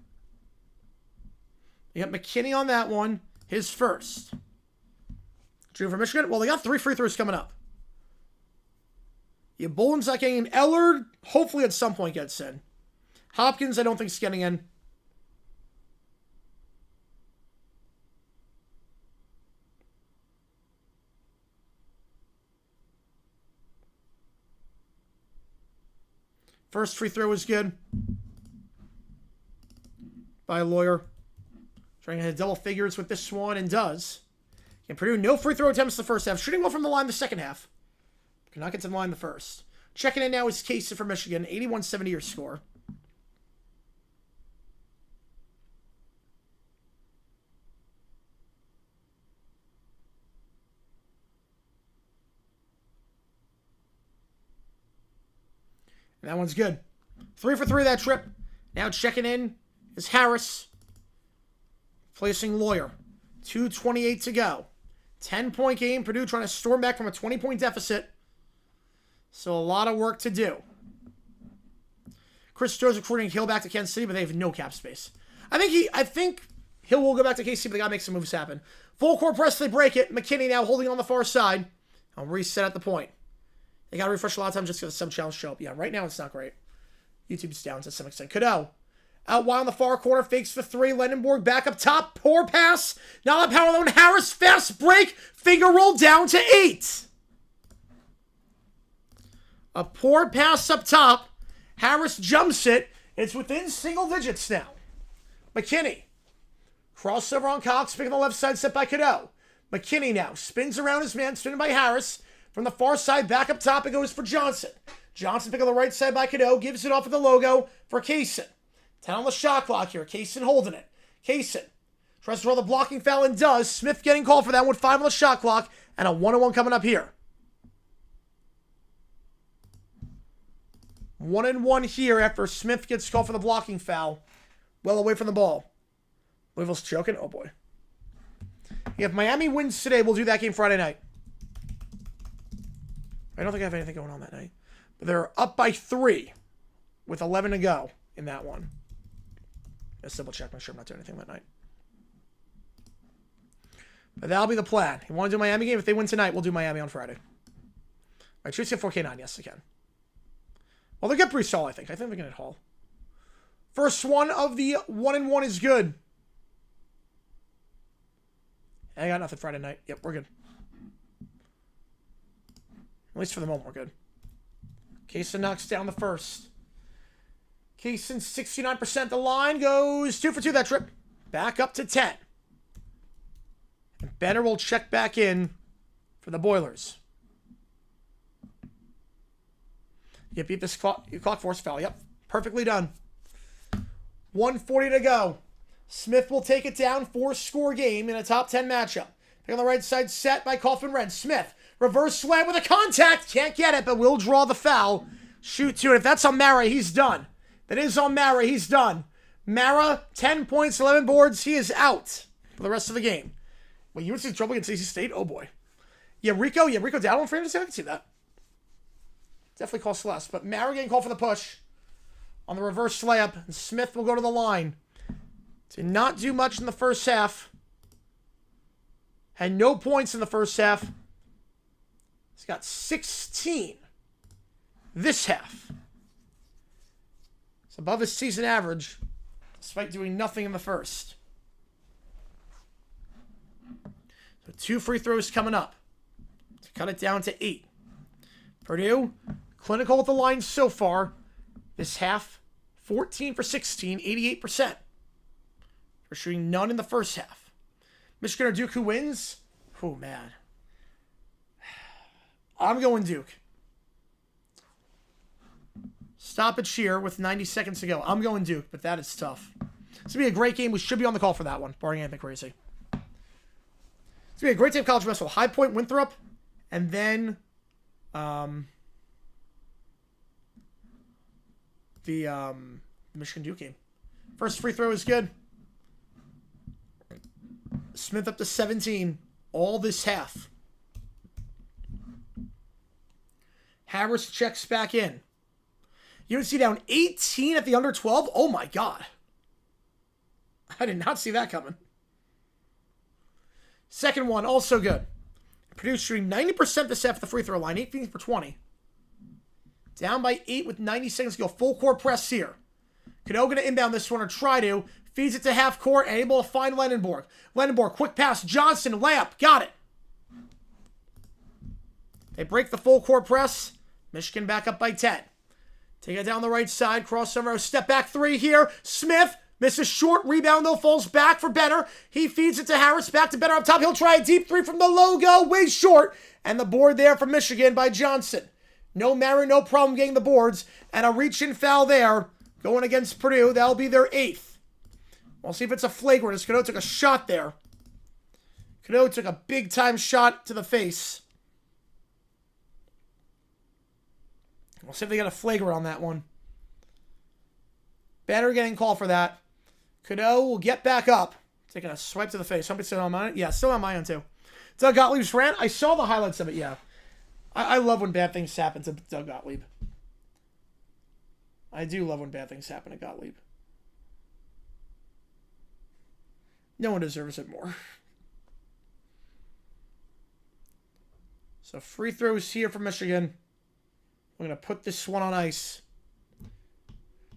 You got McKinney on that one. His first. Drew for Michigan. Well, they got 3 free throws coming up. Yeah, Bolin's not getting in. Ellard, hopefully at some point gets in. Hopkins, I don't think is getting in. First free throw was good. By Lawyer. Trying to hit double figures with this one, and does. And Purdue, no free throw attempts the first half. Shooting well from the line the second half. Cannot get to the line the first. Checking in now is Casey from Michigan. 81-70 your score. And that one's good. 3 for 3 that trip. Now checking in is Harris. Placing Lawyer. 2:28 to go. 10-point game. Purdue trying to storm back from a 20-point deficit. So a lot of work to do. Chris Joe's recruiting Hill back to Kansas City, but they have no cap space. I think Hill will go back to KC, but they got to make some moves happen. Full court press, they break it. McKinney now holding on the far side. I'll reset at the point. They got to refresh a lot of times just because some challenges show up. Yeah, right now it's not great. YouTube's down to some extent. Cadeau. Out wide on the far corner. Fakes the 3. Lendenborg back up top. Poor pass. Now the power alone. Harris. Fast break. Finger roll down to 8. A poor pass up top. Harris jumps it. It's within single digits now. McKinney. Crossover on Cox. Picking the left side. Set by Cadeau. McKinney now. Spins around his man. Spinning by Harris. From the far side, back up top, it goes for Johnson. Johnson picking the right side by Cadeau. Gives it off with the logo for Kaysen. 10 on the shot clock here. Kaysen holding it. Kaysen tries to draw the blocking foul and does. Smith getting called for that one. 5 on the shot clock. And a 1-on-1 coming up here. 1-and-1 here after Smith gets called for the blocking foul. Well away from the ball. Louisville's choking. Oh, boy. If Miami wins today, we'll do that game Friday night. I don't think I have anything going on that night. But they're up by 3 with 11 to go in that one. Just double check, make sure I'm not doing anything that night. But that'll be the plan. You want to do a Miami game? If they win tonight, we'll do Miami on Friday. All right, choose get 4K9. Yes, I can. Well, they get Brees Hall, I think. I think they can hit Hall. First one of the 1-and-1 is good. I got nothing Friday night. Yep, we're good. At least for the moment, we're good. Kaysen knocks down the first. Kaysen, 69%. The line goes 2 for 2 that trip. Back up to 10. And Benner will check back in for the Boilers. You beat this clock force foul. Yep, perfectly done. 1:40 to go. Smith will take it down. 4-score game in a top 10 matchup. Pick on the right side, set by Kaufman Red. Smith. Reverse slam with a contact. Can't get it, but will draw the foul. Shoot 2. And if that's on Mara, he's done. That is on Mara. He's done. Mara, 10 points, 11 boards. He is out for the rest of the game. Well, you would see trouble against AC State? Oh, boy. Yeah, Rico down on frame. I can see that. Definitely call Celeste. But Mara getting called for the push on the reverse layup. And Smith will go to the line. Did not do much in the first half. Had no points in the first half. He's got 16 this half. It's above his season average, despite doing nothing in the first. So 2 free throws coming up to cut it down to 8. Purdue, clinical at the line so far. This half, 14 for 16, 88%. For shooting none in the first half. Michigan or Duke, who wins? Oh, man. I'm going Duke. Stoppage here with 90 seconds to go. I'm going Duke, but that is tough. This will be a great game. We should be on the call for that one, barring anything crazy. It's going to be a great day of college basketball. High Point, Winthrop, and then the Michigan Duke game. First free throw is good. Smith up to 17. All this half. Harris checks back in. UNC down 18 at the under 12. Oh my God. I did not see that coming. Second one, also good. Purdue shooting 90% this half at the free throw line. 18 for 20. Down by 8 with 90 seconds to go. Full court press here. Karaoke going to inbound this one or try to. Feeds it to half court and able to find Lendenborg. Lendenborg, quick pass. Johnson, layup. Got it. They break the full court press. Michigan back up by 10. Take it down the right side. Crossover. Step back 3 here. Smith misses short. Rebound though. Falls back for Benner. He feeds it to Harris. Back to Benner up top. He'll try a deep 3 from the logo. Way short. And the board there for Michigan by Johnson. No Mary, no problem getting the boards. And a reach-in foul there. Going against Purdue. That'll be their 8th. We'll see if it's a flagrant as Cadeau took a shot there. Cadeau took a big-time shot to the face. We'll see if they got a flagrant on that one. Banter getting called for that. Cadeau will get back up. Taking a swipe to the face. Somebody still on mine? Yeah, still on my own too. Doug Gottlieb's rant. I saw the highlights of it, yeah. I love when bad things happen to Doug Gottlieb. I do love when bad things happen to Gottlieb. No one deserves it more. So free throws here for Michigan. We're going to put this one on ice.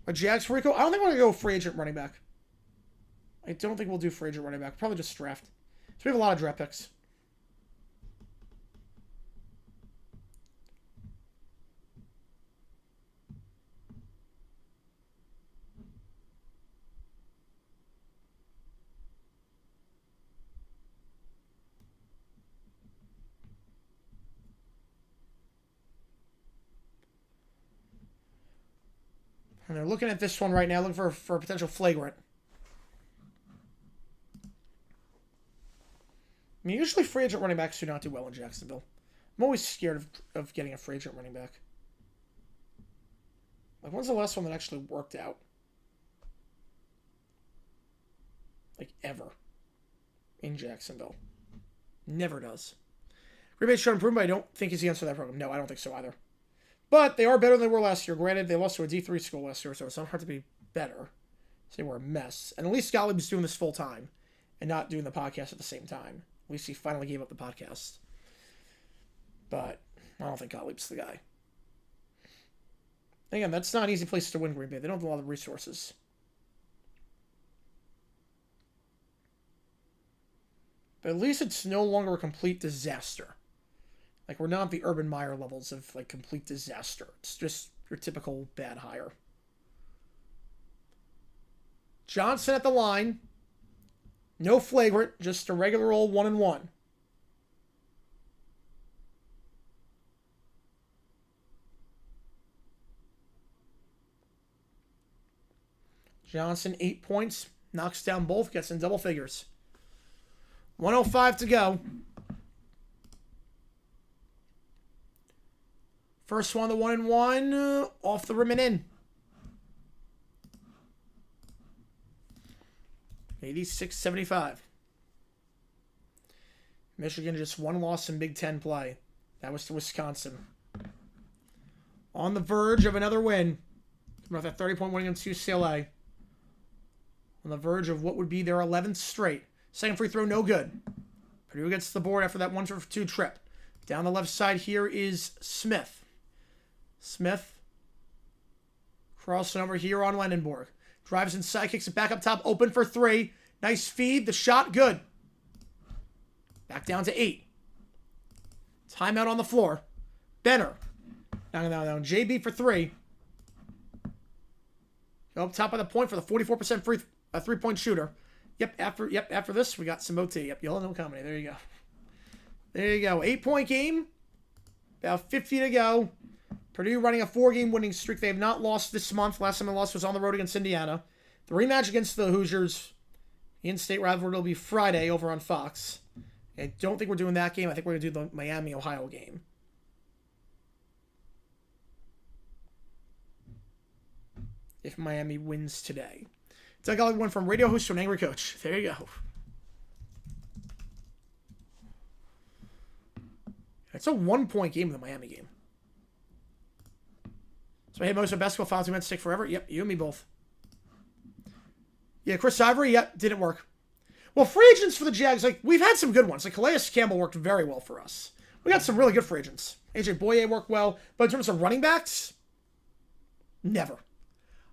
A Jags Rico. I don't think we're going to go free agent running back. I don't think we'll do free agent running back. Probably just draft. So we have a lot of draft picks. And they're looking at this one right now, looking for a potential flagrant. I mean, usually free agent running backs do not do well in Jacksonville. I'm always scared of getting a free agent running back. Like, when's the last one that actually worked out? Like, ever. In Jacksonville. Never does. Green Bay's shown improvement, but I don't think he's the answer to that problem. No, I don't think so either. But they are better than they were last year. Granted, they lost to a D3 school last year, so it's not hard to be better. So they were a mess. And at least Gottlieb's doing this full time and not doing the podcast at the same time. At least he finally gave up the podcast. But I don't think Gottlieb's the guy. Again, that's not an easy place to win Green Bay. They don't have a lot of resources. But at least it's no longer a complete disaster. Like, we're not at the Urban Meyer levels of, like, complete disaster. It's just your typical bad hire. Johnson at the line. No flagrant, just a regular old 1-and-1. Johnson, 8 points. Knocks down both, gets in double figures. 1:05 to go. First one, the 1-and-1, off the rim and in. 86-75. Michigan just one loss in Big Ten play. That was to Wisconsin. On the verge of another win. Coming off that 30-point win against UCLA. on the verge of what would be their 11th straight. Second free throw, no good. Purdue gets the board after that 1-for-2 trip. Down the left side here is Smith. Smith crossing over here on Lendenborg. Drives inside, kicks it back up top, open for 3. Nice feed, the shot, good. Back down to 8. Timeout on the floor. Benner. Down. JB for 3. Go up top of the point for the 44% three-point shooter. After this, we got some OT. Yep, yellow no comedy. There you go. There you go. 8-point game. About 50 to go. Purdue running a 4-game winning streak. They have not lost this month. Last time they lost was on the road against Indiana. The rematch against the Hoosiers in-state rivalry will be Friday over on Fox. I don't think we're doing that game. I think we're going to do the Miami-Ohio game. If Miami wins today. Doug Ollie went from radio host to an angry coach. There you go. It's a 1-point game in the Miami game. So I hit most of basketball fouls we meant to stick forever. Yep, you and me both. Yeah, Chris Ivory, yep, didn't work. Well, free agents for the Jags, like, we've had some good ones. Like, Calais Campbell worked very well for us. We got some really good free agents. AJ Boye worked well. But in terms of running backs, never.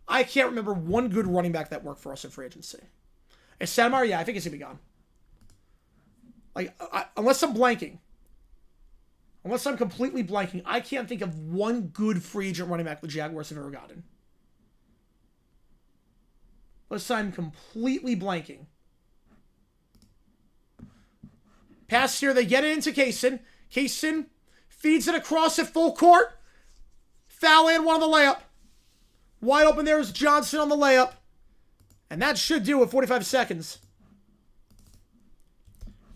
I can't remember one good running back that worked for us in free agency. And Stoudemire, yeah, I think he's going to be gone. Like, unless I'm blanking. Unless I'm completely blanking, I can't think of one good free agent running back the Jaguars have ever gotten. Unless I'm completely blanking. Pass here, they get it into Kaysen. Kaysen feeds it across at full court. Foul and one on the layup. Wide open there is Johnson on the layup. And that should do it, 45 seconds.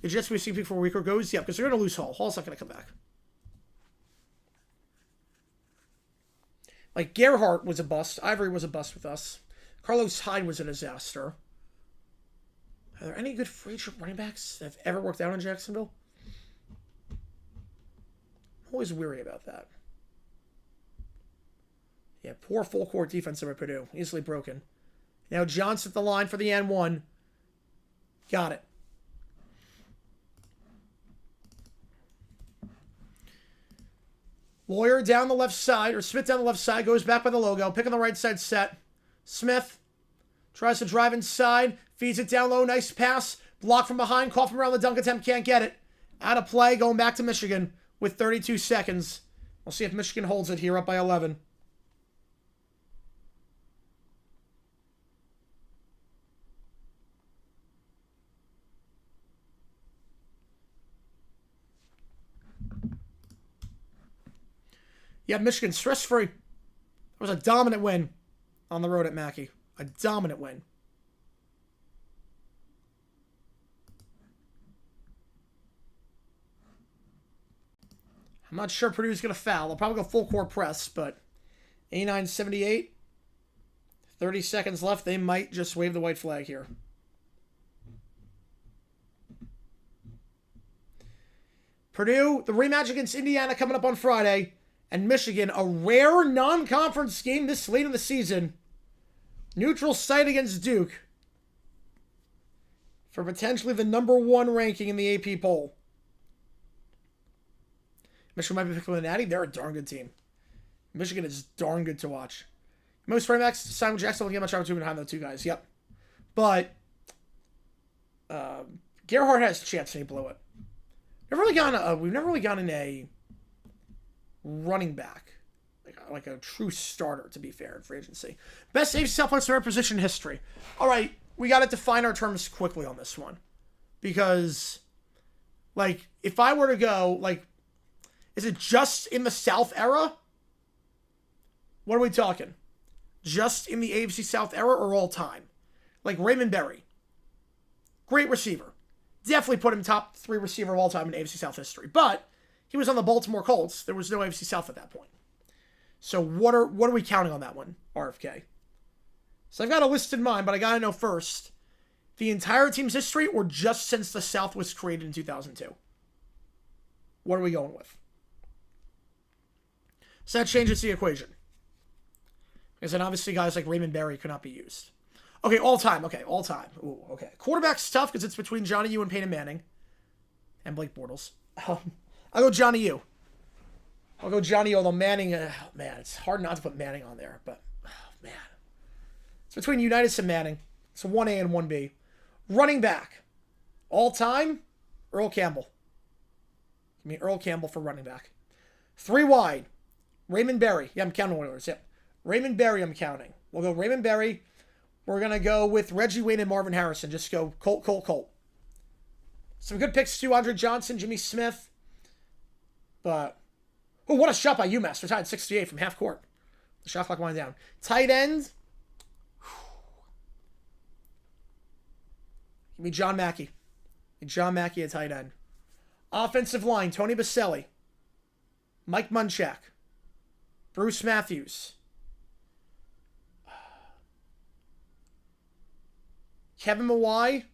The Jets will be seeing before Weaker goes? Yeah, because they're going to lose Hall. Hall's not going to come back. Like, Gerhardt was a bust. Ivory was a bust with us. Carlos Hyde was a disaster. Are there any good free agent running backs that have ever worked out in Jacksonville? I'm always weary about that. Yeah, poor full court defense over Purdue. Easily broken. Now Johnson at the line for the N1. Got it. Lawyer down the left side, or Smith down the left side, goes back by the logo, picking the right side set. Smith tries to drive inside, feeds it down low, nice pass, block from behind, caught from around the dunk attempt, can't get it. Out of play, going back to Michigan with 32 seconds. We'll see if Michigan holds it here, up by 11. Yeah, Michigan stress-free. It was a dominant win on the road at Mackey. A dominant win. I'm not sure Purdue's going to foul. They'll probably go full court press, but 89-78. 30 seconds left. They might just wave the white flag here. Purdue, the rematch against Indiana coming up on Friday. And Michigan, a rare non-conference game this late in the season. Neutral site against Duke. For potentially the #1 ranking in the AP poll. Michigan might be picking with a natty. They're a darn good team. Michigan is darn good to watch. Most running backs, Simon Jackson will get much opportunity behind those two guys. Yep. But Gerhardt has a chance and he blew it. We've never really gotten a running back, like a true starter, to be fair, in free agency. Best AFC Southwest player position in history. All right, we got to define our terms quickly on this one. Because, like, if I were to go, like, is it just in the South era? What are we talking? Just in the AFC South era or all time? Like Raymond Berry. Great receiver. Definitely put him top 3 receiver of all time in AFC South history. But he was on the Baltimore Colts. There was no AFC South at that point. So what are we counting on that one, RFK? So I've got a list in mind, but I got to know first, the entire team's history or just since the South was created in 2002? What are we going with? So that changes the equation. Because then obviously guys like Raymond Berry could not be used. Okay, all time. Okay, all time. Ooh, okay. Quarterback's tough because it's between Johnny U and Peyton Manning. And Blake Bortles. I'll go Johnny U. I'll go Johnny U, although Manning, man, it's hard not to put Manning on there. But, man. It's between Unitas and Manning. It's 1A and 1B. Running back. All time, Earl Campbell. Give me Earl Campbell for running back. 3 wide. Raymond Berry. Yeah, I'm counting Oilers. Yep. Raymond Berry, I'm counting. We'll go Raymond Berry. We're going to go with Reggie Wayne and Marvin Harrison. Just go Colt. Some good picks too. Andre Johnson, Jimmy Smith. But, oh, what a shot by UMass. Retired 68 from half court. The shot clock winding down. Tight end. Give me John Mackey. John Mackey at tight end. Offensive line, Tony Baselli. Mike Munchak. Bruce Matthews. Kevin Mawai.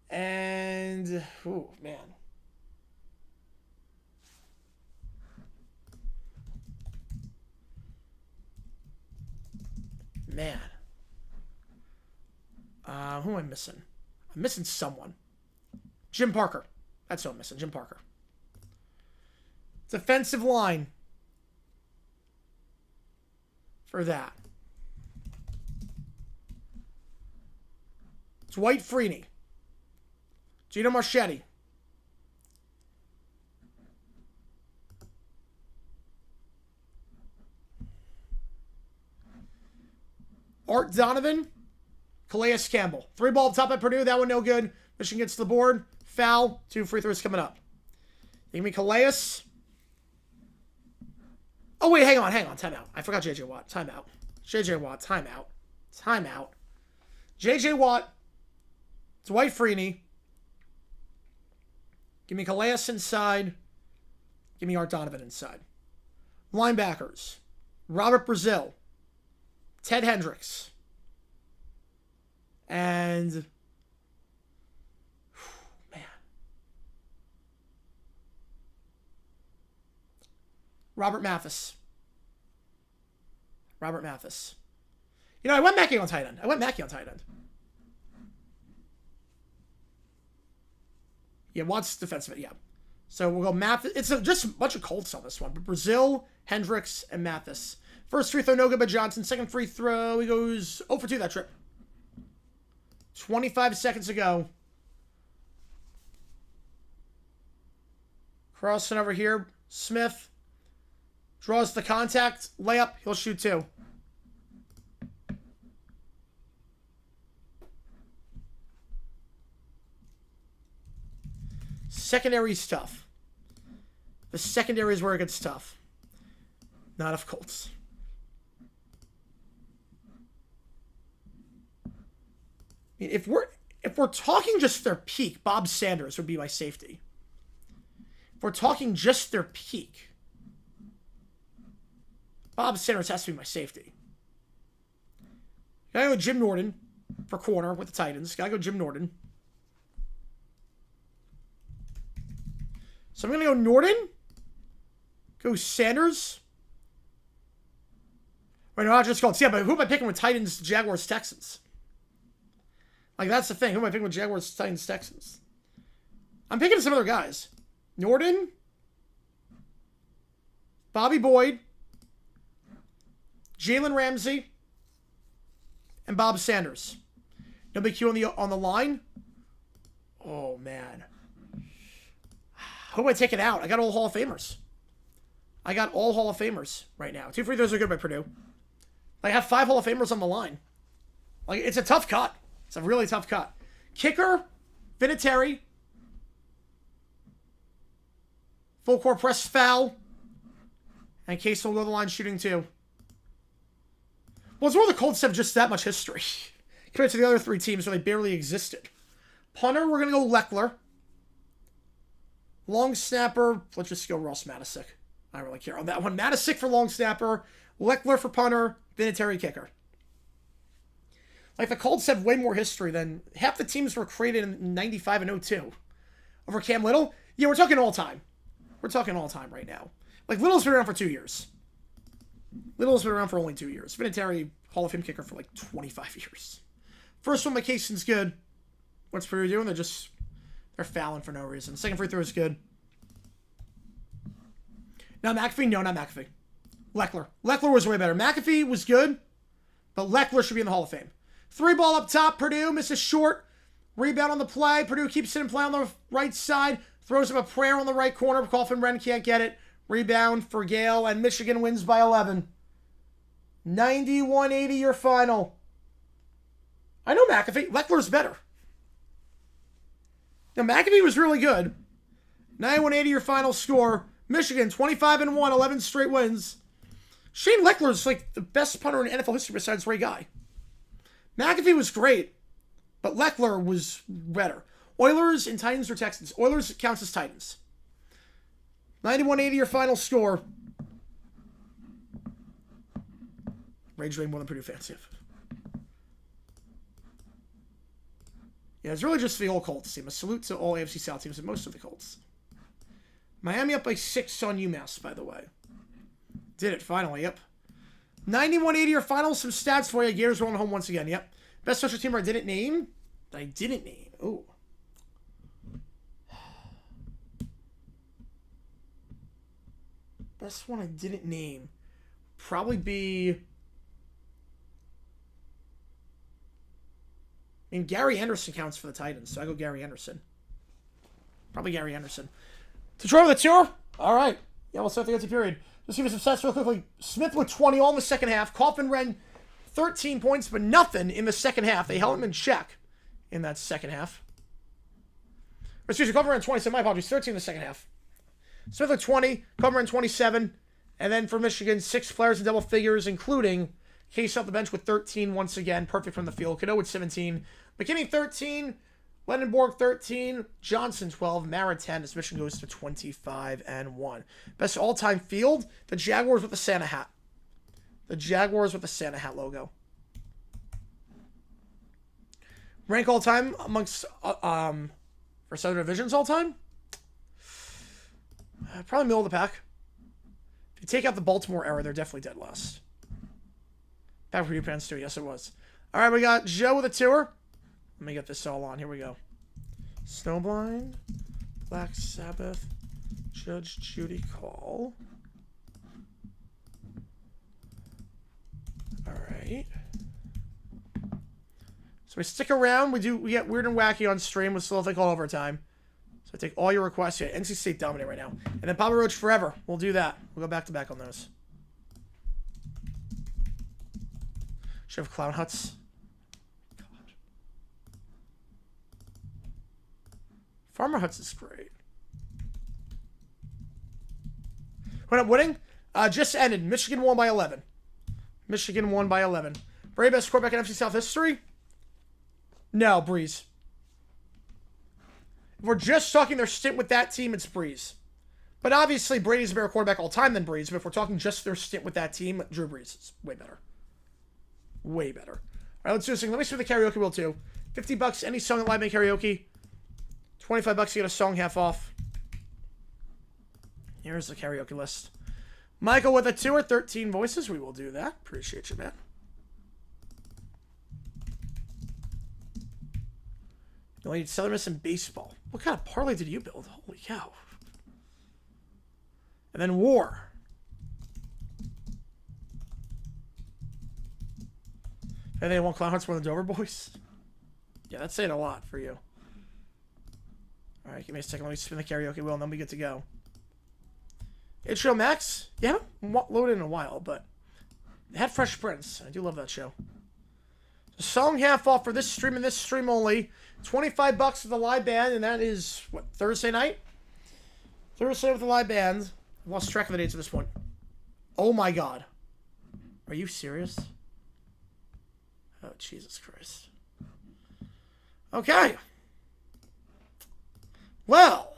And, ooh, man. Man. Who am I missing? I'm missing someone. Jim Parker. That's who I'm missing. Jim Parker. Defensive line. For that. Dwight Freeney. Gino Marchetti. Art Donovan. Calais Campbell. 3 ball up top at Purdue. That one no good. Michigan gets to the board. Foul. 2 free throws coming up. Give me Calais. Oh, wait. Hang on. Timeout. I forgot J.J. Watt. Timeout. J.J. Watt. Timeout. J.J. Watt. Dwight Freeney. Give me Calais inside. Give me Art Donovan inside. Linebackers. Robert Brazil. Ted Hendricks. And, man. Robert Mathis. You know, I went Mackey on tight end. Yeah, Watt's defensive. Yeah. So we'll go Mathis. It's just a bunch of Colts on this one. But Brazil, Hendricks, and Mathis. First free throw, no good by Johnson. Second free throw, he goes 0 for 2 that trip. 25 seconds ago. Crossing over here. Smith draws the contact. Layup. He'll shoot 2. Secondary stuff. The secondary is where it gets tough. Not of Colts. If we're talking just their peak, Bob Sanders would be my safety. If we're talking just their peak, Bob Sanders has to be my safety. Gotta go Jim Norton for corner with the Titans. Gotta go Jim Norton. So I'm gonna go Norton. Go Sanders. Wait, no, not just Colts. Yeah, but who am I picking with Titans, Jaguars, Texans? Like, that's the thing. Who am I picking with Jaguars, Titans, Texans? I'm picking some other guys. Norton. Bobby Boyd. Jalen Ramsey. And Bob Sanders. No big Q on the line. Oh, man. Who am I taking out? I got all Hall of Famers. Right now. 2 free throws are good by Purdue. I have 5 Hall of Famers on the line. Like, it's a tough cut. It's a really tough cut. Kicker, Vinatieri. Full court press foul. And Case will go to the line shooting 2. Well, it's more the Colts have just that much history compared to the other 3 teams where they barely existed. Punter, we're going to go Leckler. Long snapper, let's just go Ross Matisic. I don't really care on that one. Matisic for long snapper. Leckler for punter. Vinatieri kicker. Like, the Colts have way more history than half the teams were created in 95 and 02. Over Cam Little? Yeah, we're talking all time. We're talking all time right now. Like, Little's been around for 2 years. Little's been around for only 2 years. Vinatieri, Hall of Fame kicker for like 25 years. First one, McCason's good. What's Purdue doing? They're fouling for no reason. Second free throw is good. Now McAfee? No, not McAfee. Leckler. Leckler was way better. McAfee was good, but Leckler should be in the Hall of Fame. 3-ball up top. Purdue misses short. Rebound on the play. Purdue keeps it in play on the right side. Throws up a prayer on the right corner. Coffin Wren can't get it. Rebound for Gale, and Michigan wins by 11. 91-80 your final. I know McAfee. Leckler's better. Now, McAfee was really good. 91-80 your final score. Michigan, 25-1, 11 straight wins. Shane Leckler's like the best punter in NFL history besides Ray Guy. McAfee was great, but Leckler was better. Oilers and Titans or Texans? Oilers counts as Titans. 91-80 your final score. Rage way more than Purdue fans have. Yeah, it's really just the old Colts team. A salute to all AFC South teams and most of the Colts. Miami up by 6 on UMass, by the way. Did it, finally, yep. 91-80 your final. Some stats for you. Gators rolling home once again, yep. Best special teamer I didn't name? Ooh. Best one I didn't name. Probably be... I mean, Gary Anderson counts for the Titans, so I go Gary Anderson. Probably Gary Anderson. Detroit with a tour? All right. Yeah, we'll start the empty period. Just give us some stats real quickly. Smith with 20 all in the second half. Coffin Wren, 13 points, but nothing in the second half. They held him in check in that second half. Or excuse me, Coffin Wren 27, my apologies, 13 in the second half. Smith with 20, Coffin Wren 27. And then for Michigan, 6 players in double figures, including Case off the bench with 13 once again. Perfect from the field. Cano with 17. McKinney 13. Lendenborg 13. Johnson 12. Mara 10. As Michigan goes to 25-1. Best all-time field. The Jaguars with the Santa hat. The Jaguars with the Santa hat logo. Rank all-time amongst for Southern Divisions all-time? Probably middle of the pack. If you take out the Baltimore era, they're definitely dead last. Back for you fans too. Yes, it was. All right, we got Joe with a tour. Let me get this all on. Here we go. Snowblind, Black Sabbath, Judge Judy Call. All right. So we stick around. We get weird and wacky on stream with still think all overtime. So I take all your requests. Yeah, NC State dominate right now. And then Papa Roach forever. We'll do that. We'll go back to back on those. Should have Clown Huts. God. Farmer Huts is great. When I'm winning, just ended. Michigan won by 11. Michigan won by 11. Very best quarterback in NFC South history? No, Breeze. If we're just talking their stint with that team, it's Breeze. But obviously, Brady's a better quarterback all time than Breeze. But if we're talking just their stint with that team, Drew Brees is way better. Way better. All right, let's do this thing. Let me spin the karaoke wheel, too. $50, any song at Live Make Karaoke. $25 to get a song half off. Here's the karaoke list. Michael with a 2 or 13 voices. We will do that. Appreciate you, man. You only need Southern Miss in baseball. What kind of parlay did you build? Holy cow. And then War. And they want Clown Hunts more than Dover Boys? Yeah, that's saying a lot for you. Alright, give me a second. Let me spin the karaoke wheel and then we get to go. HBO Max? Yeah, I haven't loaded in a while, but they had Fresh Prince. I do love that show. So song half off for this stream and this stream only. $25 for the live band, and that is, what, Thursday night? Thursday with the live band. I've lost track of the dates at this point. Oh my god. Are you serious? Oh, Jesus Christ. Okay. Well.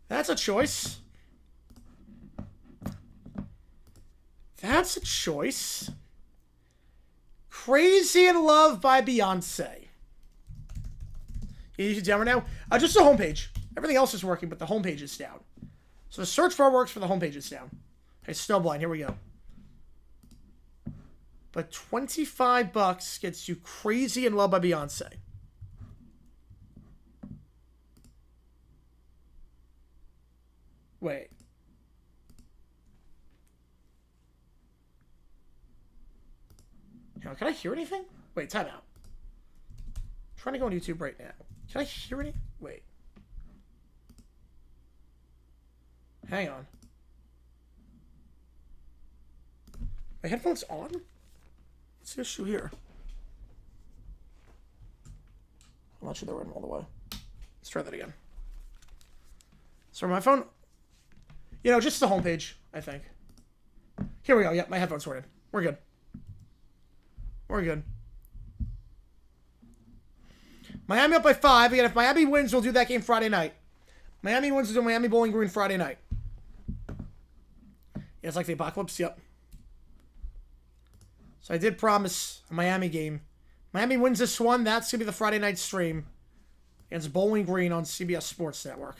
That's a choice. That's a choice. Crazy in Love by Beyonce. You should download now. Just the homepage. Everything else is working, but the homepage is down. So the search bar works, but the homepage is down. Hey, Snowblind, here we go. But $25 gets you Crazy and Loved by Beyonce. Wait. Can I hear anything? Wait, time out. I'm trying to go on YouTube right now. Can I hear anything? Wait. Hang on. My headphones on? What's the issue here? I'm not sure they're running all the way. Let's try that again. So my phone... You know, just the homepage, I think. Here we go. Yep, my headphones sorted. We're good. We're good. Miami up by 5. Again, if Miami wins, we'll do that game Friday night. Miami wins, we'll do Miami Bowling Green Friday night. Yeah, it's like the apocalypse. Yep. So I did promise a Miami game. Miami wins this one. That's going to be the Friday night stream against Bowling Green on CBS Sports Network.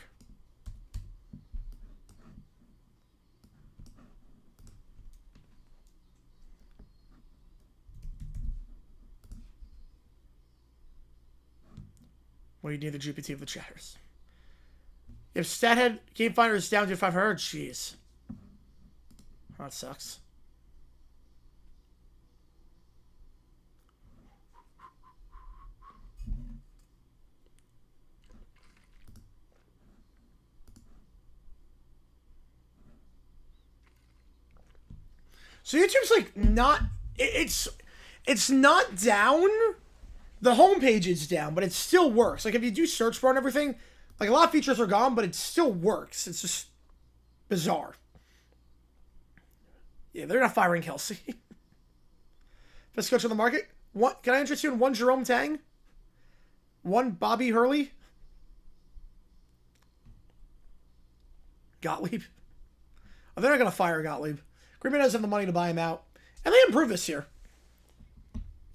Well, you need the GPT of the chatters. If StatHead Game Finder is down to 500, jeez. That sucks. So YouTube's like not... It's not down... The homepage is down, but it still works. Like, if you do search bar and everything, like, a lot of features are gone, but it still works. It's just bizarre. Yeah, they're not firing Kelsey. Best coach on the market? What? Can I interest you in one Jerome Tang? One Bobby Hurley? Gottlieb? Oh, they're not going to fire Gottlieb. Green Bay doesn't have the money to buy him out. And they improved this year.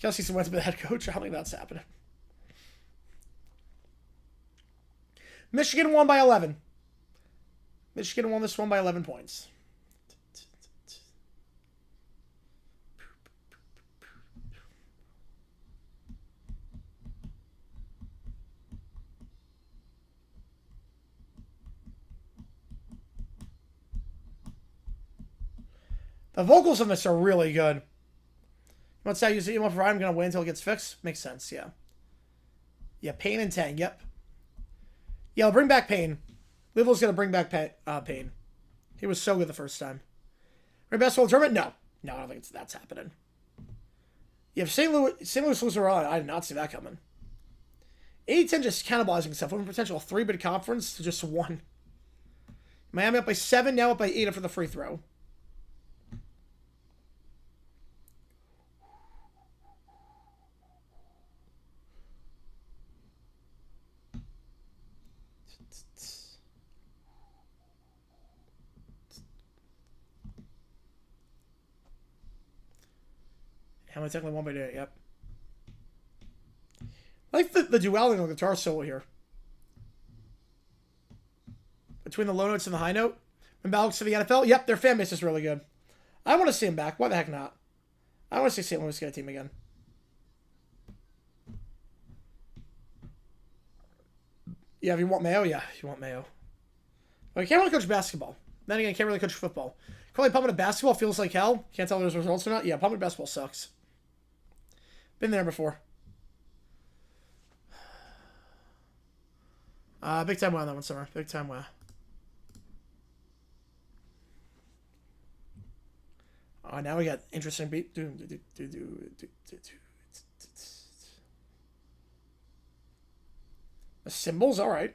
Kelsey went to be the head coach. I don't think that's happening. Michigan won by 11. Michigan won this one by 11 points. The vocals on this are really good. What's that? You want I'm going to wait until it gets fixed? Makes sense, yeah. Yeah, Payne and Tang, yep. Yeah, I'll bring back Payne. Little's going to bring back Payne. He was so good the first time. Bring basketball tournament? No. No, I don't think that's happening. Yeah, St. Louis lose around. I did not see that coming. 8-10 just cannibalizing himself. From a potential 3-bid conference to just 1. Miami up by 7, now up by 8 after the free throw. How am I technically 1 by 8? Yep. I like the duality on the guitar solo here. Between the low notes and the high note. And Alex to the NFL? Yep, their fan base is really good. I want to see him back. Why the heck not? I want to see St. Louis get a team again. Yeah, if you want Mayo, yeah, if you want Mayo. Well, you can't really coach basketball. Then again, you can't really coach football. Currently pumping to basketball feels like hell. Can't tell if there's results or not. Yeah, pumping basketball sucks. Been there before. Big time wow on that one, Summer. Big time wow. Now we got interesting beat. The symbols, all right.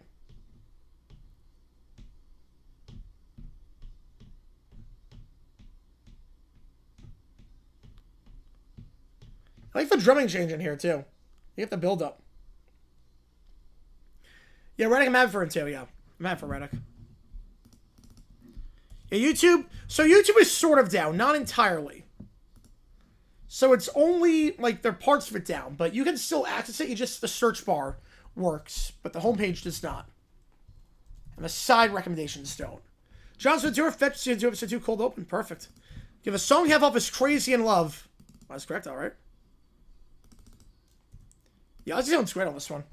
I like the drumming change in here, too. You get the build up. Yeah, Reddick, I'm happy for him, too, yeah. I'm happy for Reddick. Yeah, YouTube. So YouTube is sort of down, not entirely. So it's only, like, there are parts of it down, but you can still access it. You just, the search bar works, but the homepage does not. And the side recommendations don't. Johnson Ventura, fetch season 2, episode 2, cold open. Perfect. Give a song half off is Crazy in Love. That's correct, alright. Yeah, I was doing great on this one.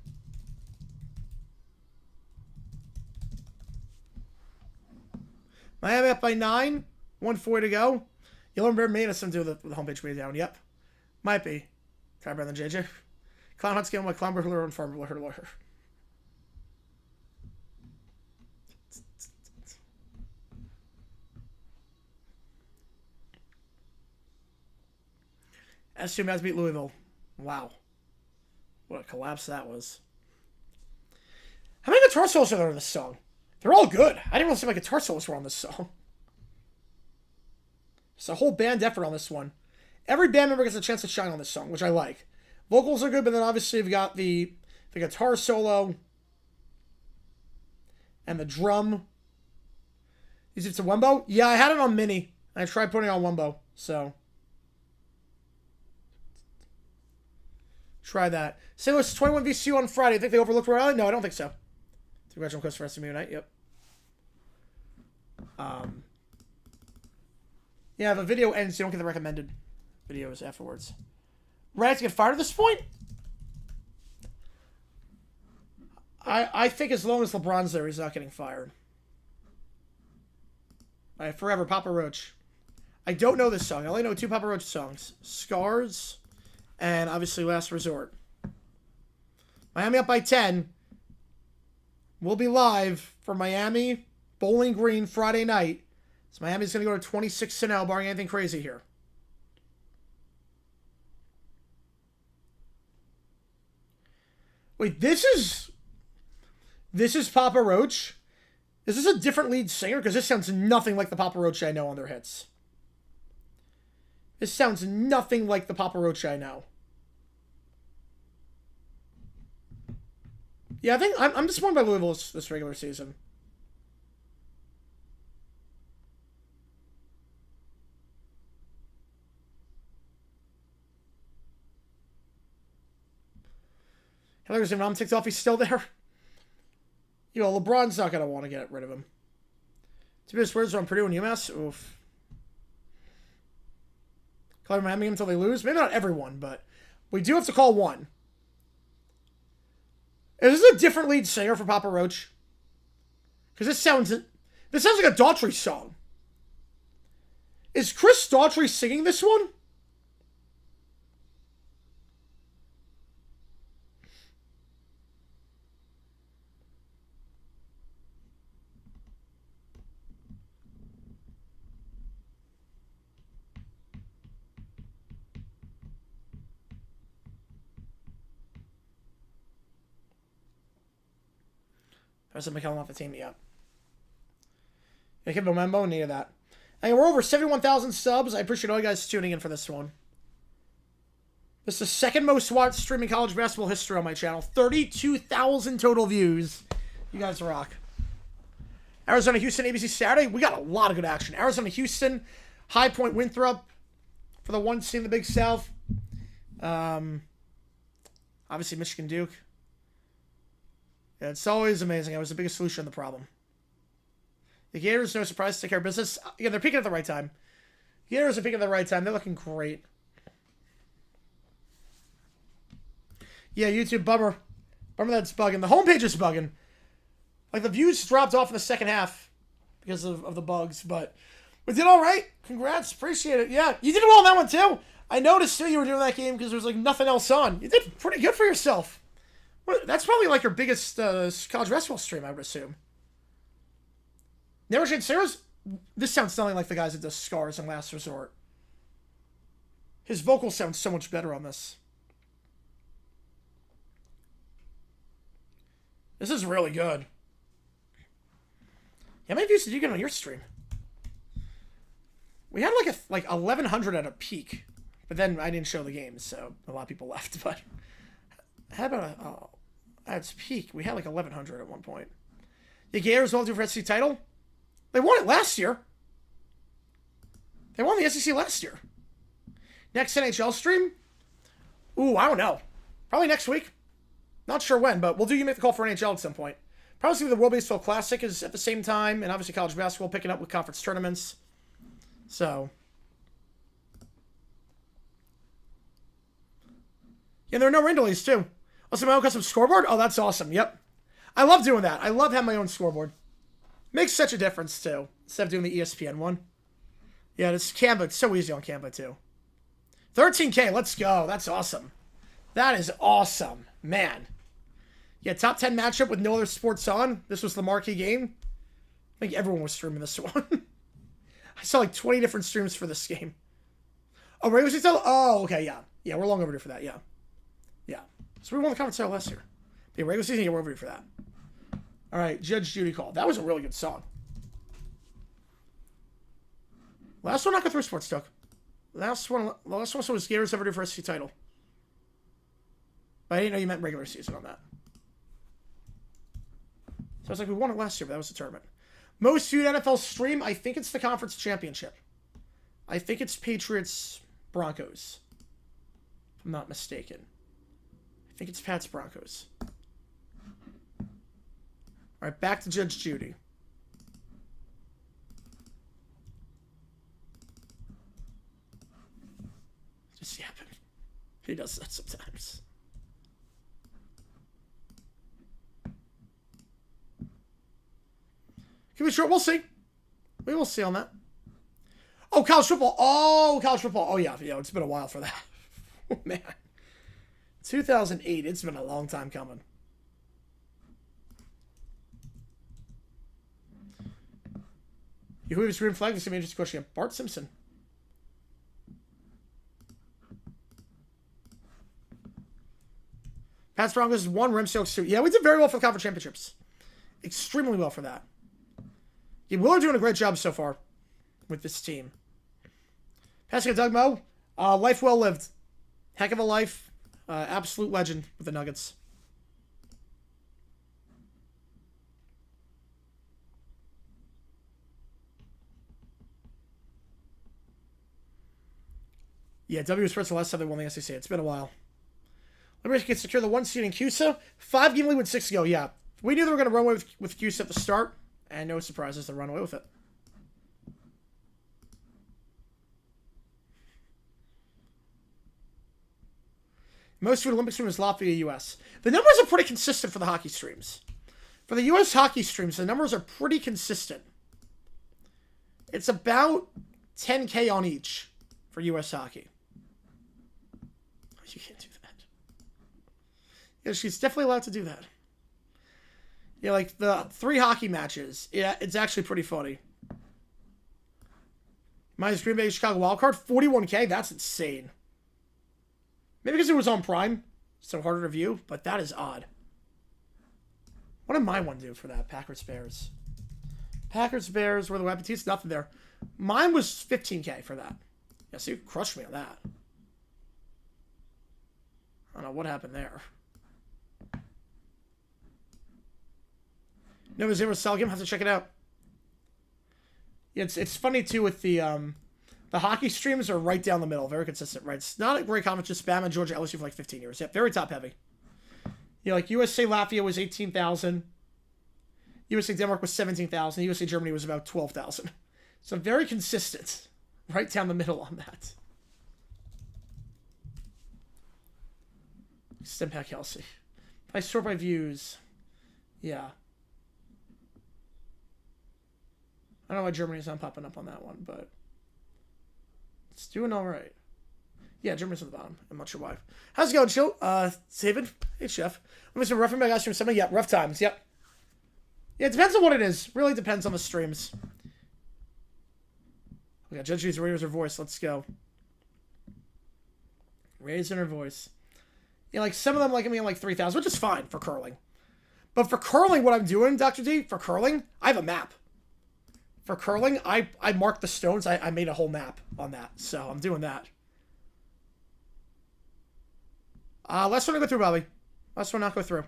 Miami up by 9. 140 to go. Yellow Bear made us some do with the homepage way down. Yep. Might be. Try better than JJ. Clown Hunt's game like Clown Burglar and Farmer Lawyer. SU Mavs beat Louisville. Wow. What a collapse that was. How many guitar solos are there in this song? They're all good. I didn't really see my guitar solos were on this song. It's a whole band effort on this one. Every band member gets a chance to shine on this song, which I like. Vocals are good, but then obviously you've got the guitar solo and the drum. Is it a Wumbo? Yeah, I had it on Mini. I tried putting it on Wumbo, so try that. St. Louis 21 VCU on Friday. I think they overlooked Rhode Island? No, I don't think so. Congratulations request for SMU tonight. Yep. Yeah, the video ends. You don't get the recommended videos afterwards. Right to get fired at this point? I think as long as LeBron's there, he's not getting fired. All right, forever, Papa Roach. I don't know this song. I only know 2 Papa Roach songs. Scars and obviously Last Resort. Miami up by 10. We'll be live for Miami Bowling Green Friday night. So Miami's going to go to 26-0, barring anything crazy here. Wait, this is Papa Roach? Is this a different lead singer? Because this sounds nothing like the Papa Roach I know on their hits. This sounds nothing like the Papa Roach I know. Yeah, I think I'm disappointed by Louisville this regular season. Hiller's if Rom takes off, he's still there. You know, LeBron's not going to want to get rid of him. To be honest, words on Purdue and UMass? Oof. Call Miami until they lose? Maybe not everyone, but we do have to call one. Is this a different lead singer for Papa Roach? Because this sounds like a Daughtry song. Is Chris Daughtry singing this one? President McKellen off the team, yeah. Give Membo needed that. And we're over 71,000 subs. I appreciate all you guys tuning in for this one. This is the second most watched streaming college basketball history on my channel. 32,000 total views. You guys rock. Arizona, Houston, ABC Saturday. We got a lot of good action. Arizona, Houston, High Point, Winthrop for the 1 seed in the Big South. Obviously, Michigan, Duke. Yeah, it's always amazing. I was the biggest solution to the problem. The Gators, no surprise, take care of business. Again, they're peaking at the right time. The Gators are peaking at the right time. They're looking great. Yeah, YouTube, bummer. Bummer that's bugging. The homepage is bugging. Like, the views dropped off in the second half because of the bugs, but we did all right. Congrats. Appreciate it. Yeah, you did well on that one, too. I noticed, too, you were doing that game because there was, like, nothing else on. You did pretty good for yourself. That's probably, like, your biggest college basketball stream, I would assume. Never changed Sarah's. This sounds nothing like the guys that does Scars and Last Resort. His vocals sound so much better on this. This is really good. How many views did you get on your stream? We had like 1,100 at a peak, but then I didn't show the games, so a lot of people left. But how about at its peak, we had like 1,100 at one point. The Gators will do for SEC title. They won it last year. They won the SEC last year. Next NHL stream? Ooh, I don't know. Probably next week. Not sure when, but we'll do You Make the Call for NHL at some point. Probably the World Baseball Classic is at the same time, and obviously college basketball picking up with conference tournaments. So, yeah, there are no rain delays too. Also, my own custom scoreboard. Oh, that's awesome. Yep, I love doing that. I love having my own scoreboard. Makes such a difference too. Instead of doing the ESPN one. Yeah, it's Canva. It's so easy on Canva too. 13K. Let's go. That's awesome. That is awesome, man. Yeah, top 10 matchup with no other sports on. This was the marquee game. I think everyone was streaming this one. I saw like 20 different streams for this game. Oh, regular season? Oh, okay, yeah. Yeah, we're long overdue for that, yeah. Yeah. So we won the conference title last year. Yeah, regular season, yeah, we're overdue for that. All right, Judge Judy call. That was a really good song. Last one, not go through sports talk. The last one was Gators overdue for SC title. But I didn't know you meant regular season on that. So I was like, we won it last year, but that was the tournament. Most viewed NFL stream, I think it's the conference championship. I think it's Patriots Broncos. If I'm not mistaken. I think it's Pats Broncos. All right, back to Judge Judy. Just yapping. He does that sometimes. Can we short? We'll see. We will see on that. Oh, college football. Oh, college football. Oh, yeah. Yeah, it's been a while for that. Oh, man. 2008. It's been a long time coming. You who is green flag? This is an interesting question. Bart Simpson. Pats Broncos 1, Rimstokes 2. Yeah, we did very well for the conference championships. Extremely well for that. Yeah, Willard doing a great job so far with this team. Passing to Doug Moe. Life well lived. Heck of a life. Absolute legend with the Nuggets. Yeah, W was first the last time they won the SEC. It's been a while. Liberty can secure the 1 seed in CUSA. 5-game lead with 6 to go. Yeah, we knew they were going to run away with CUSA at the start. And no surprises, to run away with it. Most viewed Olympic stream is Latvia, US. The numbers are pretty consistent for the hockey streams. For the US hockey streams, the numbers are pretty consistent. It's about 10K on each for US hockey. You can't do that. Yeah, she's definitely allowed to do that. Yeah, like the 3 hockey matches. Yeah, it's actually pretty funny. Minus Green Bay Chicago wildcard, 41K. That's insane. Maybe because it was on Prime, so harder to view, but that is odd. What did my one do for that? Packers Bears. Packers Bears were the Wappies. Nothing there. Mine was 15K for that. Yeah, so you crushed me on that. I don't know what happened there. Nova Zero Cell game. Have to check it out. Yeah, it's funny too with the hockey streams are right down the middle, very consistent. Right, it's not a great comment. Just Bama, Georgia, LSU for like 15 years. Yep, very top heavy. Yeah, like USA Latvia was 18,000. USA Denmark was 17,000. USA Germany was about 12,000. So very consistent, right down the middle on that. Stimpak Kelsey. I sort by views. Yeah. I don't know why Germany's not popping up on that one, but it's doing all right. Yeah, Germany's on the bottom. I'm not sure why. How's it going, Chill? David? Hey, Chef. Let me some roughing my guys from something. Yeah, rough times. Yep. Yeah, it depends on what it is. Really depends on the streams. We got Judge Judy's raising her voice. Let's go. Raising her voice. Yeah, like some of them like me on like 3,000, which is fine for curling. But for curling, what I'm doing, Dr. D, for curling, I have a map. For curling, I marked the stones. I made a whole map on that. So I'm doing that. Last one to go through, Bobby. Last one not go through.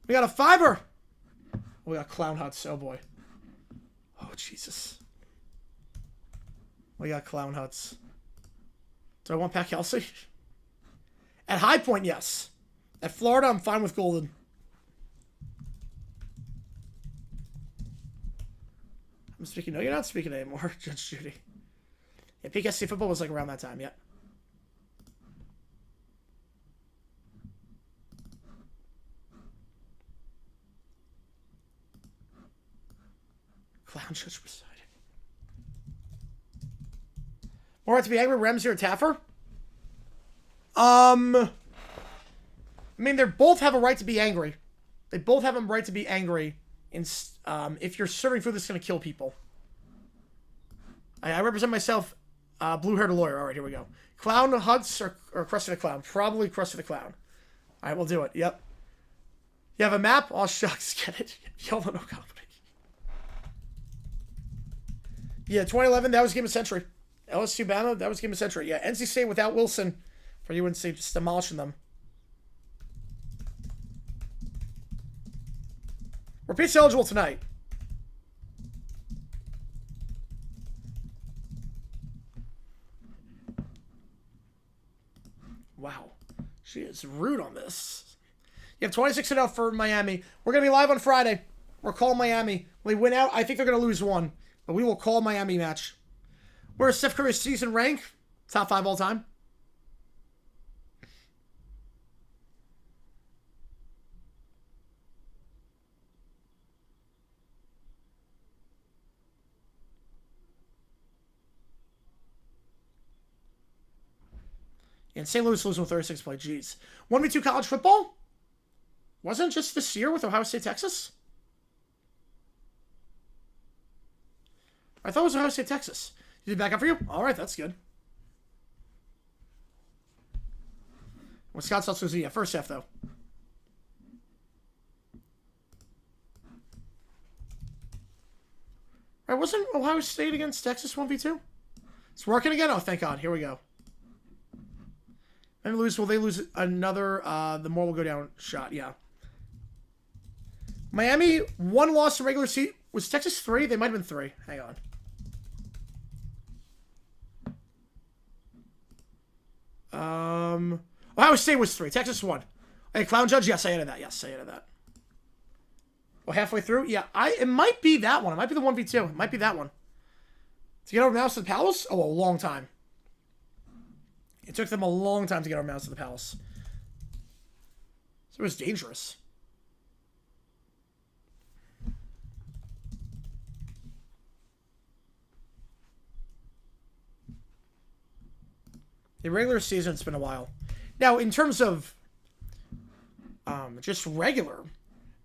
We got a fiver. We got Clown Huts. Oh, boy. Oh, Jesus. We got Clown Huts. Do I want Pat Kelsey? At High Point, yes. At Florida, I'm fine with Golden. I'm speaking. No, you're not speaking anymore, Judge Judy. Yeah, PKC football was like around that time, yeah. Clown Judge presiding. More right to be angry, Ramsey or Taffer? I mean, they both have a right to be angry. They both have a right to be angry if you're serving food that's going to kill people. I represent myself, blue-haired lawyer. All right, here we go. Clown Huts or Krusty the Clown? Probably Krusty the Clown. All right, we'll do it. Yep. You have a map? Oh, shucks. Get it. Y'all don't know comedy. Yeah, 2011, that was Game of Century. LSU Bama, that was Game of Century. Yeah, NC State without Wilson. For UNC, just demolishing them. We're PEACOCK eligible tonight. Wow. She is rude on this. You have 26-0 for Miami. We're going to be live on Friday. We're calling Miami. When they win out, I think they're going to lose one. But we will call Miami match. Where's Steph Curry's season rank? Top 5 all time. And St. Louis losing with 36 play. Jeez. 1v2 college football? Wasn't it just this year with Ohio State, Texas? I thought it was Ohio State, Texas. Did it back up for you? All right, that's good. Wisconsin also, yeah, first half, though. All right, wasn't Ohio State against Texas 1v2? It's working again? Oh, thank God. Here we go. And lose, will they lose another, the more will go down shot, yeah. Miami, 1 loss in regular season. Was Texas 3? They might have been 3. Hang on. Ohio State was 3. Texas 1. Hey, Clown Judge? Yes, I added that. Yes, I added that. Oh, halfway through? Yeah, it might be that one. It might be the 1v2. It might be that one. To get over Mouse to the Palace? Oh, a long time. It took them a long time to get over Mouse to the Palace. So it was dangerous. The regular season, it's been a while. Now, in terms of just regular, I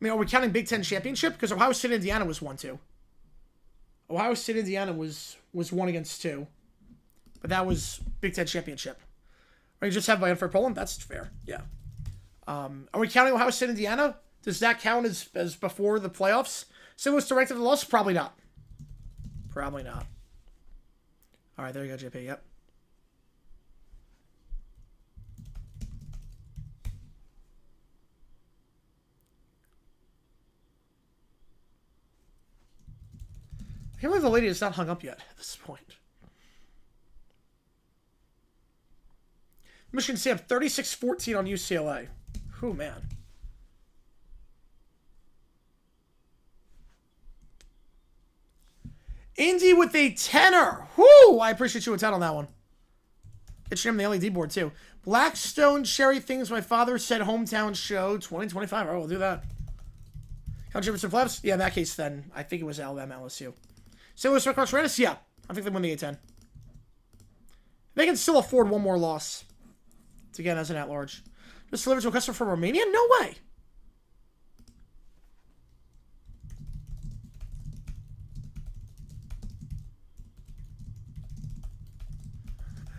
mean, are we counting Big Ten championship? Because Ohio State, Indiana was 1-2. Ohio State, Indiana was 1 against 2. But that was Big Ten championship. Or you just have by unfair polling? That's fair, yeah. Are we counting Ohio State, Indiana? Does that count as before the playoffs? St. Louis directed the loss? Probably not. Probably not. All right, there you go, JP, yep. I can't believe the lady is not hung up yet at this point. Michigan State 36-14 on UCLA. Whew, man. Indy with a 10er. Whoo! I appreciate you a 10 on that one. Get your name on the LED board, too. Blackstone Cherry Things My Father Said Hometown Show 2025. Oh, we'll do that. Count Jefferson Flaps? Yeah, in that case, then. I think it was Alabama LSU. St. Louis Red Cross Raiders? Yeah. I think they win the A-10. They can still afford one more loss. To get as an at-large. Just delivered to a customer from Romania? No way!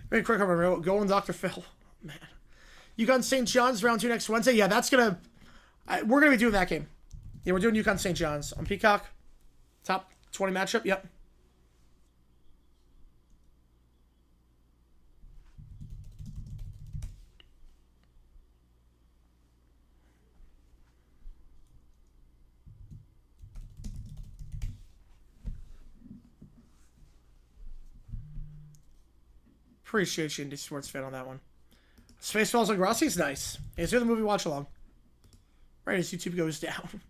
Very quick, go on Dr. Phil. Man. UConn St. John's round 2 next Wednesday. Yeah, that's gonna... we're gonna be doing that game. Yeah, we're doing UConn St. John's on Peacock. Top 20 matchup, yep. Appreciate you, Indie Sports fan, on that one. Spaceballs and Grossi's nice. Hey, let's do the movie watch along. Right as YouTube goes down.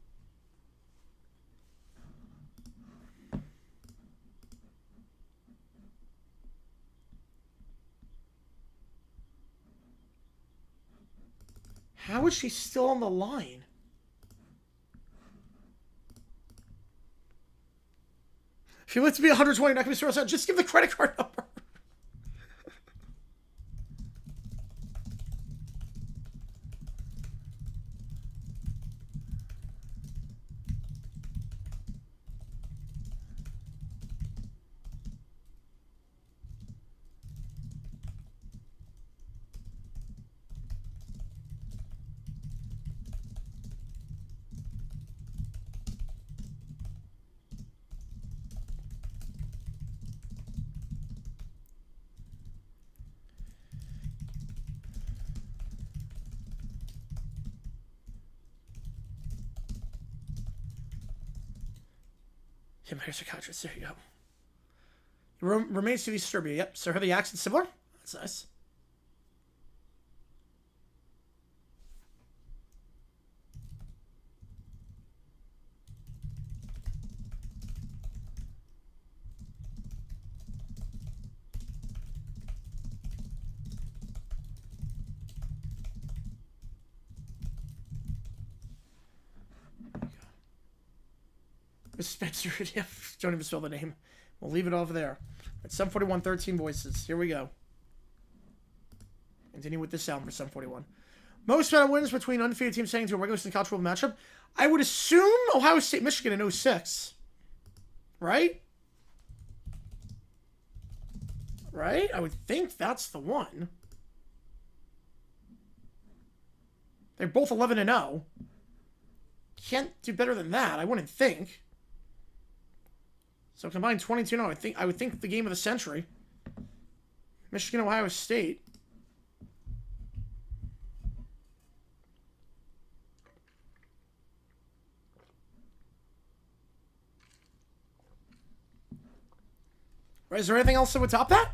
How is she still on the line? If you want to be 120, not going to be served, just give the credit card number. Yeah, my psychiatrist. There you go. Remains to be disturbed. Yep. So, are the accents similar? That's nice. Miss Spencer, yeah, don't even spell the name. We'll leave it over there. At 741, 13 voices. Here we go. Continue with the sound for 741. Most amount of wins between undefeated teams heading to a regular season college football matchup. I would assume Ohio State, Michigan in 06. Right? Right? I would think that's the one. They're both 11-0. Can't do better than that, I wouldn't think. So combined 22-0, I would think the game of the century. Michigan, Ohio State. Right, is there anything else that would top that?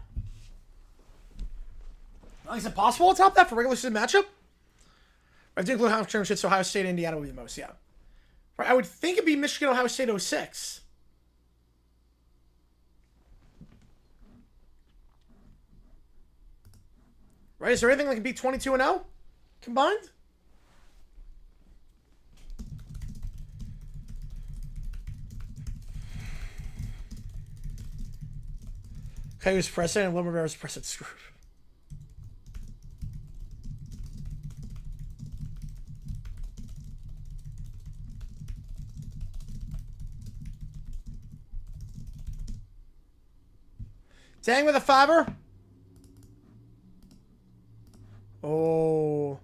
Is it possible to top that for regular season matchup? I think Ohio Championships, Ohio State, Indiana would be the most, yeah. Right, I would think it'd be Michigan, Ohio State 06. Right, is there anything that can beat 22-0 combined? Okay, who's president and Wilmer Rivera's president screwed. Dang with a fiver. Oh.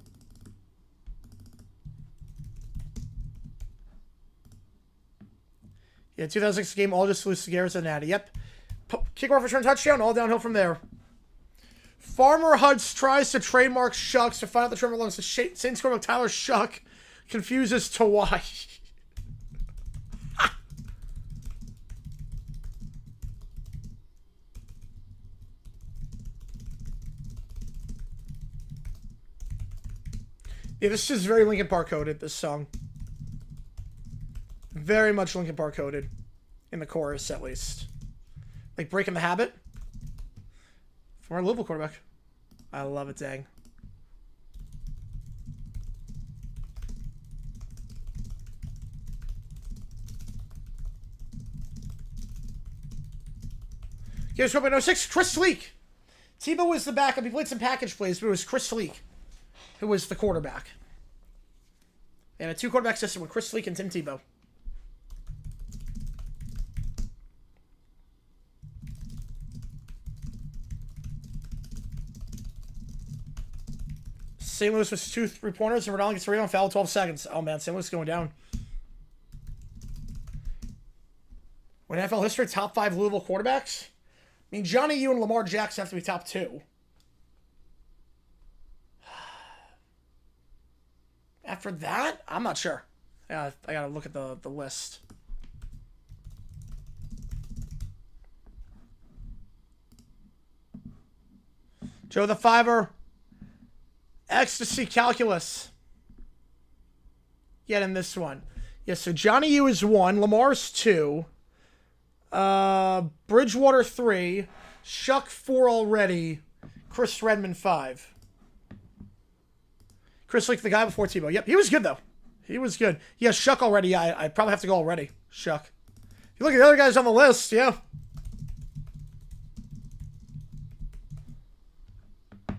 Yeah, 2006 game, all just lose to Garrett and Natty. Yep. Kickoff return touchdown, all downhill from there. Farmer Huds tries to trademark Shucks to find out the trim belongs to Saints quarterback Tyler Shuck. Confuses to why. Yeah, this is very Linkin Park coded, this song. Very much Linkin Park coded. In the chorus, at least. Like Breaking the Habit. From our Louisville quarterback. I love it, dang. Here's what we 06, Chris Sleek. Tebow was the backup. He played some package plays, but it was Chris Sleek who was the quarterback. And a two-quarterback system with Chris Sleek and Tim Tebow. St. Louis was 2 3-pointers, and Ronaldo gets a rebound, foul 12 seconds. Oh, man, St. Louis is going down. When NFL history, top 5 Louisville quarterbacks? I mean, Johnny U and Lamar Jackson have to be top 2. After that, I'm not sure. Yeah, I gotta look at the list. Joe the Fiver. Ecstasy Calculus. Yet in this one. Yeah, so Johnny U is 1. Lamar's 2. Bridgewater 3. Shuck 4 already. Chris Redmond 5. Chris Lake, the guy before Tebow. Yep, he was good, though. He was good. Yeah, Shuck already. Yeah, I probably have to go already. Shuck. If you look at the other guys on the list, yeah.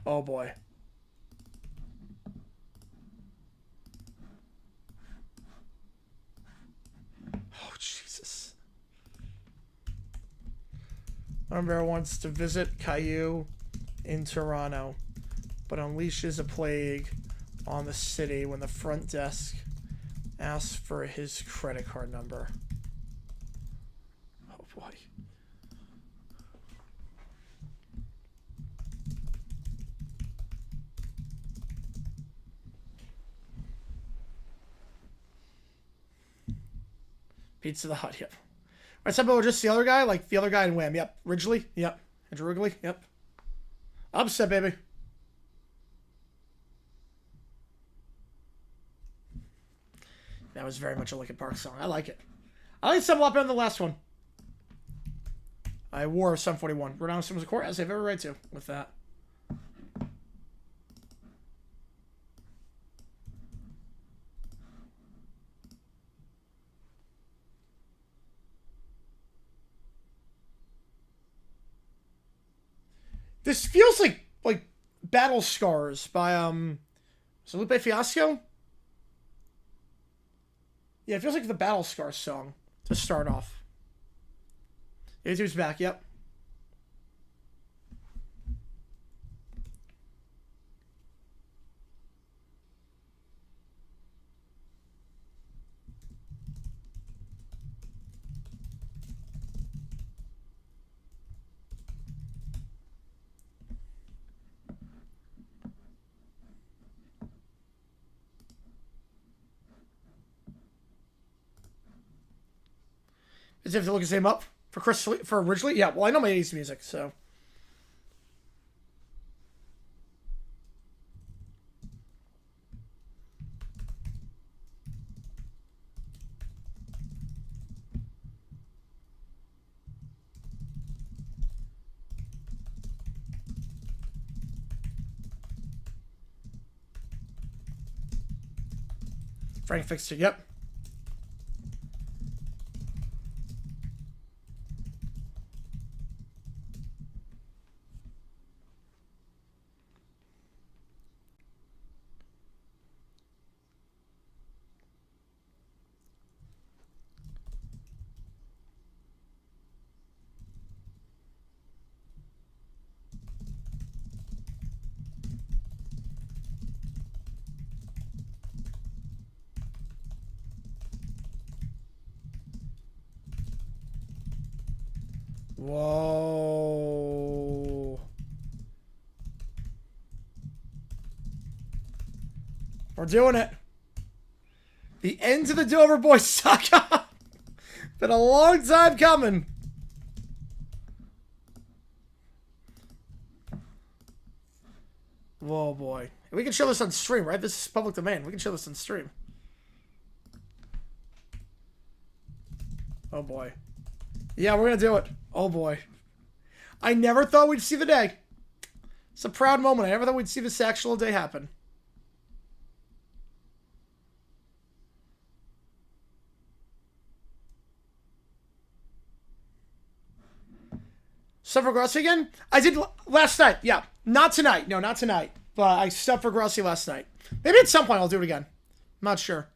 Oh, boy. Oh, Jesus. Armbear wants to visit Caillou in Toronto, but unleashes a plague on the city when the front desk asks for his credit card number. Oh, boy. Pizza the Hut, yep. Right, some people just the other guy, like the other guy in Wham, yep. Ridgely, yep. Andrew Wrigley, yep. Upset, baby. That was very much a Linkin Park song. I like it. I like some a lot better than the last one. I wore Sum 41. Rhode Island was a court, as I've ever read to with that. This feels like Battle Scars by Lupe Fiasco. Yeah, it feels like the Battle Scars song to start off. A2's back, yep. Is it to look his name up for Ridgely? Yeah, well, I know my 80s music, so. Frank fixed it, yep. Whoa. We're doing it. The end to the Dover Boys saga. Been a long time coming. Whoa, boy. We can show this on stream, right? This is public domain. We can show this on stream. Oh, boy. Yeah, we're going to do it. Oh, boy. I never thought we'd see the day. It's a proud moment. I never thought we'd see this actual day happen. Stuff for Grossi again? I did last night. Yeah. Not tonight. No, not tonight. But I stuffed for Grossi last night. Maybe at some point I'll do it again. I'm not sure.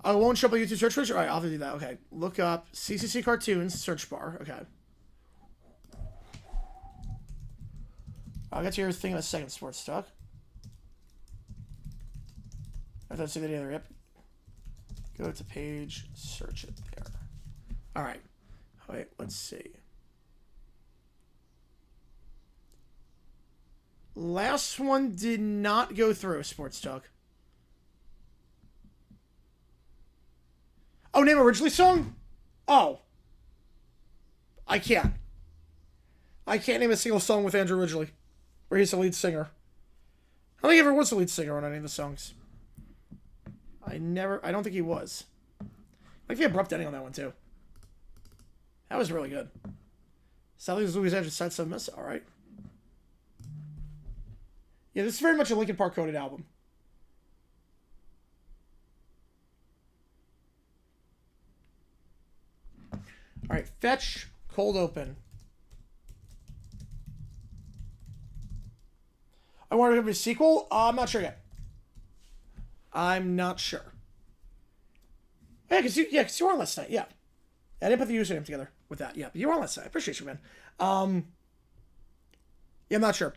I won't show up on YouTube search page. All right, I'll have to do that. Okay. Look up CCC Cartoons search bar. Okay. I'll get to your thing in a second, Sports Talk. I thought I'd see the video there. Yep. Go to page, search it there. All right. Wait, let's see. Last one did not go through, Sports Talk. Oh, name originally song? Oh. I can't. I can't name a single song with Andrew Ridgely, where he's the lead singer. I don't think he ever was the lead singer on any of the songs. I don't think he was. I think the abrupt ending on that one, too. That was really good. Sally's Louis Andrews side 7 miss. Alright. Yeah, this is very much a Linkin Park coded album. All right, fetch, cold open. I want to give it a sequel. I'm not sure yet. I'm not sure. Yeah, because you were on last night. Yeah, I didn't put the username together with that. Yeah, but you were on last night. I appreciate you, man. Yeah, I'm not sure.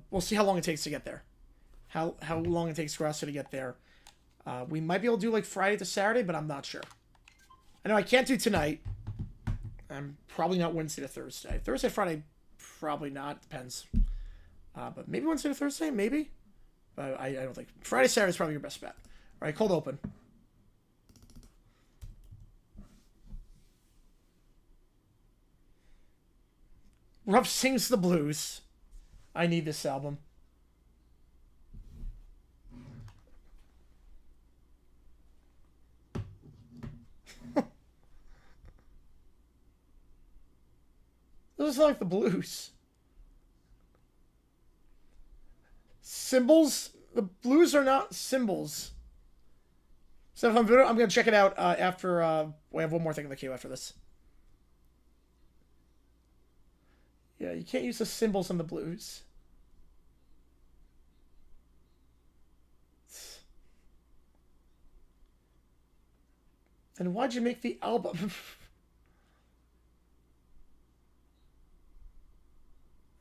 We'll see how long it takes to get there. How long it takes for us to get there. We might be able to do like Friday to Saturday, but I'm not sure. I know I can't do tonight. I'm probably not Wednesday to Thursday. Thursday, Friday, probably not. Depends. But maybe Wednesday to Thursday, maybe. But I don't think. Friday, Saturday is probably your best bet. All right, cold open. Ruff sings the blues. I need this album. Those are like the blues. Symbols? The blues are not symbols. So if I'm going to check it out after... we have one more thing in the queue after this. Yeah, you can't use the symbols on the blues. Then why'd you make the album?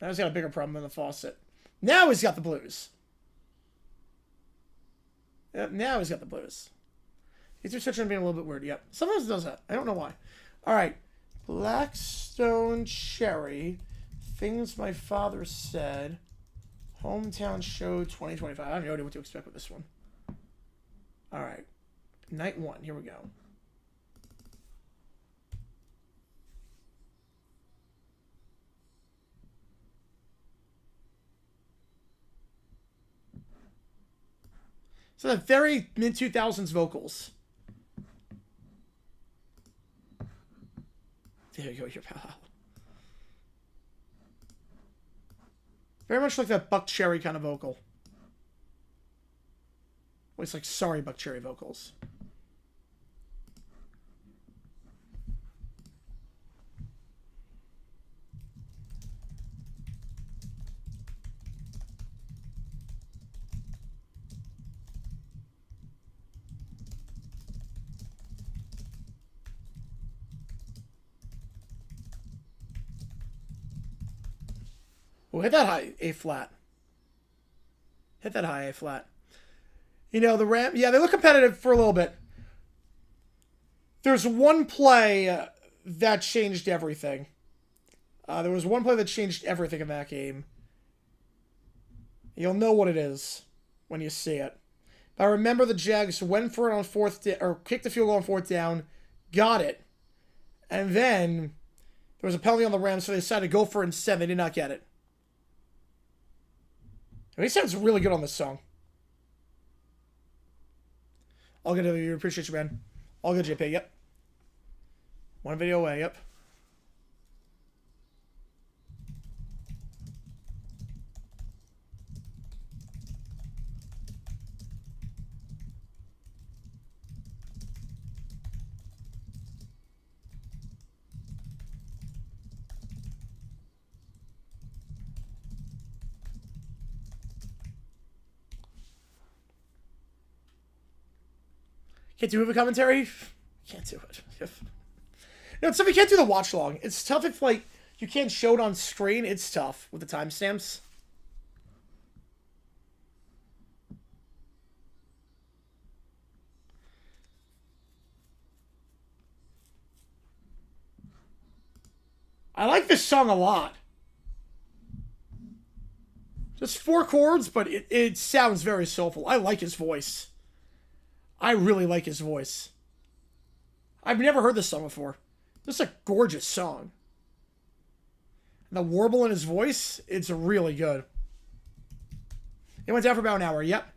Now he's got a bigger problem than the faucet. Now he's got the blues. Yep, now he's got the blues. These are such being a little bit weird. Yep. Sometimes it does that. I don't know why. All right. Blackstone Cherry. Things My Father Said. Hometown Show 2025. I have no idea what to expect with this one. All right. Night 1. Here we go. So the very mid-2000s vocals. There you go, your pal. Very much like that Buck Cherry kind of vocal. Well, it's like sorry Buck Cherry vocals. Oh, hit that high A flat. Hit that high A flat. You know, the Ram... Yeah, they look competitive for a little bit. There's one play that changed everything. There was one play that changed everything in that game. You'll know what it is when you see it. But I remember the Jags went for it on or kicked the field goal on 4th down, got it, and then there was a penalty on the Rams, so they decided to go for it instead. They did not get it. He sounds really good on this song. All good, you appreciate you, man. All good, JP, yep. One video away, yep. Can't do movie commentary? Can't do it. No, it's tough. You can't do the watch long. It's tough if, like, you can't show it on screen. It's tough with the timestamps. I like this song a lot. Just 4 chords, but it sounds very soulful. I like his voice. I really like his voice. I've never heard this song before. This is a gorgeous song. And the warble in his voice, it's really good. It went down for about an hour, yep.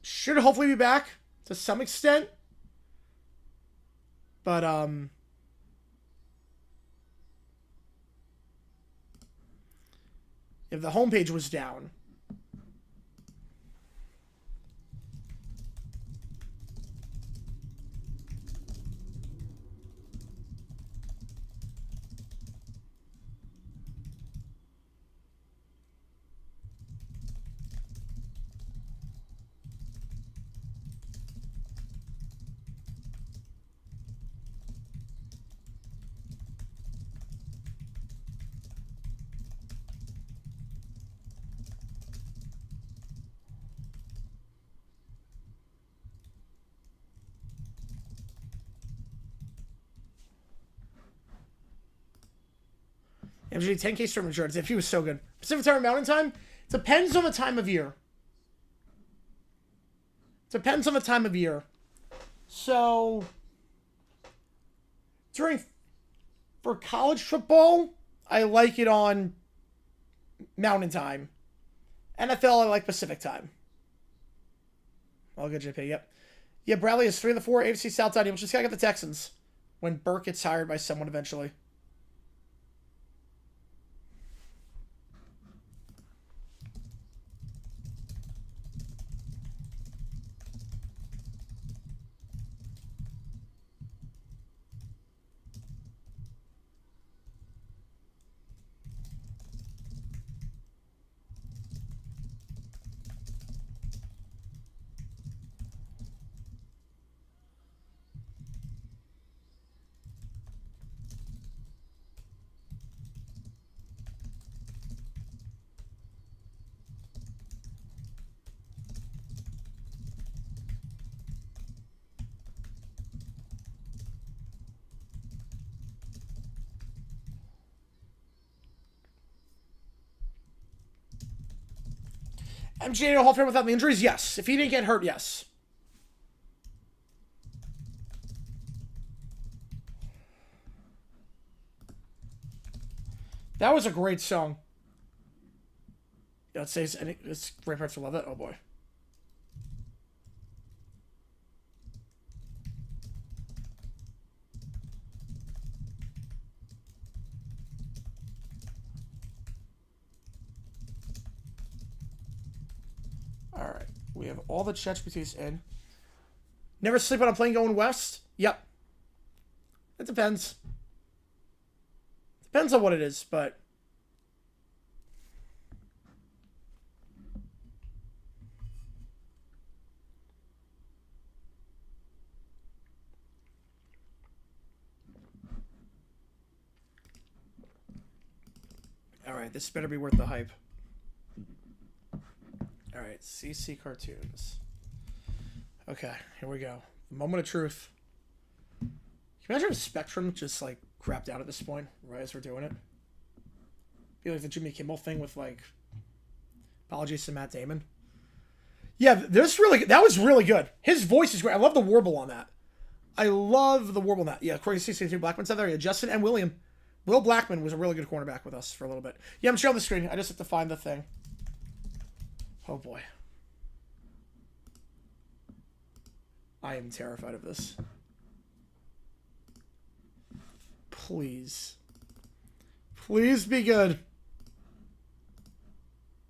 Should hopefully be back to some extent. But, if the homepage was down. MG 10K storm insurance. If he was so good. Pacific Time or Mountain Time? Depends on the time of year. Depends on the time of year. So, for college football, I like it on Mountain Time. NFL, I like Pacific Time. All good, JP, yep. Yeah, Bradley is 3 of the 4 AFC South side. Just gotta get the Texans when Burke gets hired by someone eventually. MJ Hall of Fame without the injuries? Yes. If he didn't get hurt, yes. That was a great song. Yeah, let's say it's grandparents will love it. Oh boy. Alright. We have all the ChatGPTs in. Never sleep on a plane going west? Yep. It depends. Depends on what it is, but... Alright, this better be worth the hype. Alright, CC Cartoons. Okay, here we go. Moment of truth. Can you imagine if Spectrum just, like, crapped out at this point, right as we're doing it? Be like the Jimmy Kimmel thing with, like, apologies to Matt Damon. Yeah, that was really good. His voice is great. I love the warble on that. I love the warble on that. Yeah, Corey CC2 Blackman's out there. Yeah, Justin and William. Will Blackman was a really good cornerback with us for a little bit. Yeah, I'm sharing the screen. I just have to find the thing. Oh, boy. I am terrified of this. Please. Please be good.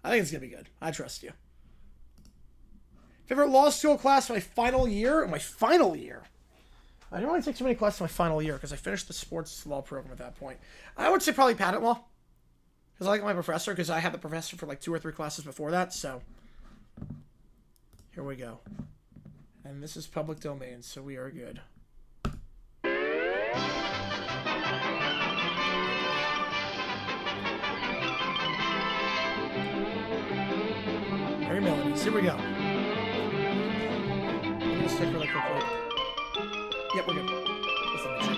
I think it's going to be good. I trust you. Favorite law school class my final year? My final year? I didn't really take too many classes my final year because I finished the sports law program at that point. I would say probably patent law. Because I like my professor, because I had the professor for like 2 or 3 classes before that, so. Here we go. And this is public domain, so we are good. Merry Melodies, here we go. I'm going to stick really quickly. Yep, we're good. That's the next one.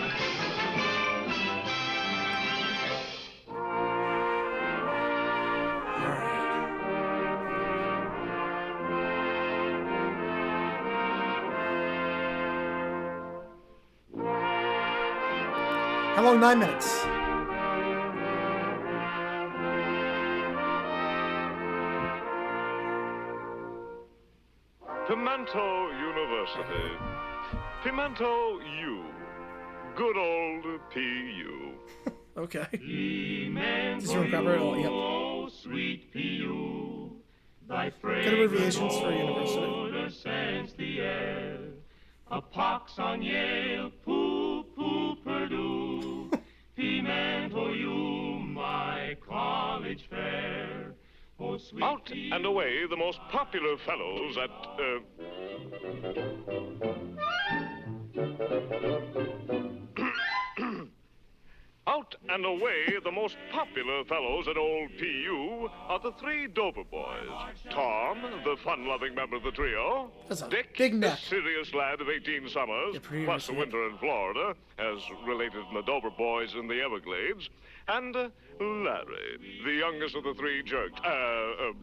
How long? 9 minutes. Pimento University. Pimento U. Good old PU. Okay. Pimento Yep. Sweet PU. Thy Good abbreviations for university. Scents the air. A pox on Yale, poo poo Purdue. Pimento U, my college fair. Oh, sweet Out and away the most popular fellows at, Out and away, the most popular fellows at old PU are the three Dover boys. Tom, the fun-loving member of the trio. That's a Dick, big the neck. serious lad of 18 summers, Yeah, pretty plus a nice, winter in Florida, as related in the Dover boys in the Everglades. And Larry, the youngest of the three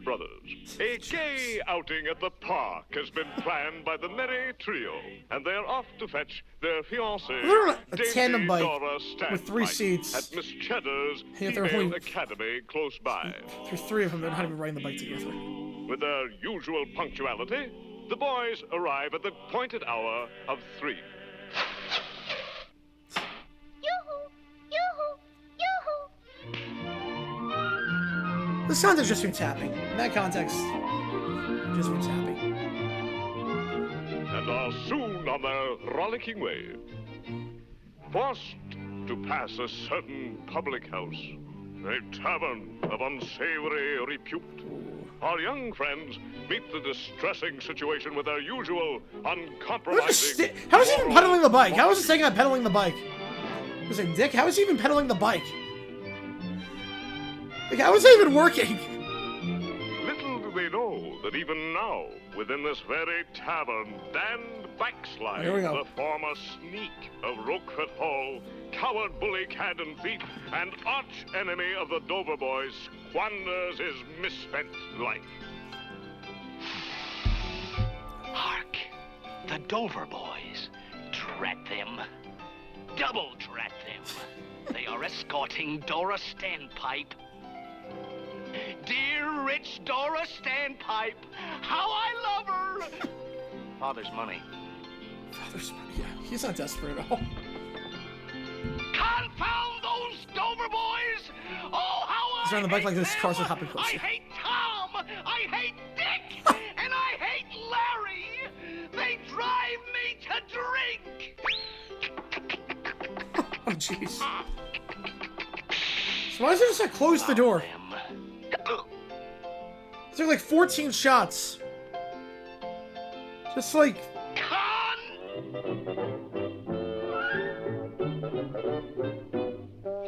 brothers. A gay outing at the park has been planned by the merry trio, and they're off to fetch their fiancée, They're on a dainty tandem bike Dora with 3 Standpipe, seats. at Miss Cheddar's Yeah, they're Female only- Academy close by. There's 3 of them. They're not even riding the bike together. With their usual punctuality, the boys arrive at the appointed hour of 3. The sound is just me tapping. In that context, just me tapping. And are soon on their rollicking way. Forced to pass a certain public house, a tavern of unsavory repute, our young friends meet the distressing situation with their usual uncompromising... How is he even pedaling the bike? How is he saying I'm pedaling the bike? Was it Dick? How is he even pedaling the bike? Like, how is it even working? Little do they know that even now, within this very tavern, Dan Backslide, Here we go. the former sneak of Roquefort Hall, coward bully, cad and thief, and arch enemy of the Dover boys, squanders his misspent life. Hark! The Dover boys. Drat them. Double drat them. They are escorting Dora Standpipe. Dear rich Dora Standpipe, how I love her! Father's money. Yeah, he's not desperate at all. Confound those Dover boys! Oh, how He's I on the bike hate like this, them! cars will happen I closer. hate Tom! I hate Dick! And I hate Larry! They drive me to drink! Oh, jeez. So why does it just like close the door? It took like 14 shots. Just like...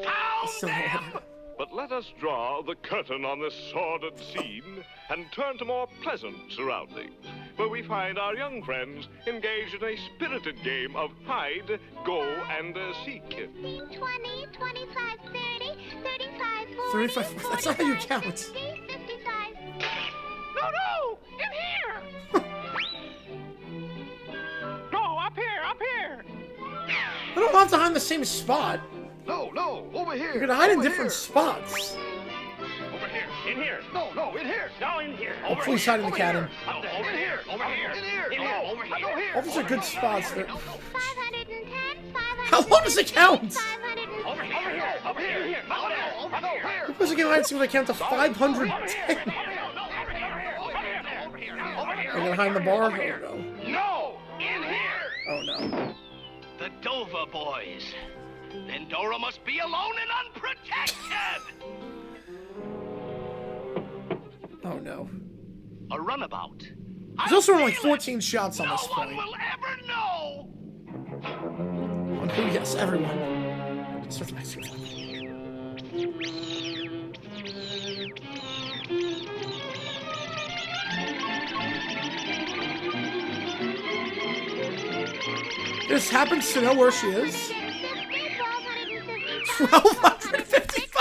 Found them! But let us draw the curtain on this sordid scene and turn to more pleasant surroundings, where we find our young friends engaged in a spirited game of hide, go, and seek. 20, 25, 30, 35, 40, 35, that's not how you count. 50, 55. No! In here! No, up here! I don't have to hide in the same spot. No, over here. You're gonna hide in over different here. spots. Over here! In here! No, in here. No, in here! Oh, please hide in the cabin. No, over here! Over here! In here. In here! Over I go here! here. All these are good spots. They're... 510, 500. How long does it count? 500. Over here! Over here! No, here. Who's gonna hide until they count to 510? Are you gonna hide in the bar? Oh no. No! In here! Oh no. The Dover boys. Then Dora must be alone and unprotected! Oh no. A runabout. There's also only like 14 shots on No this one point. will ever know! On who? Yes, everyone. Just start the next This happens to know where she is. 1255.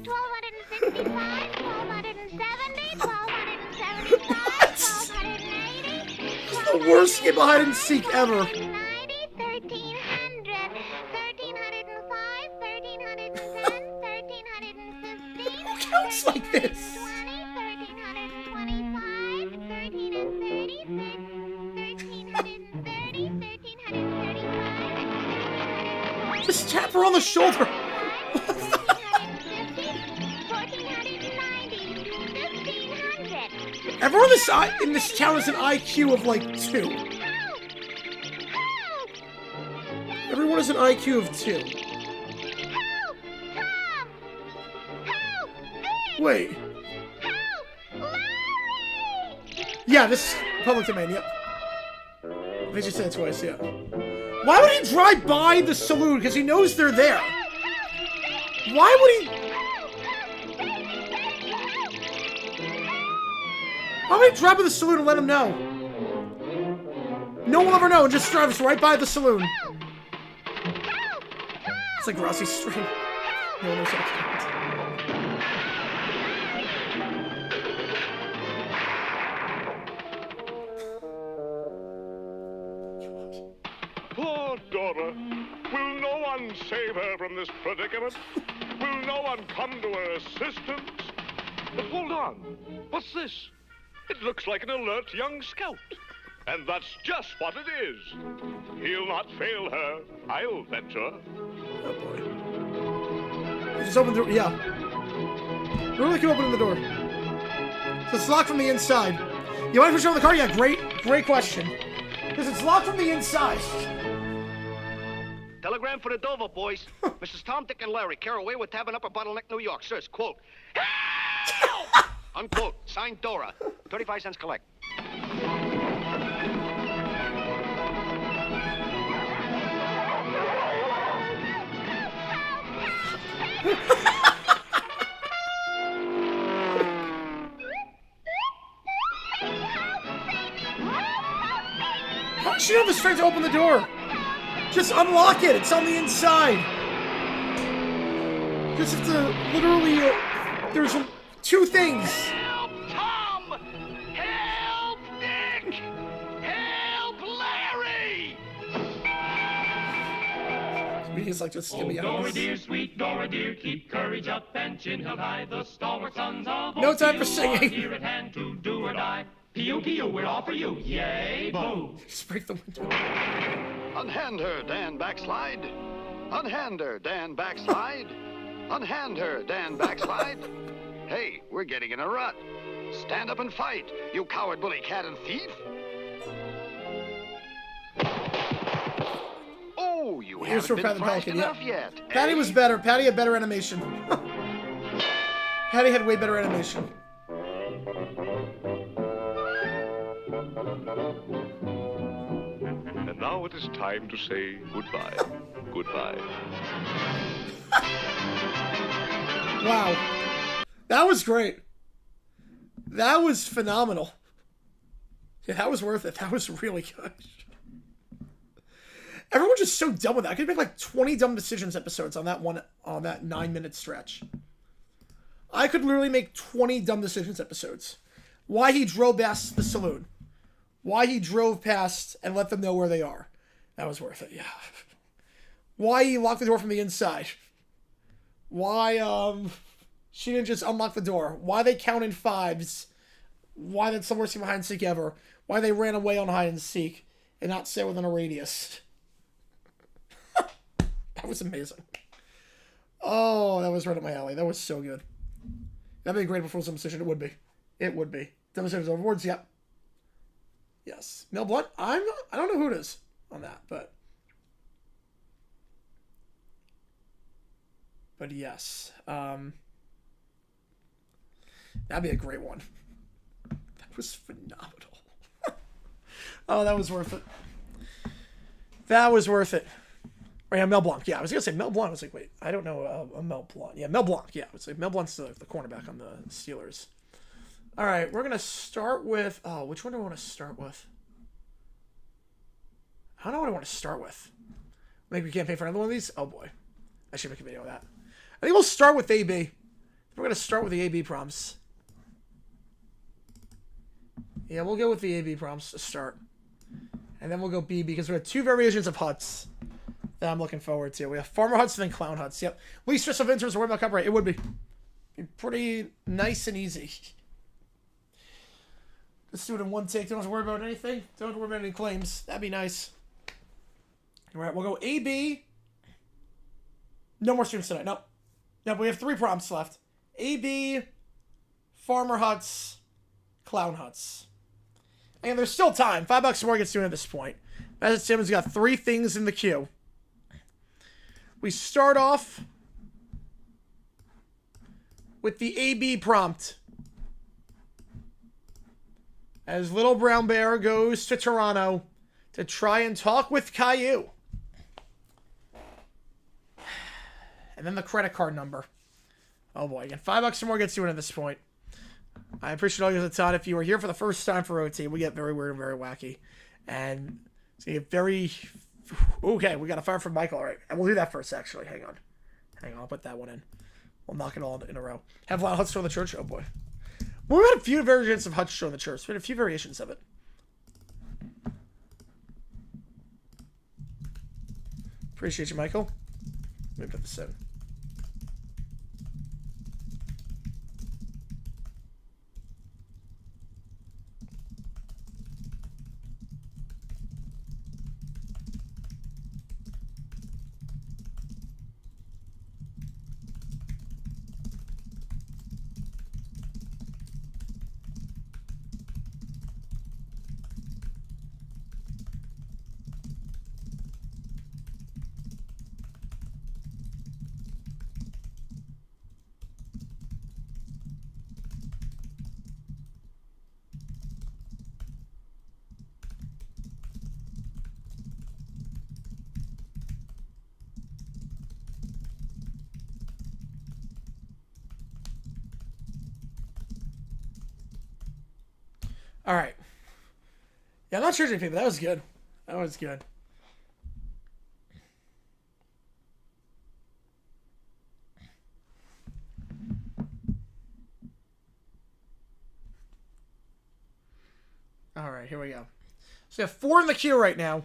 1265, 1270, 1275, 1280. This is the worst game of hide and seek ever. 1300, 1305, 1310, 1315. Who counts like this? 1325, 1330, 1330, 1335. Just tap her on the shoulder. 1490, 1500. Everyone in this town has an IQ of like 2. Help! Everyone has an IQ of 2. Help! Tom! Help! Vic! Wait. Help! Larry! Yeah, this is public domain, yep. They just said it twice, yeah. Why would he drive by the saloon? Because he knows they're there. Help! Why would he? Why would he drop in the saloon and let him know? No one will ever know and just drives right by the saloon. It's like Rossi's stream. No one knows how to count. Poor Dora. Will no one save her from this predicament? Will no one come to her assistance? But hold on. What's this? It looks like an alert young scout. And that's just what it is. He'll not fail her, I'll venture. Oh boy. Just open the door. Yeah. Really can open the door. So it's locked from the inside. You want to push on the car? Yeah, great question. Because it's locked from the inside. Telegram for the Dover boys. Mrs. Tom, Dick, and Larry, Caraway, with Tavern Upper Bottleneck, New York. Sirs, quote. Help! Unquote. Signed Dora. 35 cents collect. How does she have the strength to open the door? Just unlock it. It's on the inside. Just have to literally. There's two things. Help Tom! Help Dick! Help Larry! He's like, just give me out Dora of this. dear, sweet Dora dear, keep courage up and chin held high. The stalwart sons of No time for Oak Hill are singing. here at hand to do or die. P.O.P.O. we're all for you. Yay, boo. Just break the window. Unhand her, Dan Backslide. Unhand her, Dan Backslide. Unhand her, Dan Backslide. Hey, we're getting in a rut. Stand up and fight, you coward, bully, cat, and thief. Oh, you Here's haven't for been Pat the thrashed Pelican, yeah. enough yet. Patty eh? was better. Patty had better animation. Patty had way better animation. And now it is time to say goodbye. Goodbye. Wow. That was great. That was phenomenal. Yeah, that was worth it. That was really good. Everyone's just so dumb with that. I could make like 20 dumb decisions episodes on that 9-minute stretch. I could literally make 20 dumb decisions episodes. Why he drove past the saloon. Why he drove past and let them know where they are. That was worth it, yeah. Why he locked the door from the inside. Why, she didn't just unlock the door. Why they count in fives. Why that's the worst game of hide and seek ever. Why they ran away on hide and seek and not stay within a radius. That was amazing. Oh, that was right up my alley. That was so good. That'd be great before some decision. It would be. It would be. Demonstrators overboards, yep. Yes. Mel Blunt? I don't know who it is on that, but yes. That'd be a great one. That was phenomenal. Oh, that was worth it. That was worth it. Oh, yeah, Mel Blanc. Yeah, I was going to say Mel Blanc. I was like, wait, I don't know a Mel Blanc. Yeah, Mel Blanc. Yeah, I was like, Mel Blanc's the cornerback on the Steelers. All right, we're going to start with... Oh, which one do I want to start with? I don't know what I want to start with. Maybe we can't pay for another one of these? Oh, boy. I should make a video of that. I think we'll start with AB. We're going to start with the AB prompts. Yeah, we'll go with the AB prompts to start. And then we'll go B because we have two variations of huts that I'm looking forward to. We have farmer huts and then clown huts. Yep. Least stress of interest, worry about copyright. It would be pretty nice and easy. Let's do it in one take. Don't have to worry about anything. Don't have to worry about any claims. That'd be nice. All right, we'll go AB. No more streams tonight. Nope. Nope, we have 3 prompts left. AB, farmer huts, clown huts. And there's still time. $5 more gets doing at this point. Magic Simmons got 3 things in the queue. We start off with the AB prompt. As Little Brown Bear goes to Toronto to try and talk with Caillou. And then the credit card number. Oh boy, again, $5 or more gets you in at this point. I appreciate all you guys, Todd. If you were here for the first time for OT, we get very weird and very wacky. And it's going to get very... Okay, we got a fire from Michael. All right, and we'll do that first, actually. Hang on, I'll put that one in. We'll knock it all in a row. Have a lot of Hutch in the church? Oh boy. Well, we had a few variations of Hutch in the church. We had a few variations of it. Appreciate you, Michael. Let me put this in. All right. Yeah, I'm not charging people. That was good. That was good. All right, here we go. So we have 4 in the queue right now.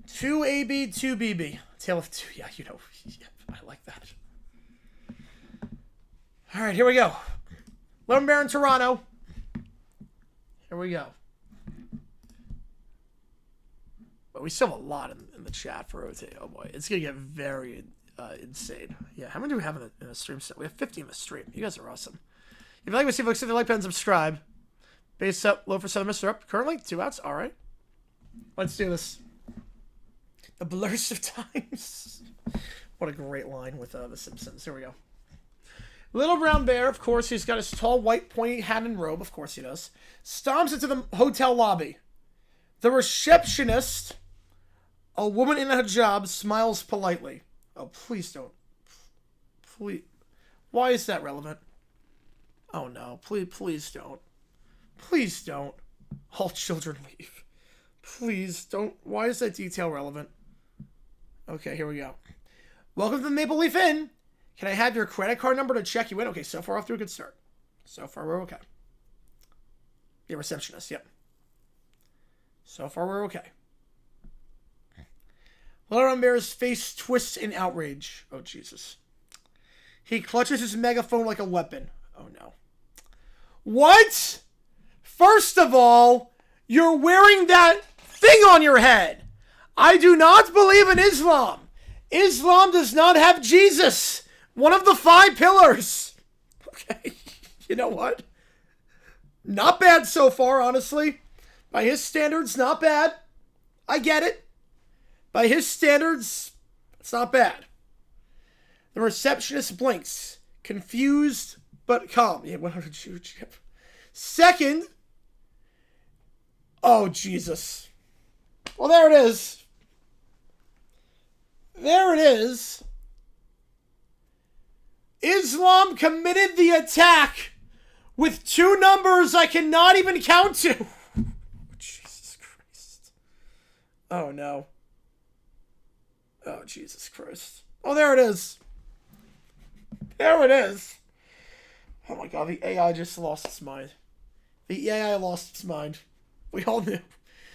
2 AB, 2 BB. Tail of 2. Yeah, you know. Yeah, I like that. All right, here we go. Lone Bear in Toronto. Here we go. But we still have a lot in the chat for OT. Oh boy, it's gonna get very insane. Yeah, how many do we have in the stream set? We have 50 in the stream. You guys are awesome. If you like, we see folks, hit the like button, subscribe. Base up, low for 7 Mr. Up. Currently 2 outs. All right, let's do this. The blurs of times. What a great line with The Simpsons. Here we go. Little Brown Bear, of course, he's got his tall, white, pointy hat and robe. Of course he does. Stomps into the hotel lobby. The receptionist, a woman in a hijab, smiles politely. Oh, please don't. Please. Why is that relevant? Oh, no. Please don't. Please don't. All children leave. Please don't. Why is that detail relevant? Okay, here we go. Welcome to the Maple Leaf Inn. Can I have your credit card number to check you in? Okay, so far off to a good start. So far, we're okay. Yeah, receptionist, yep. So far, we're okay. Little Bear's face twists in outrage. Oh, Jesus. He clutches his megaphone like a weapon. Oh, no. What? First of all, you're wearing that thing on your head. I do not believe in Islam. Islam does not have Jesus. One of the 5 pillars. Okay. You know what? Not bad so far, honestly. By his standards, not bad. I get it. By his standards, it's not bad. The receptionist blinks. Confused, but calm. Yeah, 100 huge. Second. Oh, Jesus. Well, there it is. There it is. Islam committed the attack with 2 numbers I cannot even count to. Jesus Christ. Oh, no. Oh, Jesus Christ. Oh, there it is. There it is. Oh, my God. The AI just lost its mind. The AI lost its mind. We all knew.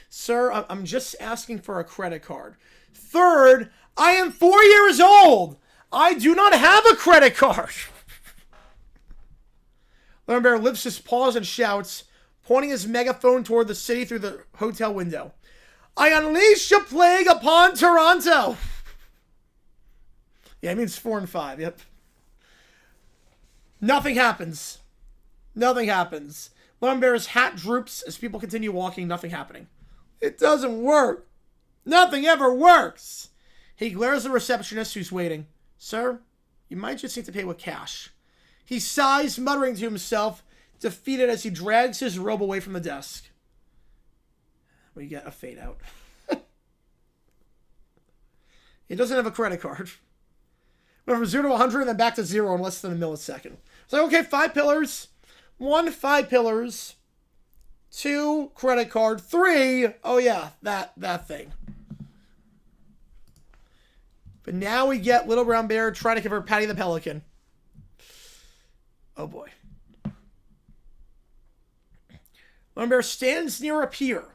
Sir, I'm just asking for a credit card. Third, I am 4 years old. I do not have a credit card. Lone Bear lifts his paws and shouts, pointing his megaphone toward the city through the hotel window. I unleash a plague upon Toronto. Yeah, it means 4 and 5. Yep. Nothing happens. Nothing happens. Lone Bear's hat droops as people continue walking, nothing happening. It doesn't work. Nothing ever works. He glares at the receptionist who's waiting. Sir, you might just need to pay with cash. He sighs, muttering to himself, defeated as he drags his robe away from the desk. We get a fade out. He doesn't have a credit card. Went from 0 to 100 and then back to 0 in less than a millisecond. It's like, okay, 5 pillars. 1, 5 pillars. 2, credit card. 3, oh yeah, that thing. But now we get Little Brown Bear trying to convert Patty the Pelican. Oh boy. Little Bear stands near a pier,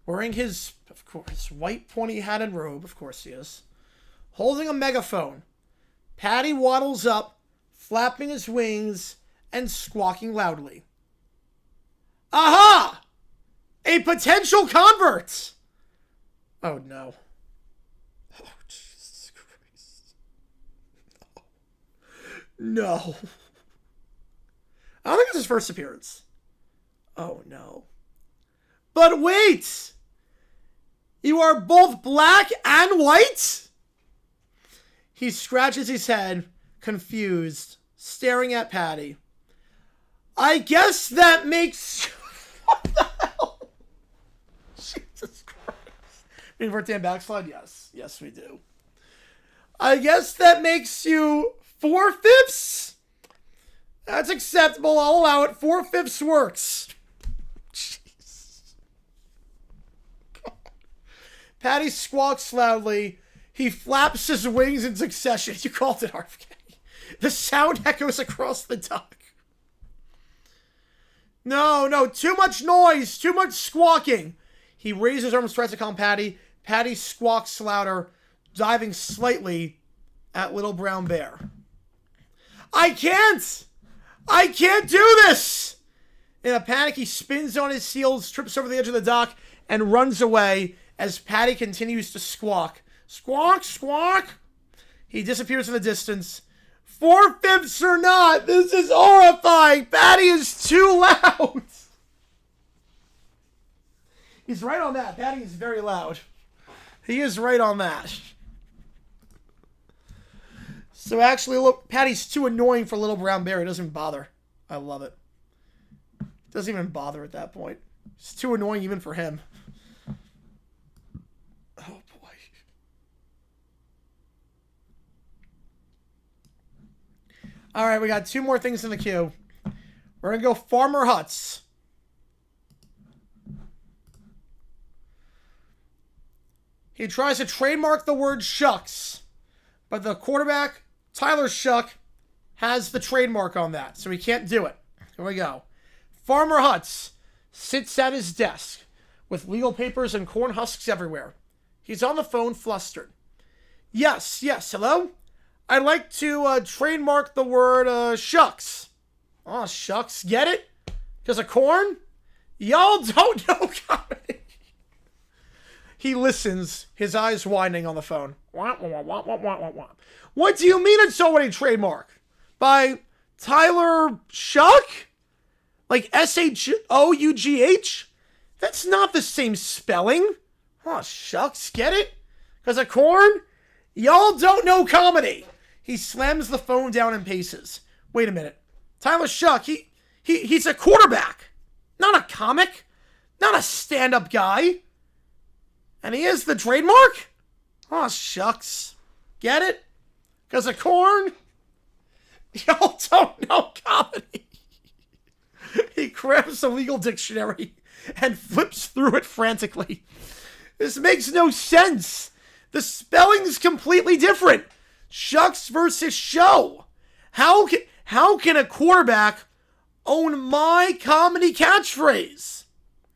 wearing his, of course, white pointy hat and robe, of course he is, holding a megaphone. Patty waddles up, flapping his wings and squawking loudly. Aha! A potential convert! Oh no. Oh, Jesus Christ. No. I don't think it's his first appearance. Oh no. But wait! You are both black and white? He scratches his head, confused, staring at Patty. I guess that makes... What the hell? Jesus Christ. Invert Dan backslide? Yes. Yes, we do. I guess that makes you 4/5? That's acceptable. I'll allow it. 4/5 works. Jeez. God. Patty squawks loudly. He flaps his wings in succession. You called it, RFK. The sound echoes across the dock. No, too much noise, too much squawking. He raises his arms, tries to calm Patty. Patty squawks louder, diving slightly at Little Brown Bear. I can't do this! In a panic, he spins on his heels, trips over the edge of the dock, and runs away as Patty continues to squawk. Squawk, squawk! He disappears in the distance. 4/5 or not, this is horrifying! Patty is too loud! He's right on that. Patty is very loud. He is right on that. So actually, look, Patty's too annoying for Little Brown Bear. He doesn't bother. I love it. Doesn't even bother at that point. It's too annoying even for him. Oh, boy. All right, we got 2 more things in the queue. We're going to go Farmer Huts. He tries to trademark the word shucks, but the quarterback, Tyler Shuck, has the trademark on that, so he can't do it. Here we go. Farmer Huts sits at his desk with legal papers and corn husks everywhere. He's on the phone, flustered. Yes, hello? I'd like to trademark the word shucks. Oh, shucks, get it? Because of corn? Y'all don't know comedy. He listens, his eyes widening on the phone. What do you mean it's already trademarked? By Tyler Shuck? Like S-H-O-U-G-H? That's not the same spelling. Oh, shucks, get it? Because of corn? Y'all don't know comedy. He slams the phone down and paces. Wait a minute. Tyler Shuck, he's a quarterback. Not a comic. Not a stand-up guy. And he is the trademark? Oh, shucks. Get it? Because of corn? Y'all don't know comedy. He grabs the legal dictionary and flips through it frantically. This makes no sense. The spelling's completely different. Shucks versus show. How can a quarterback own my comedy catchphrase?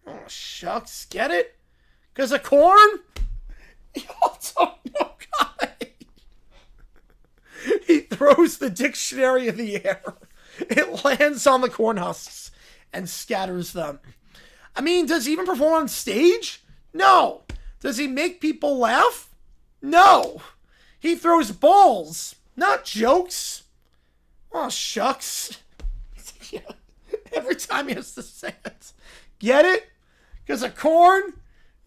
Oh, shucks. Get it? Because of corn? Y'all don't know comedy. He throws the dictionary in the air. It lands on the corn husks and scatters them. I mean, does he even perform on stage? No. Does he make people laugh? No. He throws balls, not jokes. Oh, shucks. Every time he has to say it. Get it? Because of corn?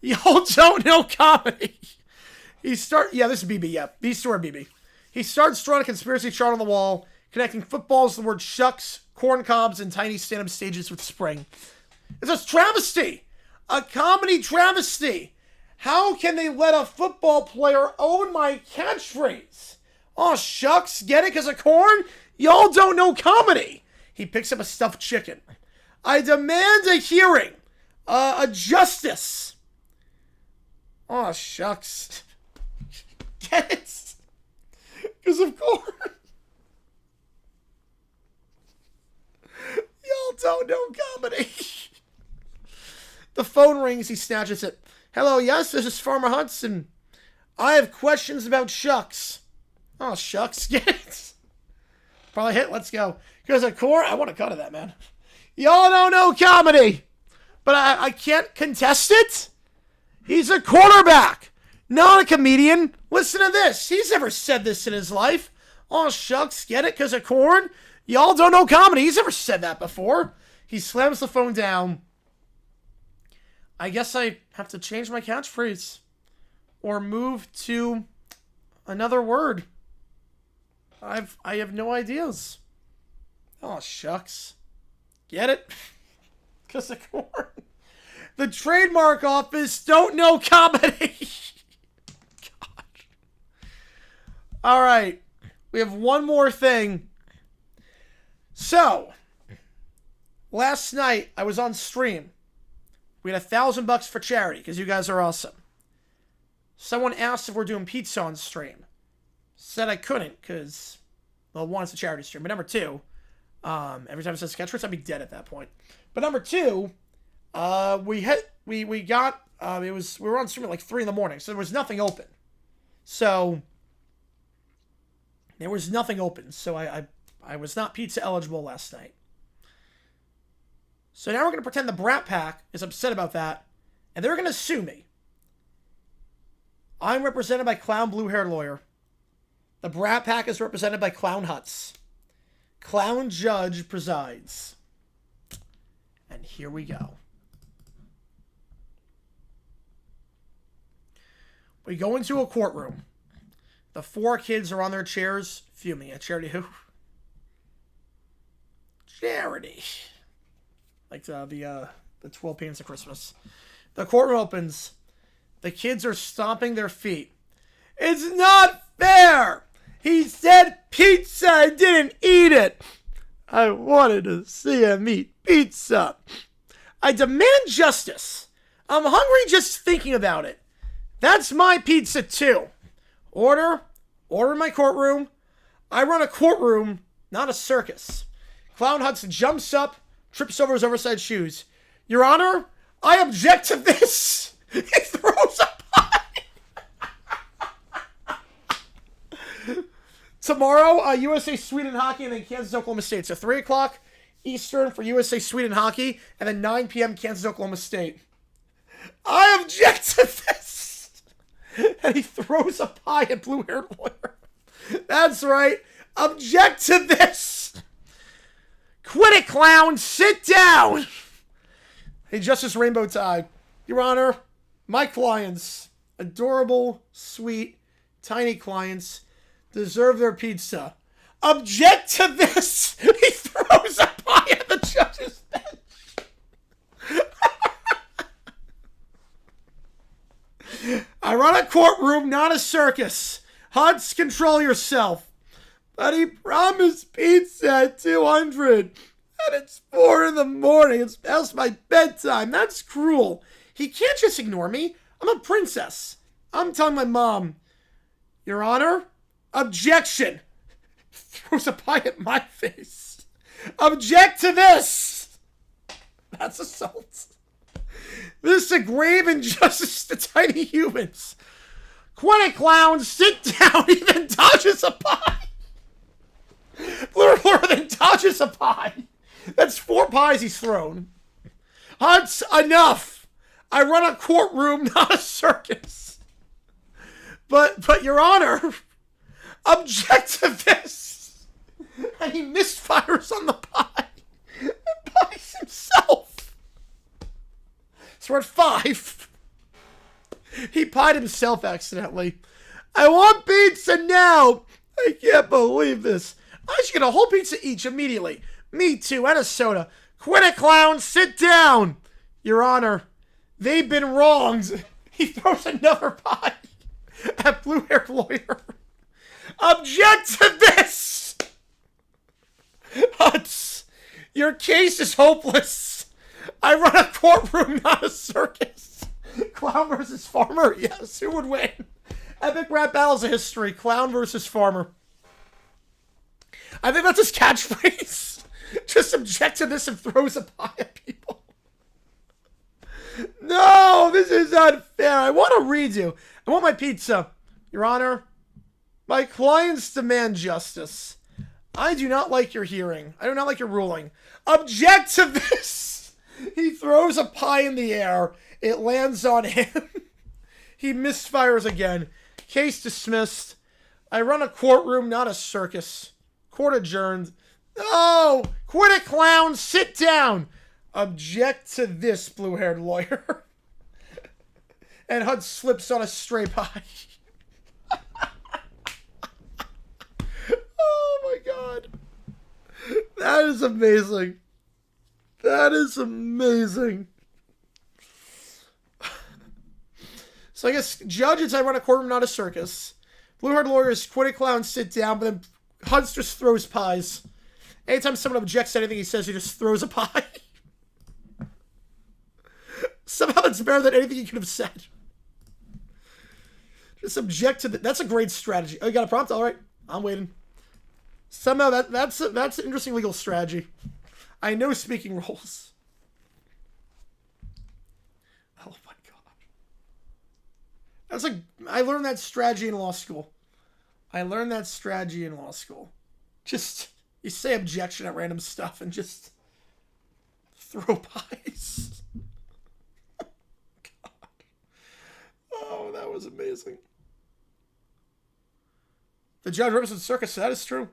Y'all don't know comedy. This is BB, yeah. These two are BB. He starts drawing a conspiracy chart on the wall, connecting footballs to the word shucks, corn cobs, and tiny stand-up stages with spring. It's a travesty! A comedy travesty! How can they let a football player own my catchphrase? Oh, shucks. Get it because of corn? Y'all don't know comedy. He picks up a stuffed chicken. I demand a hearing. A justice. Oh, shucks. Get it? Because of corn. Y'all don't know comedy. The phone rings. He snatches it. Hello, yes, this is Farmer Hudson. I have questions about shucks. Oh, shucks. Get it? Probably hit. Let's go. Because of corn, I want to cut of that, man. Y'all don't know comedy. But I can't contest it. He's a quarterback, not a comedian. Listen to this. He's never said this in his life. Oh, shucks. Get it? Because of corn? Y'all don't know comedy. He's never said that before. He slams the phone down. I guess I have to change my catchphrase. Or move to another word. I have no ideas. Oh, shucks. Get it? Because of corn. The trademark office don't know comedy. God. All right. We have one more thing. So, last night I was on stream. We had $1,000 for charity because you guys are awesome. Someone asked if we're doing pizza on stream. Said I couldn't because, well, one, it's a charity stream. But number two, every time it says sketch I'd be dead at that point. But number two, we were on stream at like 3 in the morning, so there was nothing open. So I was not pizza eligible last night. So now we're going to pretend the Brat Pack is upset about that, and they're going to sue me. I'm represented by Clown Blue-Haired Lawyer. The Brat Pack is represented by Clown Huts. Clown Judge presides. And here we go. We go into a courtroom. The 4 kids are on their chairs fuming at Charity who? Charity. Like the 12 Paintings of Christmas. The courtroom opens. The kids are stomping their feet. It's not fair! He said pizza and didn't eat it! I wanted to see him eat pizza. I demand justice. I'm hungry just thinking about it. That's my pizza too. Order in my courtroom. I run a courtroom, not a circus. Clown Hudson jumps up, trips over his oversized shoes. Your Honor, I object to this. He throws a pie. Tomorrow, USA Sweden hockey and then Kansas Oklahoma State. So 3 o'clock Eastern for USA Sweden hockey and then 9 p.m. Kansas Oklahoma State. I object to this. And he throws a pie at Blue-Haired Lawyer. That's right. Object to this. Quit it, clown. Sit down. Hey, Justice Rainbow Tie. Your Honor, my clients, adorable, sweet, tiny clients, deserve their pizza. Object to this. He throws a pie at the judge's bench. I run a courtroom, not a circus. Huds, control yourself. But he promised pizza at 200. And it's 4 in the morning. It's past my bedtime. That's cruel. He can't just ignore me. I'm a princess. I'm telling my mom. Your Honor, objection. Throws a pie at my face. Object to this. That's assault. This is a grave injustice to tiny humans. Quit it, clown. Sit down. He then dodges a pie. Blue Lord then dodges a pie. That's 4 pies he's thrown. Hunt's enough. I run a courtroom, not a circus. But Your Honor, object to this. And he misfires on the pie and pies himself. So we're at 5. He pied himself accidentally. I want pizza now. I can't believe this. I should get a whole pizza each immediately. Me too, and a soda. Quit it, clown. Sit down. Your Honor, they've been wronged. He throws another pie at Blue-Haired Lawyer. Object to this! Huts, your case is hopeless. I run a courtroom, not a circus. Clown versus farmer? Yes, who would win? Epic rap battles of history. Clown versus farmer. I think that's his catchphrase. Just object to this and throws a pie at people. No, this is unfair. I want to redo. I want my pizza. Your Honor, my clients demand justice. I do not like your hearing. I do not like your ruling. Object to this. He throws a pie in the air. It lands on him. He misfires again. Case dismissed. I run a courtroom, not a circus. Court adjourned. No! Quit it, clown! Sit down! Object to this, blue-haired lawyer. And Hud slips on a stray pie. Oh my god. That is amazing. That is amazing. So I guess judge, it's I run a courtroom, not a circus. Blue-haired lawyer is quit it, clown, sit down, but then Hud just throws pies. Anytime someone objects to anything he says, he just throws a pie. Somehow that's better than anything he could have said. Just object to that's a great strategy. Oh, you got a prompt? All right, I'm waiting. Somehow that's an interesting legal strategy. I know speaking roles. Oh my god. That's like I learned that strategy in law school. Just you say objection at random stuff and just throw pies. God. Oh, that was amazing. The judge represents the circus. That is true.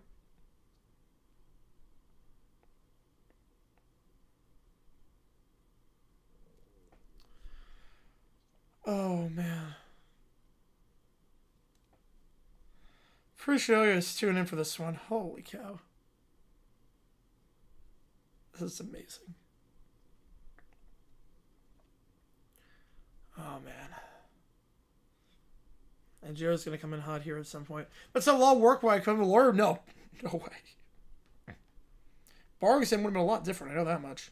Oh, man. Appreciate you guys tuning in for this one. Holy cow. This is amazing. Oh, man. And Joe's going to come in hot here at some point. That's a law work while I come to a lawyer? No. No way. Bargain would have been a lot different. I know that much.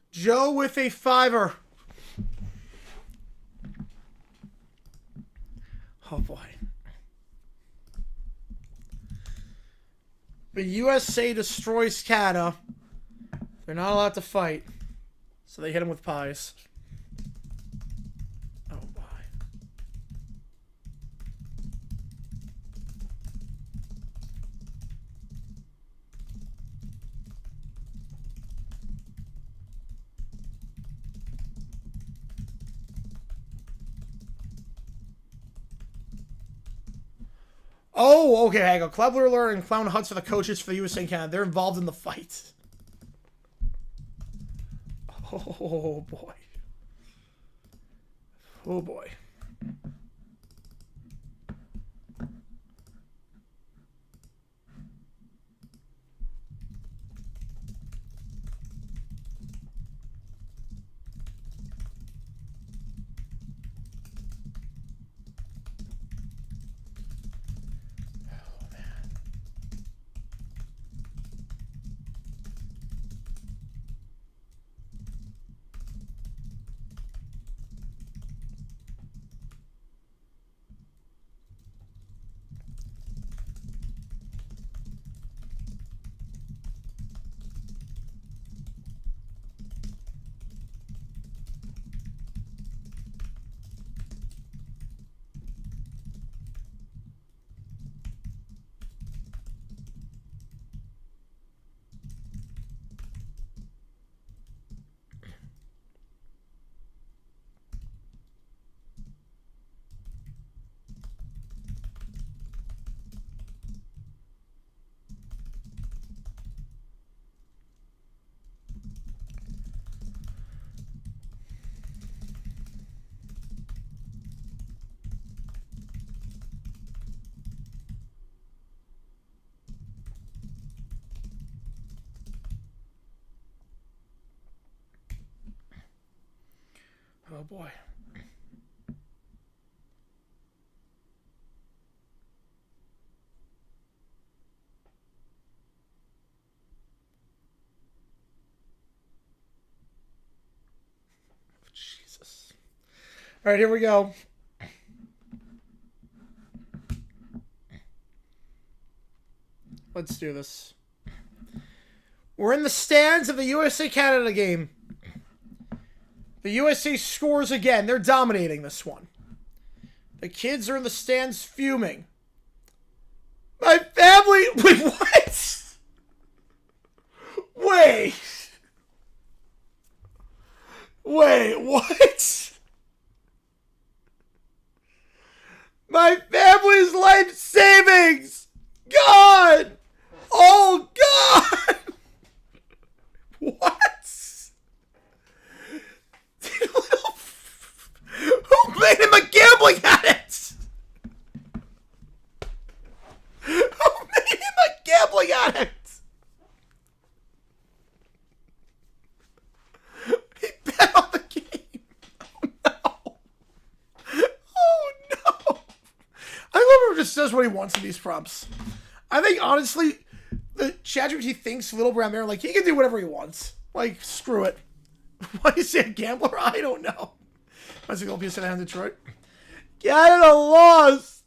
Joe with a $5. Oh boy. The USA destroys Canada. They're not allowed to fight. So they hit him with pies. Oh boy. Oh, okay, hang on. Cleveler and Clown Huts are the coaches for the USA and Canada. They're involved in the fight. Oh, boy. Oh, boy. Oh boy. Jesus. All right, here we go. Let's do this. We're in the stands of the USA-Canada game. The USA scores again. They're dominating this one. The kids are in the stands fuming. My family... Wait, what? Wait. Wait, what? My family's life savings! God! Oh, God! What? Who made him a gambling addict? Who made him a gambling addict? He bet on the game. Oh, no. Oh, no. I love him just says what he wants in these prompts. I think, honestly, the ChatGPT thinks Little Brown Bear, like, he can do whatever he wants. Like, screw it. Why is he a gambler? I don't know. That's a goal piece in Detroit. Canada lost.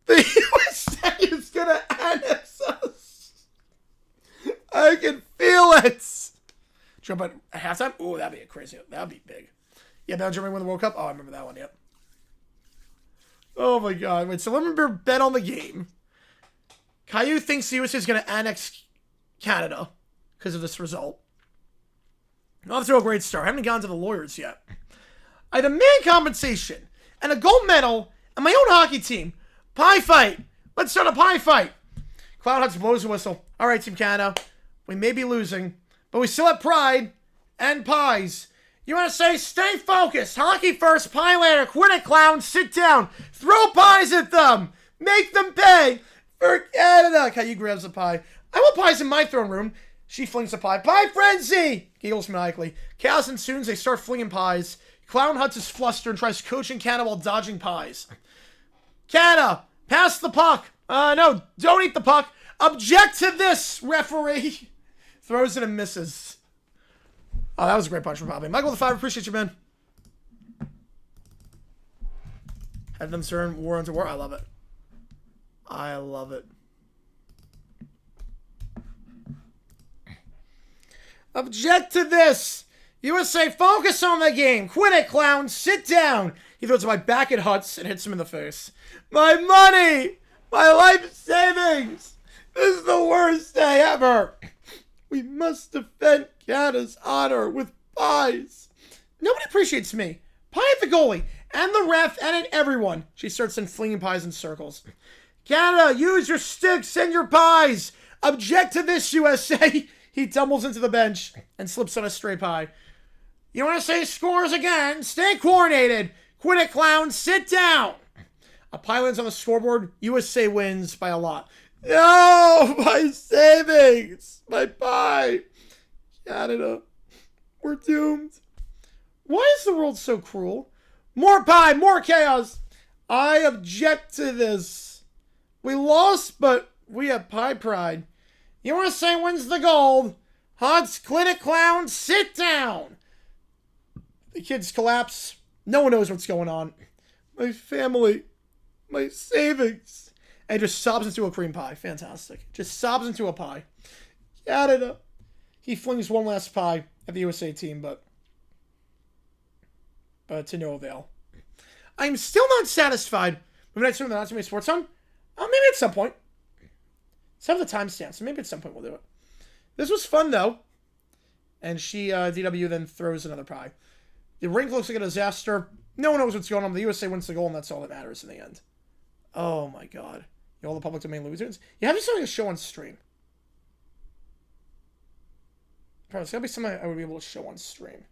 The USA is going to annex us. I can feel it. Jump at halftime? Oh, that'd be a crazy. That'd be big. Yeah, now Germany won the World Cup? Oh, I remember that one, yep. Oh, my God. Wait, so let me bet on the game. Caillou thinks the USA is going to annex Canada because of this result. Off to a great start. I haven't gone to the lawyers yet. I demand compensation and a gold medal and my own hockey team. Pie fight. Let's start a pie fight. Cloud Huts blows a whistle. All right, Team Canada. We may be losing, but we still have pride and pies. You want to say, stay focused. Hockey first, pie later. Quit it, clown. Sit down. Throw pies at them. Make them pay. For Canada. Caillou grabs a pie. I want pies in my throne room. She flings a pie. Pie frenzy! Giggles maniacally. Chaos ensues. They start flinging pies. Clown Huts is flustered and tries coaching Canada while dodging pies. Canada, pass the puck. No, don't eat the puck. Object to this, referee. Throws it and misses. Oh, that was a great punch from Bobby. Michael the Five, appreciate you, man. Had them turn war into war. I love it. I love it. Object to this. USA, focus on the game. Quit it, clown. Sit down. He throws my back at Huts and hits him in the face. My money. My life savings. This is the worst day ever. We must defend Canada's honor with pies. Nobody appreciates me. Pie at the goalie and the ref and at everyone. She starts then flinging pies in circles. Canada, use your sticks and your pies. Object to this, USA. He tumbles into the bench and slips on a stray pie. You want to say scores again? Stay coordinated. Quit it, clown. Sit down. A pie lands on the scoreboard. USA wins by a lot. No, my savings. My pie. Canada, we're doomed. Why is the world so cruel? More pie, more chaos. I object to this. We lost, but we have pie pride. You want to say wins the gold? Huts, clinic clown, sit down. The kids collapse. No one knows what's going on. My family, my savings. And just sobs into a cream pie. Fantastic. Just sobs into a pie. Canada. He flings one last pie at the USA team, but to no avail. I'm still not satisfied with next one, the Not Too Many Sports on. Maybe at some point. Let's have the timestamp, so maybe at some point we'll do it. This was fun, though. And she, DW, then throws another pie. The rink looks like a disaster. No one knows what's going on. The USA wins the goal, and that's all that matters in the end. Oh, my God. All the public domain losers. You have to something to show on stream. Probably, it's got to be something I would be able to show on stream.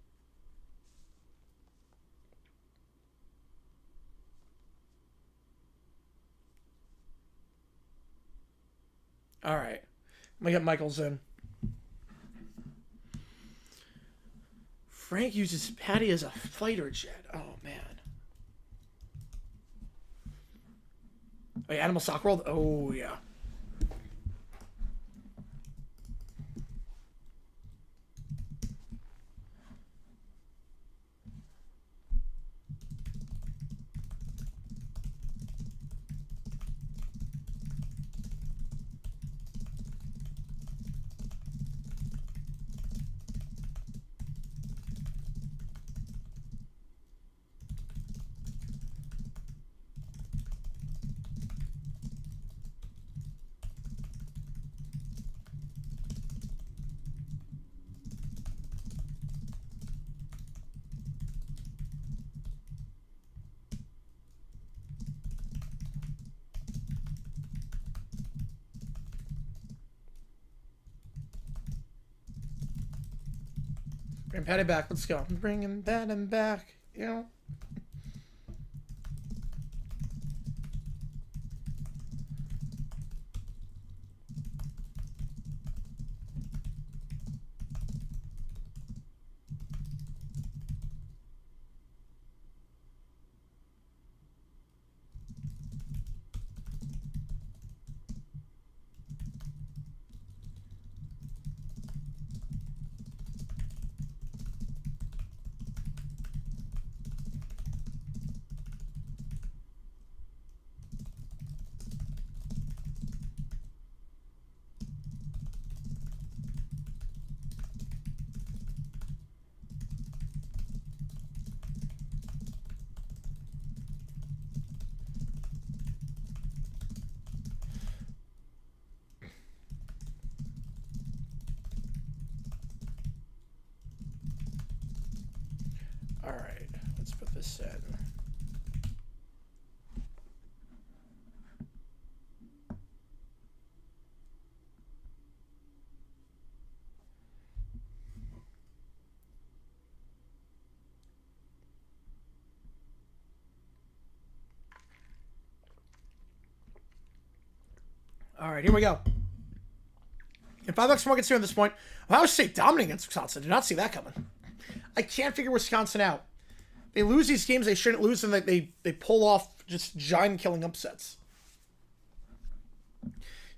All right. I'm going to get Michael's in. Frank uses Patty as a fighter jet. Oh, man. Oh, yeah, Animal Sock World? Oh, yeah. Bring Patty back. Let's go. Bringing Patty back. You know. All right, let's put this in. All right, here we go. And $5 more gets here at this point. Ohio State dominating against Wisconsin. Did not see that coming. I can't figure Wisconsin out. They lose these games they shouldn't lose, and they pull off just giant killing upsets.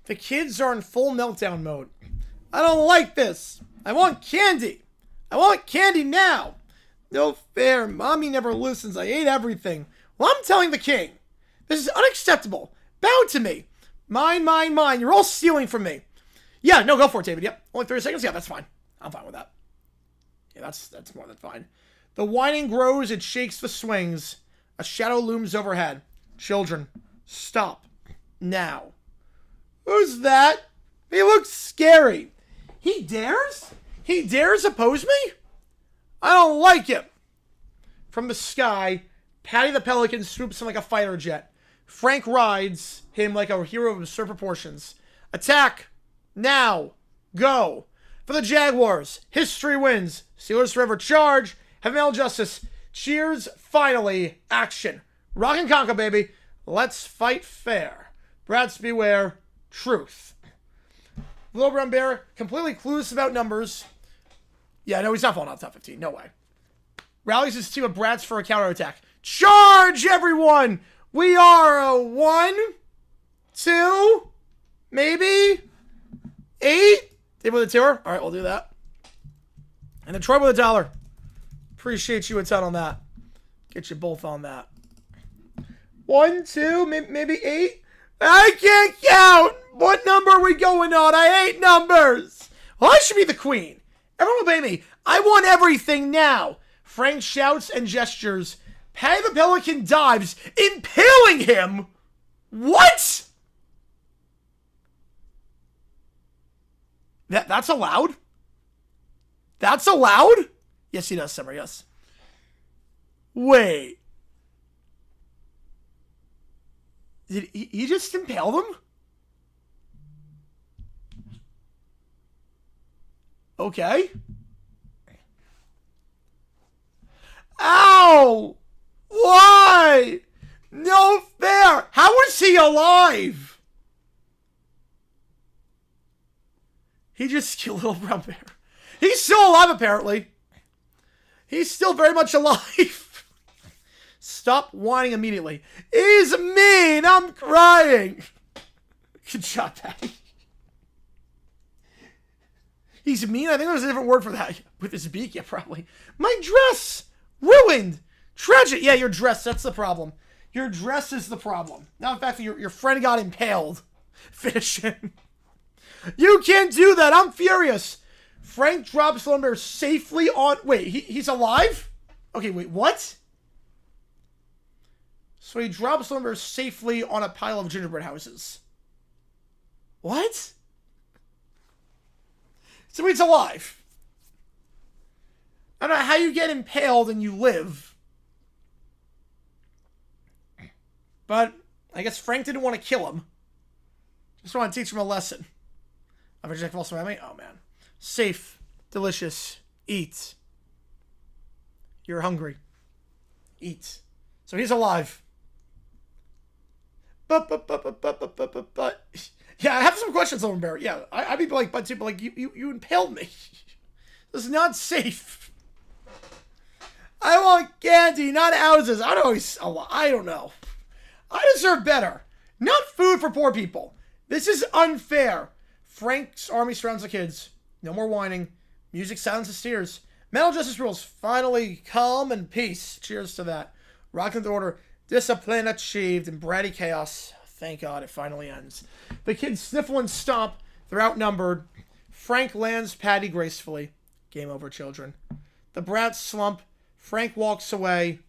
The kids are in full meltdown mode. I don't like this. I want candy. I want candy now. No fair. Mommy never listens. I ate everything. Well, I'm telling the king. This is unacceptable. Bow to me. Mine, mine, mine. You're all stealing from me. Yeah, no, go for it, David. Yep. Only 30 seconds? Yeah, that's fine. I'm fine with that. Yeah, that's more than fine. The whining grows, it shakes the swings. A shadow looms overhead. Children, stop. Now. Who's that? He looks scary. He dares? He dares oppose me? I don't like him. From the sky, Patty the Pelican swoops him like a fighter jet. Frank rides him like a hero of absurd proportions. Attack. Now. Go. For the Jaguars. History wins. Steelers forever charge. Heavy metal justice. Cheers. Finally. Action. Rock and conquer, baby. Let's fight fair. Brats beware. Truth. Little Brown Bear, completely clueless about numbers. Yeah, no, he's not falling out top 15. No way. Rallies his team of brats for a counterattack. Charge, everyone! We are a 1, 2, maybe 8. David with a tour. All right, we'll do that. And then Troy with $1. Appreciate you a ton on that. Get you both on that. 1, 2, maybe 8. I can't count. What number are we going on? I hate numbers. Well, I should be the queen. Everyone obey me. I want everything now. Frank shouts and gestures. Patty the Pelican dives, impaling him. What? That's allowed? That's allowed? Yes, he does, Summer, yes. Wait. Did he just impale them? Okay. Ow! Why? No fair! How is he alive? He just killed Little Brown Bear. He's still alive, apparently. He's still very much alive. Stop whining immediately. He's mean. I'm crying. Good job, Patty. He's mean? I think there's a different word for that. With his beak, yeah, probably. My dress! Ruined! Tragic! Yeah, your dress, that's the problem. Your dress is the problem. Now, in fact, your friend got impaled. Finish him. You can't do that! I'm furious! Frank drops Lumber safely on... Wait, he's alive? Okay, wait, what? So he drops Lumber safely on a pile of gingerbread houses. What? So he's alive. I don't know how you get impaled and you live. But I guess Frank didn't want to kill him. Just want to teach him a lesson. I've rejected false memory. Oh, man. Safe. Delicious. Eat. You're hungry. Eat. So he's alive. But. Yeah, I have some questions, Owen Barrett. Yeah, I'd be like, but like, you impaled me. This is not safe. I want candy, not houses. I don't know. I deserve better. Not food for poor people. This is unfair. Frank's army surrounds the kids. No more whining. Music silences tears. Mental justice rules. Finally, calm and peace. Cheers to that. Rock and order. Discipline achieved. And bratty chaos. Thank God it finally ends. The kids sniffle and stomp. They're outnumbered. Frank lands Patty gracefully. Game over, children. The brats slump. Frank walks away.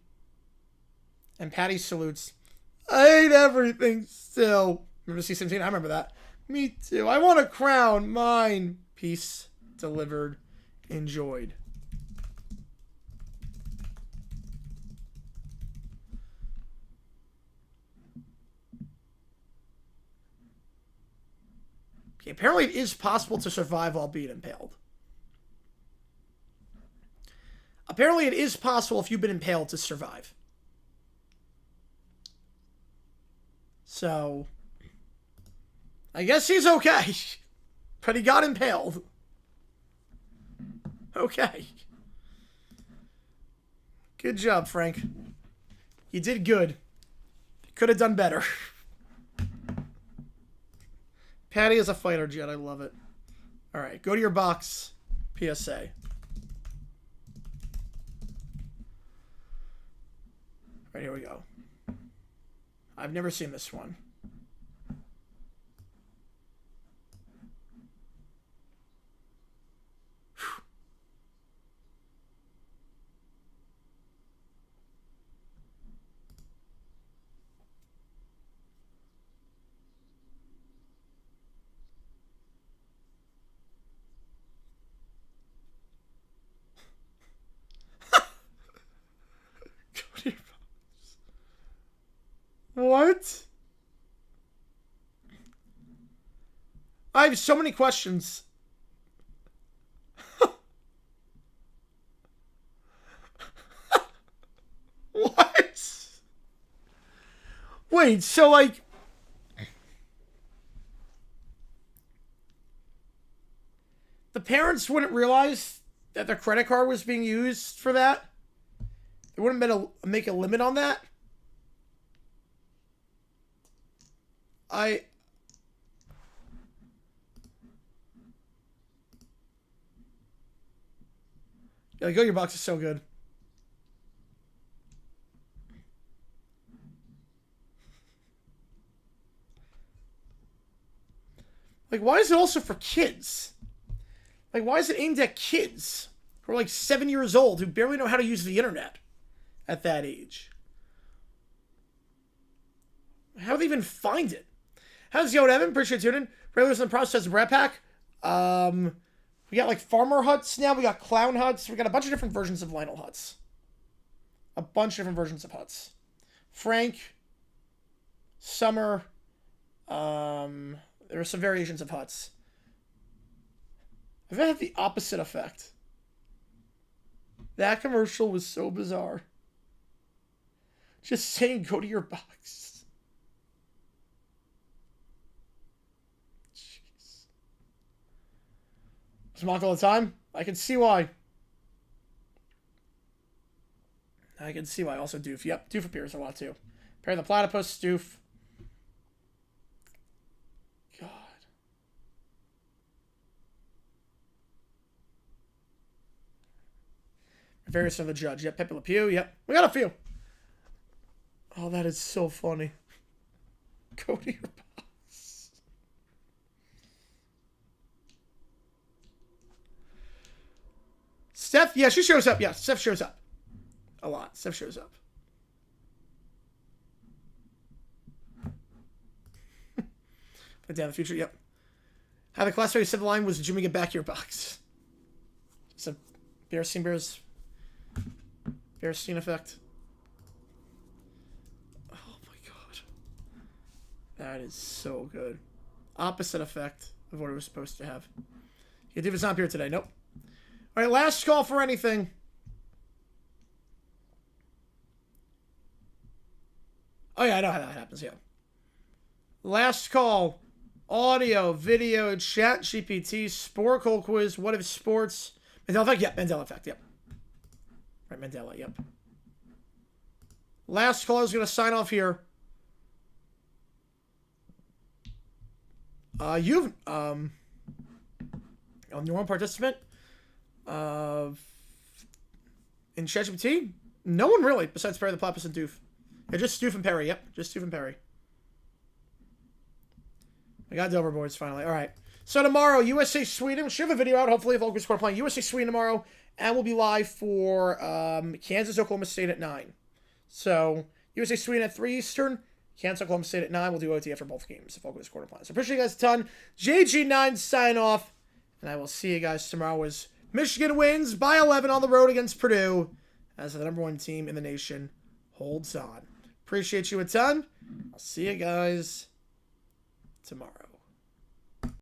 And Patty salutes. I hate everything still. Remember C-17? I remember that. Me too. I want a crown. Mine. Peace. Delivered. Enjoyed. Okay, apparently it is possible to survive while being impaled. Apparently it is possible if you've been impaled to survive. So, I guess he's okay. But he got impaled. Okay. Good job, Frank. You did good. Could have done better. Patty is a fighter jet. I love it. All right, go to your box. PSA. All right, here we go. I've never seen this one. What? I have so many questions. What? Wait, so like... The parents wouldn't realize that their credit card was being used for that? They wouldn't make a limit on that? Yeah, Go Your Box is so good. Like, why is it also for kids? Like, why is it aimed at kids who are like 7 years old who barely know how to use the internet at that age? How do they even find it? How's Yo Evan? Appreciate you tuning in. Regulars in the process of Rat Pack. We got like farmer huts now. We got clown huts. We got a bunch of different versions of Lionel huts. A bunch of different versions of huts. Frank. Summer. There are some variations of huts. I've had the opposite effect. That commercial was so bizarre. Just saying, go to your box. Jeez. It's mocked all the time. I can see why. I can see why. Also Doof. Yep, Doof appears a lot too. Perry the Platypus, Doof. God. Various of the Judge. Yep, Pepe Le Pew. Yep, we got a few. Oh, that is so funny. Go to your boss. Steph, yeah, she shows up. Yeah, Steph shows up. A lot. Steph shows up. Put down the future, yep. How the class said the line was Jimmy get back your box. It's a Bearstein effect. Oh my god. That is so good. Opposite effect of what it was supposed to have. Yeah, Diva's not here today. Nope. Alright, last call for anything. Oh yeah, I know how that happens, yeah. Last call. Audio, video, chat, GPT, sport call quiz, what if sports? Mandela effect? Yep, Mandela effect, yep. Right, Mandela, yep. Last call is going to sign off here. You've, new one participant, in ChatGPT? No one really, besides Perry the Platypus and Doof. Yeah, just Doof and Perry, yep, just Doof and Perry. I got Doverboards finally. All right. So tomorrow, USA Sweden. We should have a video out, hopefully, if Oklahoma Score playing USA Sweden tomorrow. And we'll be live for Kansas Oklahoma State at 9. So USA Sweden at 3 Eastern. Kansas Oklahoma State at 9. We'll do OT after both games if Oklahoma Score playing. So appreciate you guys a ton. JG9 sign off. And I will see you guys tomorrow as Michigan wins by 11 on the road against Purdue as the #1 team in the nation holds on. Appreciate you a ton. I'll see you guys tomorrow.